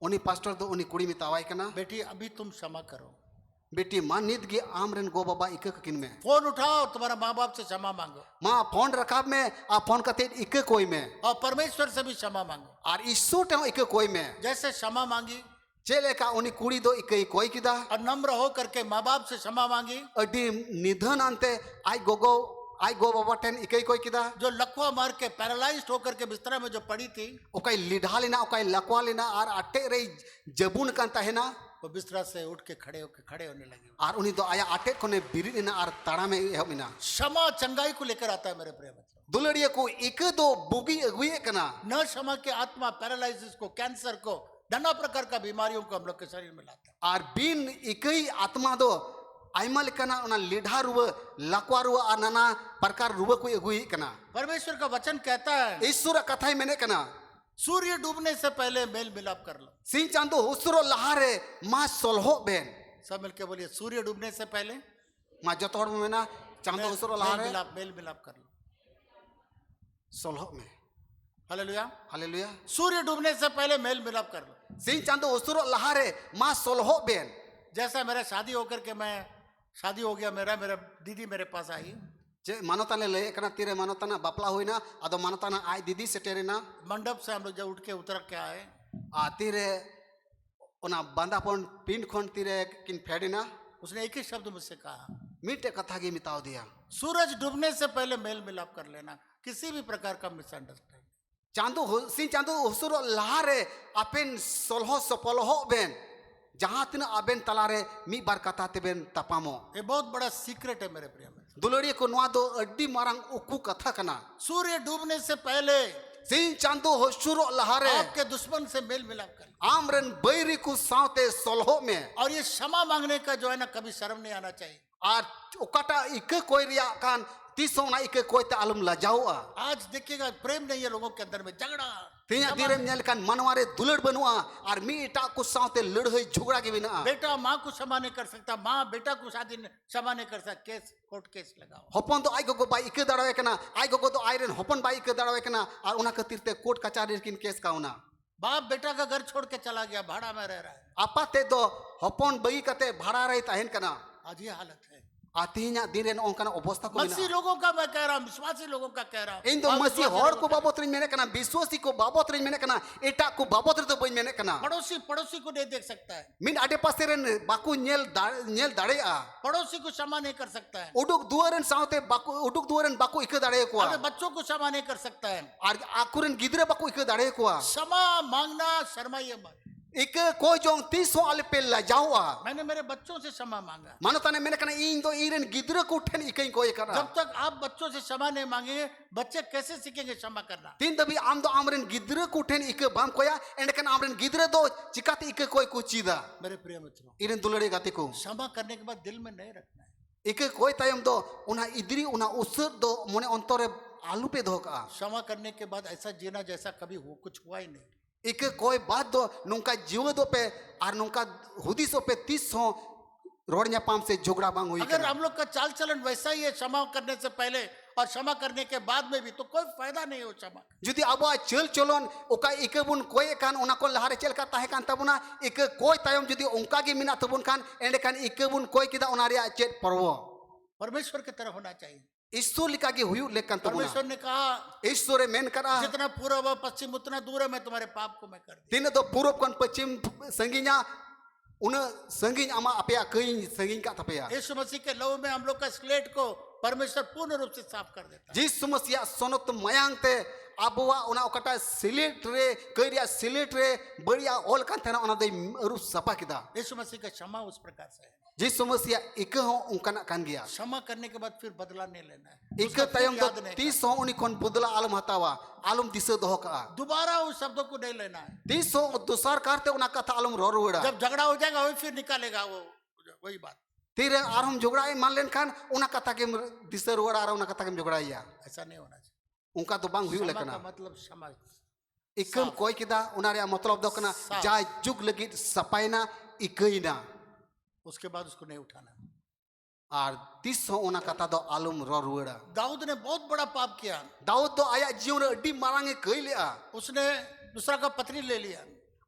उनी पास्टर दो उनी कुड़ी में तावाई कना
बेटी अभी तुम क्षमा करो,
बेटी मान निद गे आमरन गो बाबा इक गगिन में
फोन उठाओ, तुम्हारा माँ बाप से क्षमा मांगो
मां फोन रखाब में आ फोन कते इक कोई में
और परमेश्वर से भी क्षमा मांगो।
और ईश्वर टे इक कोई में
जैसे क्षमा मांगी
चेले का उनी कुड़ी दो इक कोई किदा
और नम्र हो करके माँ बाप से क्षमा मांगी,
अडी निधन अंते आई गो बाबा टेन इक कोई किदा
जो लकवा मार के पैरालाइज्ड होकर के बिस्तरा में जो पड़ी थी
ओकाई लिढ़ा लेना ओकाई लकवा लेना और अटे रे जबुन कांता है ना
वो बिस्तरा से उठ के खड़े होने लगी।
और उनी दो आया अटे कोने बिरी लेना और ताड़ा में एहमिना
क्षमा चंगाई को लेकर आता है मेरे प्रिय बच्चों।
दुलड़िया को इक दो बुगी अगुए कना
न क्षमा के आत्मा पैरालाइसिस को, कैंसर को, नाना प्रकार का बीमारियों को हम लोग के शरीर में लाता है।
और बिन इकई आत्मा दो आइमा लेकना उना लिढ़ा रुवा लकवा रुवा और नाना प्रकार रुवा को अगुए कना
परमेश्वर का वचन कहता है
ईश्वर कथाई मैंने कना
सूर्य डूबने से पहले मेल मिलाप कर लो।
सिंह चांदो हुसरो लहारे मां सोलहो बेन
सब मिलके बोलिए सूर्य डूबने से पहले
मां जतोड़ में ना चांदो हुसरो लहारे
मेल मिलाप कर लो
सोलहो में
हालेलुया
हालेलुया
सूर्य डूबने से पहले मेल मिलाप कर लो।
सिंह चांदो हुसरो लहारे मां सोलहो बेन
जैसा मेरा शादी होकर के मैं शादी हो गया मेरा दीदी मेरे पास आई,
जे मानोताने ले कना तीरे मानोताना बापला होइना आदो मानोताना आई दीदी सेटेरिना
मंडप से हम लोग जब उठ के उतर के आए
आ तीरे ओना बांदापन पिन खोन तीरे किन फेडिना
उसने एक ही शब्द मुझसे कहा
मीटे कथा की मिताव दिया
सूरज डूबने से पहले मेल मिलाप कर लेना, किसी भी प्रकार का मिसअंडरस्टैंडिंग।
चांदो सिंह चांदो हुसरो लहारे अपेन सोलहो सपलहो बेन जहां तिना अबेन तलारे मी बार कथा तेबेन तपामो
ये बहुत बड़ा सीक्रेट है मेरे प्रिय में।
दुलड़िया को नुआ दो अड्डी मारंग उकू कथा कना
सूर्य डूबने से पहले
सिंह चांदो हुसरो लहारे
आपके दुश्मन से मेल मिलाप कर,
आमरन बैरी को सावते सोलहो में
और ये क्षमा मांगने का जो है ना कभी शर्म नहीं आना चाहिए।
और ओकाटा इके कोई रिया कान तीसों ना इके कोई ते आलम लजाओआ
आज देखिएगा प्रेम नहीं है लोगों के अंदर में, झगड़ा
तीन धीरे नेल कान मनवारे दुलड़ बनवा और मी इटा को सावते लड़हई झगड़ा के बिना
बेटा माँ को क्षमा नहीं कर सकता, माँ बेटा को शादी क्षमा नहीं कर सकता, केस कोर्ट केस लगाओ।
हपन तो आई गो बाई इके दाड़ावे कना आई गो तो आयरन हपन बाई इके दाड़ावे कना और उना खातिर ते कोर्ट कचहरी किन केस काउना
बाप बेटा का घर छोड़ के चला गया, भाड़ा में रह रहा है,
आपाते दो हपन बई कते भाड़ा रही ताहेन कना
आज ये हालत है।
आतीना दिन ओंकना अवस्था को
मसीह लोगों का मैं कह रहा हूँ, विश्वासी लोगों का कह रहा हूँ।
इन दो मसीह हर को बाबत रे मेने कना विश्वासी को बाबत रे मेने कना एटा को बाबत रे तो बई मेने कना
पड़ोसी को नहीं देख सकता है,
मिन आडे पासे रेन बाकू नेल दाड़ेआ
पड़ोसी को क्षमा नहीं कर सकता है,
उडुक दुआरन सावते बाकू उडुक दुआरन बाकू इके दाड़े को
अपने बच्चों को क्षमा नहीं कर सकता है।
और आकुरन गिदरे बाकू इके दाड़े को
क्षमा मांगना शर्माइए मत।
ika koi jong tiso ale pe la jawa
मैंने मेरे बच्चों से क्षमा मांगा।
mano tane mene kana in do iren gidra ko uthen ika koi kana
जब तक आप बच्चों से क्षमा नहीं मांगेंगे बच्चे कैसे सीखेंगे क्षमा करना।
tin dabi am do amren gidra ko uthen ika bam koya ende kan amren gidra do chikate ika koi ko chida
मेरे प्रिय मित्रों,
iren dulare gati ko
क्षमा करने के बाद दिल में नहीं रखना है।
ika koi tayam do una idri una usur do mone ontore alu pe dhoka
क्षमा करने के बाद ऐसा जीना जैसा कभी कुछ हुआ ही नहीं।
ika koi bad do nungka jiwa do pe ar nungka hudiso pe tis ho road ᱧᱟᱯᱟᱢ से झगड़ा बांग हुई
अगर हम लोग का चाल चलन वैसा ही है क्षमा करने से पहले और क्षमा करने के बाद में भी, तो कोई फायदा नहीं हो क्षमा।
जुदी अब चल चलन ओका इकबुन कोई कान ओना को लहारे चल का ताहे कान तबुना इक कोई तायम जुदी उनका गे मिना तबुन कान एंडे कान इकबुन कोई किदा ओना रिया चेत पर्व
परमेश्वर की तरह होना चाहिए।
ईश्वर लिका गे हुयु लेकन तबुना
परमेश्वर ने कहा
ईश्वरे मेन करा
जितना पूर्व व पश्चिम उतना दूर है, मैं तुम्हारे पाप को मैं कर दी।
तीन दो पूर्व कन पश्चिम संगिना उन संगिन आमा अपया कई संगिन का तपया
यीशु मसीह के लहू में हम लोग का स्लेट को परमेश्वर पूर्ण रूप से साफ कर देता है।
जिस समस्या सोनत मयांग ते आबुआ उना ओकटा सिलेट रे करिया सिलेट रे बढ़िया ओल कान थना ओना दे रूप सपा किदा
यीशु मसीह का क्षमा उस प्रकार से है।
जिस समस्या इक हो उनका कान गया
क्षमा करने के बाद फिर बदला नहीं लेना है।
इक
उसका फिर
तयम दो
याद नहीं
30 हो उनी कोन बदला आलम हतावा आलम दिसे दोह का
करना। दोबारा उस शब्दों को नहीं लेना है।
30 हो दुसार करते उना कथा आलम रोरुड़ा
जब झगड़ा हो जाएगा वही फिर निकालेगा वो वही बात।
तीर आरम झगड़ा मान लेन खान उना कथा के दिसे रुड़ा आ उना कथा के झगड़ाया
ऐसा नहीं होना चाहिए।
उनका तो बांग हुई
क्षमा
लेकना
का मतलब क्षमा।
इकम कोई किदा उना रे मतलब दो कना
साफ।
जा जुग लगी सपाइना इकइना
उसके बाद उसको नहीं उठाना।
और 30 हो उना कथा दो आलम रोरुड़ा
दाऊद ने बहुत बड़ा पाप किया।
दाऊद तो आया जीवन अड्डी मारांगे कई लिया
उसने दूसरा का पत्नी ले लिया,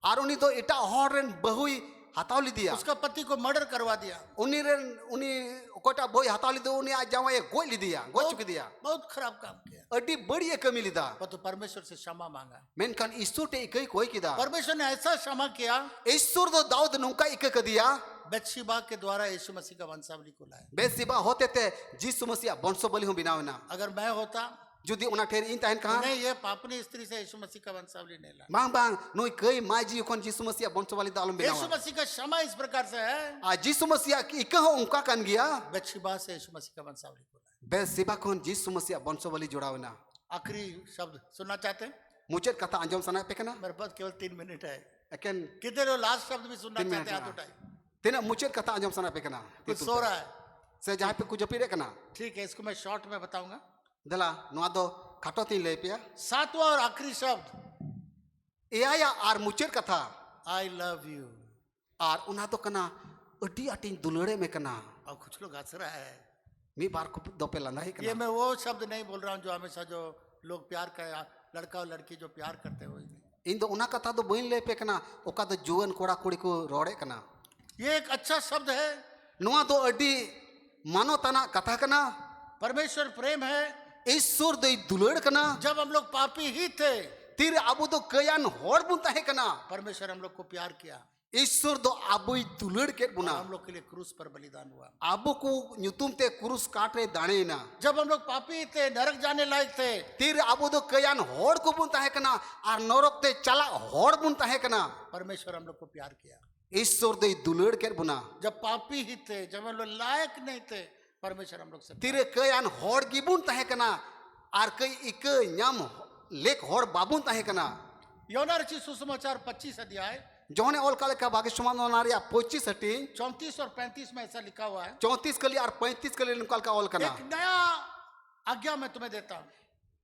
और उनी तो इटा हॉर्न बहुई हतावली दिया
उसका पति को मर्डर करवा दिया।
उनी रे उनी कोटा बोई हतावली दो उनी आज जावा ये गोई ली दिया गोई चुकी दिया
बहुत खराब काम किया।
अड्डी बड़ी कमी लिदा
वो तो परमेश्वर से क्षमा मांगा।
मेनकान ईश्वर ते इकई कोई किदा
परमेश्वर ने ऐसा क्षमा किया,
ईश्वर तो दाऊद नुका इक क दिया
बेत्शेबा के द्वारा यीशु मसीह का वंशावली को लाया।
बेसिबा होते थे जिसु मसीह बंशो बलि हो बिनावना
अगर मैं होता
जुदी उना ठेर इन तहन कहा
नहीं, ये पापनी स्त्री से यीशु मसीह का वंशावली नहीं ला।
बांग बांग नोई कई माजी कोन जिसु मसीह बंशो बलि दालम
यीशु
बिनावा
मसीह का क्षमा इस प्रकार से है,
आ जिसु मसीह की इक हो उनका कान गया
बेत्शेबा से यीशु मसीह का वंशावली को लाया।
बेसिबा कोन जिसु मसीह बंशो बलि जोड़ावना
आखिरी शब्द सुनना चाहते हैं?
मुझे कथा अंजम सना पे कना
मेरे पास केवल 3 मिनट है।
अकेन
कितने लोग लास्ट शब्द भी सुनना
3
चाहते हैं?
मिनट
हाथ उठाए।
तेना मुझे कथा अंजम सना पे कना
कुछ सो रहा है।
से जहां पे कुछ पीरे कना
ठीक है, इसको मैं शॉर्ट में बताऊंगा।
दला नोआ दो खाटो तीन ले पिया
7वां और आखिरी शब्द
एया आर मुचेर कथा
आई लव यू।
आर उना तो कना अड्डी अटिन दुलड़े में कना
और कुछ लोग हंस रहा है।
मी बार को दो पे लंदा ही
ये
कना
मैं वो शब्द नहीं बोल रहा हूँ जो हमेशा जो लोग प्यार का, लड़का और लड़की जो प्यार करते हो।
इन दो उना कथा दो बइन ले पे कना ओका तो जुवन कोड़ा कुड़ी को रोड़े कना
ये एक अच्छा शब्द है।
नोआ तो अड्डी मानो तना कथा कना
परमेश्वर प्रेम है।
ईश्वर दो दुलड़ कना
जब हम लोग पापी ही थे,
तीर आबू तो कयान होड़ बुनता है कना
परमेश्वर हम लोग को प्यार किया।
ईश्वर दो आबू दुलड़ के बुना
हम लोग के लिए क्रूस पर बलिदान हुआ।
आबू को न्यूतुम ते कुरुस काट रे दाने ना
जब हम लोग पापी थे, नरक जाने लायक थे,
तीर आबू तो कयान होड़ को बुनता है कना और नरक ते चला होड़ बुनता है कना
परमेश्वर हम लोग को प्यार किया।
ईश्वर दो दुलड़ के बुना
जब पापी ही थे, जब हम लोग लायक नहीं थे, परमेश्वर हम लोग से
तीर कयान होड़ की बुनता है कना और कई इक न्याम लेक होड़ बाबुन ताहे कना
योना रचित सुसमाचार 25 अध्याय
जोने ओल काले का भाग्य समान नारिया 25 हटीन
34 और 35 में ऐसा लिखा हुआ है।
34 के लिए और 35 के लिए निकाल का ओल कना
एक नया आज्ञा मैं तुम्हें देता हूँ,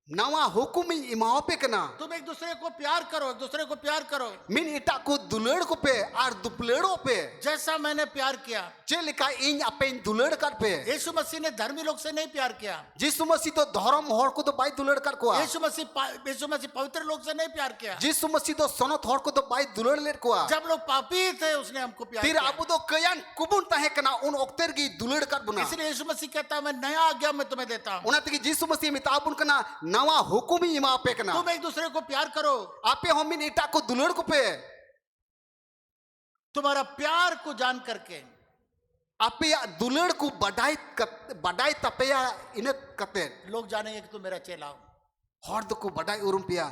नवा हुकुम इमाओ पे कना
तुम एक दूसरे को प्यार करो, एक दूसरे को प्यार करो
मिन इटा को दुलड़ को पे और दुपलेड़ो पे
जैसा मैंने प्यार किया।
जे लिखा इन अपे दुलड़ कर पे
यीशु मसीह ने धर्मी लोग से नहीं प्यार किया।
जिसु मसीह तो धर्म होड़ को तो बाई दुलड़ कर को
यीशु मसीह पवित्र लोग से नहीं प्यार किया।
जिसु मसीह तो सनत होड़ को तो बाई दुलड़ ले को
जब लोग पापी थे उसने हमको प्यार
फिर
किया।
आबू तो कयान कुबुन ताहे कना उन ओक्तेर की दुलड़ कर बुना
इसलिए यीशु मसीह कहता है मैं नया आज्ञा मैं तुम्हें देता हूँ,
उना तकी जिसु मसीह मिताबुन कना नवा हुकुम इमा पे कना
तुम एक दूसरे को प्यार करो।
आपे होमिन इटा को दुलड़ को पे
तुम्हारा प्यार को जान करके
आपे या दुलड़ को बढ़ाई तपेया इन कते
लोग जानेंगे कि तुम मेरा चेला हो।
हर को बढ़ाई उरुम पिया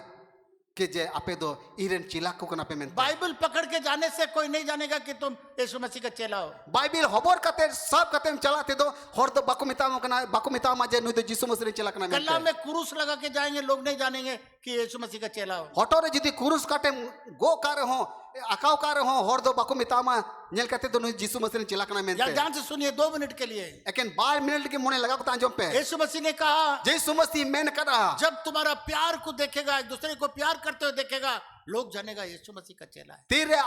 के जे आपे दो इरेन चिला को कना पे मेनते
बाइबल पकड़ के जाने से कोई नहीं जानेगा कि तुम यीशु मसीह का चेला हो।
बाइबिल हबोर कते सब कते चलाते दो हर दो बाको मिता कना बाको मिता मा जे नुई दो यीशु मसीह चिला कना
गला
मेनते
में क्रूस लगा के जाएंगे, लोग नहीं जानेंगे कि यीशु मसीह का चेला हो।
हटोरे जदी कुरुस काटे गो कारे हो अकाव कारे हो हर दो बाको मिता मा नेल कते दो नुई यीशु मसीह चिला कना
या
मेनते
ध्यान से सुनिए 2 मिनट के लिए।
लेकिन 12 मिनट के मोने लगा को तांजम पे
यीशु मसीह ने कहा
यीशु मसीह मेन करा
जब तुम्हारा प्यार को देखेगा, एक दूसरे को प्यार करते हुए देखेगा, लोग जानेगा यीशु मसीह का चेला है।
तीरे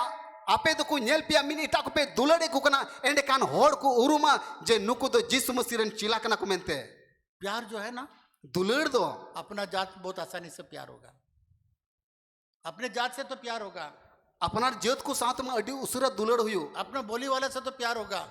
आपे तो को नेल पिया मिनी इटा को पे दुलड़े को कना एंडे कान होड़ को उरुमा जे नुकु दो यीशु मसीह रन चिला कना को मेनते
प्यार जो है ना,
दुलड़ दो
अपना जात बहुत आसानी से प्यार होगा, अपने जात से तो प्यार होगा,
अपना जेत को साथ में अडी उसरा दुलड़ हुयो
अपना बोली वाले से तो प्यार होगा,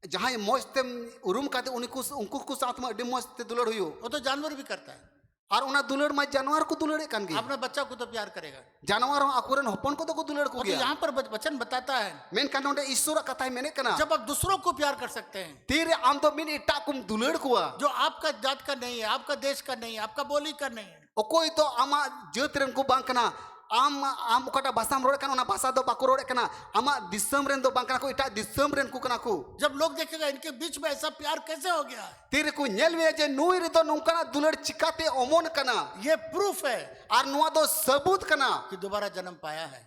जहां मोस्ते उरुम काते उनको को साथ में अडी मोस्ते दुलड़ हुयो
वो तो जानवर भी करता है।
और उना दुलड़ में जानवर को दुलड़े कान गे
अपने बच्चा को तो प्यार करेगा।
जानवर हो अकुरन हपन को तो को दुलड़ को
वो तो
गया
यहाँ पर वचन बताता है
मेन कान ओंडे ईश्वर कथा है मेने कना
जब आप दूसरों को प्यार कर सकते हैं,
तीरे आम तो मिन इटा कुम दुलड़ कुआ
जो आपका जात का नहीं है, आपका देश का नहीं है, आपका बोली का नहीं है,
ओकोई तो आमा जेत रन को बांकना आम आम ओकाटा भाषा रोड कना भाषा दो बाको रोड कना आमा दिसम रेन दो बांकना को इटा दिसम रेन को कना को
जब लोग देखेगा इनके बीच में ऐसा प्यार कैसे हो गया है,
तीरे को नेल में जे नुई रे दो नोंकना दुलड़ चिकाते ओमोन कना
ये प्रूफ है
और नुआ दो सबूत कना
कि दोबारा जन्म पाया है,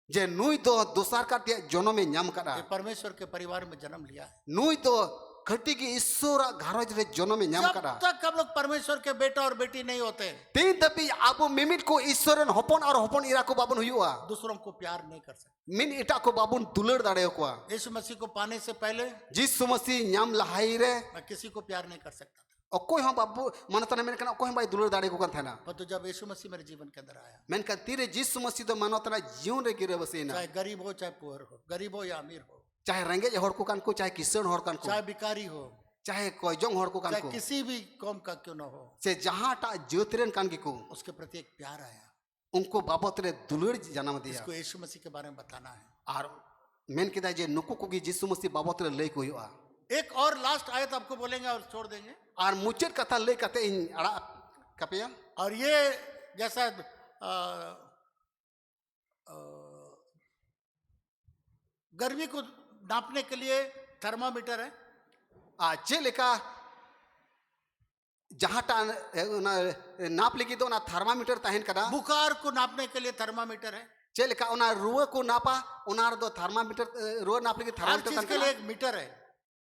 जे नुई दो दोसार का जन्म में ᱧᱟᱢ करा
ये परमेश्वर के परिवार में जन्म लिया है।
नुई दो खटी की ईश्वर घारोज रे जन्म में ᱧᱟᱢ
जब
करा
तक हम लोग परमेश्वर के बेटा और बेटी नहीं होते,
तीन तपी आबो मिमिट को ईश्वरन हपन और हपन इरा को बाबन हुआ
दूसरों को प्यार नहीं कर सकते।
मिन इटा को बाबुन दुलड़ दाड़े को
यीशु मसीह को पाने से पहले
जिस मसीह ᱧाम लहाई रे
मैं किसी को प्यार नहीं कर सकता था,
अकोय हम बाबू मनतने मेन कना अकोय भाई दुलड़ दाड़े को कन थाना
परंतु जब यीशु मसीह मेरे जीवन के अंदर आया,
मेन का तीरे जिस मसीह तो मनतना जीवन रे गिरे बसेना
चाहे गरीब हो चाहे पुअर हो, गरीब हो या अमीर हो,
चाहे रेंगे हड़ को कान को चाहे किसान हड़ कान को
चाहे भिखारी हो,
चाहे कोयजोंग हड़ को कान
चाहे
को
किसी भी कौम का क्यों ना हो,
से जहां टा ज्योतिरन कान की को
उसके प्रति एक प्यार आया।
उनको बाबत रे दुलड़ जन्म दिया
इसको यीशु मसीह के बारे में बताना है।
और मेन किदा जे नुकु को जिसु मसीह बाबत रे लई को हुआ
एक और लास्ट आयत आपको बोलेंगे और छोड़ देंगे।
और मुचेर कथा लई कते इन अड़ा कपिया
और ये जैसा गर्मी को नापने के लिए थर्मामीटर है,
चे लेका जहां टा नाप लगी तो ना थर्मामीटर तहन कदा
बुखार को नापने के लिए थर्मामीटर है,
चे लेका उना रुआ को नापा उना दो थर्मामीटर रुआ नाप लगी
हर चीज
थर्मामीटर
के लिए एक मीटर है।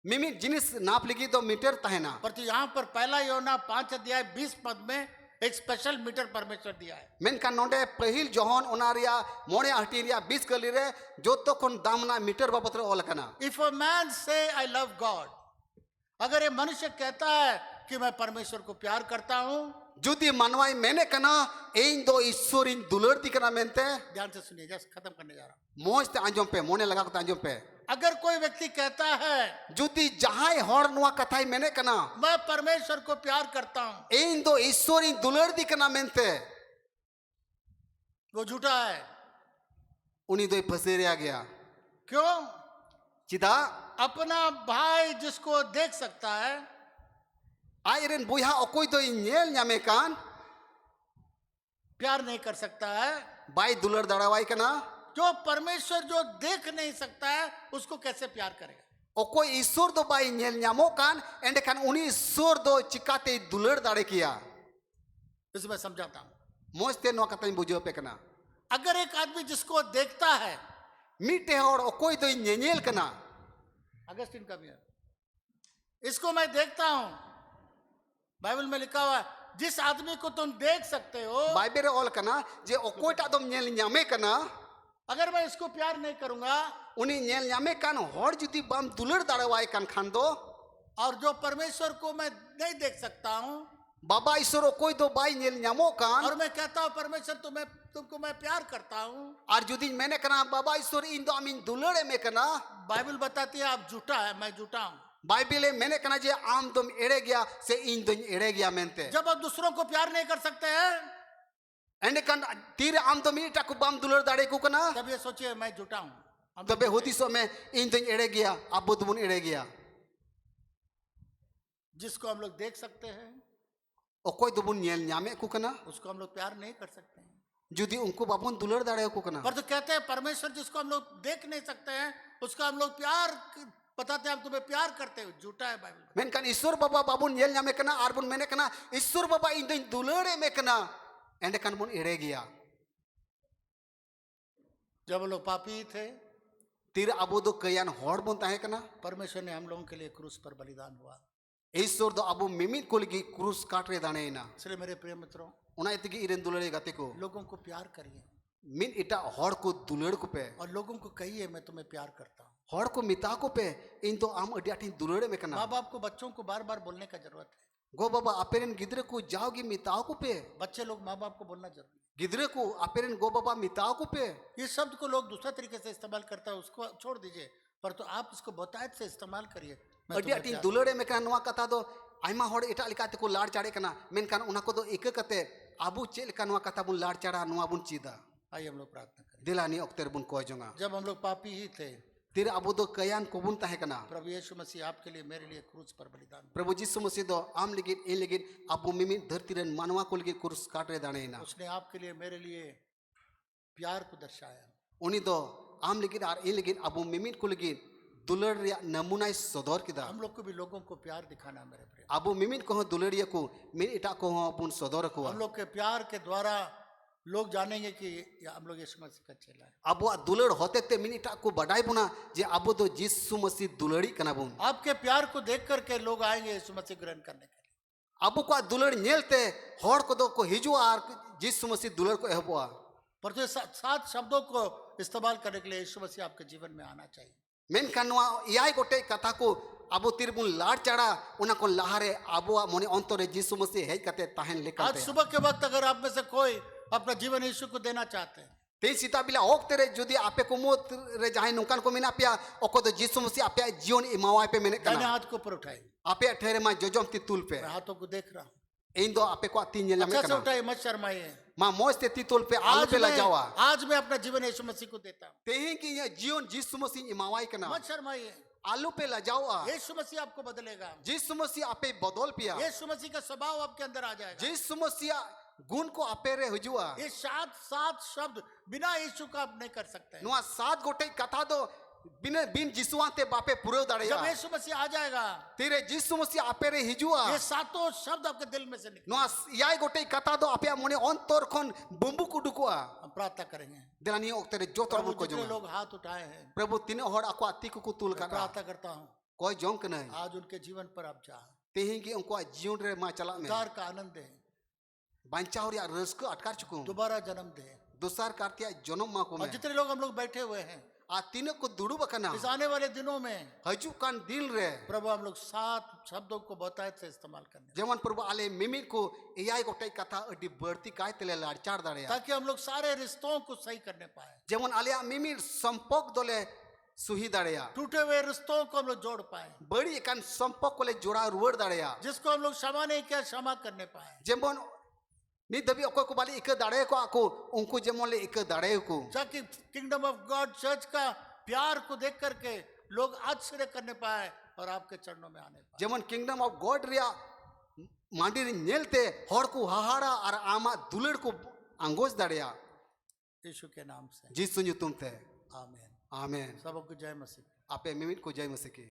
मिमी जिनिस नाप लगी तो मीटर तहना
पर तो यहाँ पर पहला योना 5 अध्याय 20 पद में एक स्पेशल मीटर परमेश्वर दिया है।
मेन का नोंडे पहिल जोहन उना रिया मोणे हटी रिया 20 कली रे जो तो कोन दामना मीटर बाबत रे ओल कना
इफ अ मैन से आई लव गॉड, अगर ये मनुष्य कहता है कि मैं परमेश्वर को प्यार करता हूं,
जुदी मनवाई मैंने कना इन दो ईश्वर इन दुलड़ दी कना मेनते
ध्यान से सुनिए, जस्ट खत्म करने जा रहा हूं।
मोज ते आंजम पे मोने लगा को आंजम पे
अगर कोई व्यक्ति कहता है
जुदी जहाई हर नुआ कथाई मैंने कना
मैं परमेश्वर को प्यार करता हूं,
इन दो ईश्वर इन दुलड़ दी कना मेनते
वो झूठा है।
उन्हीं दो फसे रह गया
क्यों?
चिदा
अपना भाई जिसको देख सकता है,
आयरन बुया अकोई दो नेल न्यामे कान
प्यार नहीं कर सकता है।
बाई दुलड़ दड़ावाई कना
जो परमेश्वर जो देख नहीं सकता है उसको कैसे प्यार करेगा?
अकोई ईश्वर दो बाई नेल न्यामो कान एंडे कान उन्हीं ईश्वर दो चिकाते दुलड़ दाड़े किया।
इसे मैं समझाता हूं।
मोज ते नुआ कथाई बुझो पे कना
अगर एक आदमी जिसको देखता है,
मीटे और अकोई दो नेल कना
अगस्टिन का भी है, इसको मैं देखता हूं, बाइबल में लिखा हुआ है जिस आदमी को तुम देख सकते हो,
बाइबल रे ओल कना जे अकोई टा दम नेल न्यामे कना
अगर मैं इसको प्यार नहीं करूंगा,
उन्हीं नेल न्यामे कान हर जुदी बाम दुलड़ दाड़ावाई कान खान दो
और जो परमेश्वर को मैं नहीं देख सकता हूं,
बाबा ईश्वर कोई दो बाई नेल न्यामो कान
और मैं कहता हूं परमेश्वर तुमको मैं प्यार करता हूं,
और जुदी मैंने कना बाबा ईश्वर इन दो आमीन दुलड़े में कना
बाइबल बताती है आप झूठा है, मैं झूठा हूं।
बाइबल मैंने कना जे आम तुम एड़े गया से इन दो एड़े गया मेनते
जब आप दूसरों को प्यार नहीं कर सकते हैं,
एंडे कान तीर आम तो मीटा को बाम दुलड़ दाड़े को कना
तब ये सोचिए मैं झूठा हूं। हम
तबे होती सो में इन दो एड़े गया आप बुद्धमुन एड़े गया
जिसको हम लोग देख सकते हैं
ओ कोई दुबुन नेल न्यामे को कना
उसको हम लोग प्यार नहीं कर सकते हैं।
जुदी उनको बाबन दुलड़ दाड़े को कना
पर तो कहते हैं परमेश्वर जिसको हम लोग देख नहीं सकते हैं उसका हम लोग प्यार बताते हैं, हम तुम्हें प्यार करते हो, झूठा है बाइबल में।
मेनकान ईश्वर बाबा बाबन येल ᱧᱟᱢᱮ कना आर बन मेने कना ईश्वर बाबा इन दिन दुलड़े में कना एंड कान बन एड़े गया।
जब हम लोग पापी थे
तीर अबो दो कयान हॉड़ बन ताहे कना
परमेश्वर ने हम लोगों के लिए क्रूस पर बलिदान हुआ।
ईश्वर दो अबो मिमित को लगी क्रूस काट रे दाने ना
इसलिए मेरे प्रिय मित्रों
उना इतगी इरेन दुलड़े गाते को
लोगों को प्यार करिए
मिन इटा हॉड़ को दुलड़ को पे
और लोगों को कहिए मैं तुम्हें प्यार करता हूँ।
हॉड़ को मिता को पे इन तो आम अडी आठी दुलड़े में कना
माँ बाप को बच्चों को बार बार बोलने का जरूरत है।
गो बाबा अपेरन गिद्रे को जाओगी मिताओ को पे
बच्चे लोग माँ बाप को बोलना जरूरी है।
गिद्रे को अपेरन गो बाबा मिताओ को पे
ये शब्द को लोग दूसरा तरीके से इस्तेमाल करता है उसको छोड़ दीजिए, पर तो आप इसको बहुतायत से इस्तेमाल करिए। मैं
अडी
तुम्हें
आठी
प्यार-
दुलड़े में कना नवा कथा दो आयमा हॉड़ एटा लिकाते को लाड़ चाड़े कना मेनकान उना को दो एक कते आबू चेल का नवा कथा बुन लाड़ चाड़ा नवा बुन चीदा
आइए हम लोग प्रार्थना करें।
दिलानी अक्तेर बुन को जोंगा
जब हम लोग पापी ही थे
तीर अबो दो कयान को बुन ताहे कना
प्रभु यीशु मसीह आपके लिए मेरे लिए क्रूस पर बलिदान हुआ।
प्रभु जीसु मसीह दो आम लिगिन इन लिगिन अबो मिमिन धरती रन मानवा को लिगिन क्रूस काट रे दाने ना
उसने आपके लिए मेरे लिए प्यार को दर्शाया।
उनी दो आम लिगिन आर इन लिगिन अबो मिमिन को लिगिन दुलड़ रिया नमूना सदर किदा
हम लोग को भी लोगों को प्यार दिखाना है मेरे प्रिय।
अबो मिमिन को दुलड़िया को मिन इटा को बुन सदर को
हम लोग के प्यार के द्वारा लोग जानेंगे कि हम लोग यीशु मसीह का चेला है।
अबो दुलड़ होते ते मिन इटा को बडाई बुना जे अबो दो जीसु मसीह दुलड़ी कना बुन
आपके प्यार को देख करके लोग आएंगे यीशु मसीह ग्रहण करने के लिए।
अबो को दुलड़ नेलते हॉड़ को दो को हिजुआ आर जीसु मसीह दुलड़ को एहबुआ
पर तो 7 शब्दों को इस्तेमाल करने के लिए यीशु मसीह आपके जीवन में आना चाहिए।
मेनखान नवा इयाय गोटे कथा को अबो तिरबुन लाड़ चढ़ा उना को लहारे अबो मोने अंतरे जीसु मसीह हेज कते ताहन
आज
लेकर
सुबह के वक्त अगर आप में से कोई अपना जीवन यीशु को देना चाहते हैं
ते सीता बिला ओक्ते रे जुदी आपे को मोत रे जाहे नुकान को मिना पिया ओको तो जीसु मसीह आपे जीवन इमावा पे मेने
दाहिने
कना
हाथ को ऊपर उठाइए।
आपे ठहरे मा जोजम ती तुल पे
मैं हाथों को देख रहा हूँ।
इन दो आपे को तीन जन में
अच्छा से
कना
उठाइए, मत शर्माइए।
मा मोज ते ती तुल पे आलू पे ला जावा
आज मैं अपना जीवन यीशु मसीह को देता हूँ।
तेही की ये जीवन जीसु मसीह इमावाई कना
मत शर्माइए।
आलू पे ला जावा
यीशु मसीह आपको बदलेगा।
जीसु मसीह आपे बदल पिया
यीशु मसीह का स्वभाव आपके अंदर आ जाएगा।
जीसु मसीह गुण को आपे रे हुजुआ
ये 7 शब्द बिना यीशु का आप नहीं कर सकते हैं।
नुआ 7 गोटे कथा दो बिन बिन जिसुआते बापे पुरो दाड़े
जब यीशु मसीह आ जाएगा
तेरे जीसु मसीह आपे रे हिजुआ
ये 7 शब्द आपके दिल में से निकल।
नुआ याय गोटे कथा दो आपे मोने अंतर खन बम्बू को डुकुआ
हम प्रार्थना करेंगे।
दिलानी ओक्ते रे जोतर
प्रभु
को
जितने
जो
लोग हाथ उठाए हैं
प्रभु तीन होड़ अको अति को तुल
मैं
का
प्रार्थना करता हूँ
कोई जोंक नहीं
आज उनके जीवन पर आप जा
तेही की उनको जीवन रे मा चला में
उद्धार का आनंद दे,
बांचाओ रे रस्क अटकार चुकू
दोबारा जन्म दे।
दुसार कार्तिया जन्म मा को
और
में
जितने लोग हम लोग बैठे हुए हैं
आ तीन को दुडू बकना
इस आने वाले दिनों में
हजू कान दिल रे
प्रभु हम लोग 7 शब्दों को बहुतायत से इस्तेमाल करने
जेमन प्रभु आले मिमी को एयाय गोटे कथा अडी बढ़ती काय तेले लाचार दाड़े
ताकि हम लोग सारे रिश्तों को सही करने पाए।
जेमन आले मिमी संपर्क दोले सुही दाड़े
टूटे हुए रिश्तों को हम लोग जोड़ पाए।
बड़ी एकान संपर्क कोले जोड़ा रुवड़ दाड़े
जिसको हम लोग क्षमा नहीं किया क्षमा करने पाए।
जेमन नि दबी अको को बाली एक दाड़े को आको उनको जेमन ले एक दाड़े को
ताकि किंगडम ऑफ गॉड चर्च का प्यार को देख करके लोग आश्चर्य करने पाए और आपके चरणों में आने पाए।
जेमन किंगडम ऑफ गॉड रिया मांडी रे नेलते हड़ को हाहाड़ा और आमा दुलड़ को अंगोज दाड़े
यीशु के नाम से
जी सुन तुम थे
आमीन।
आमेन
सबको जय मसीह।
आपे मिमिन को जय मसीह की।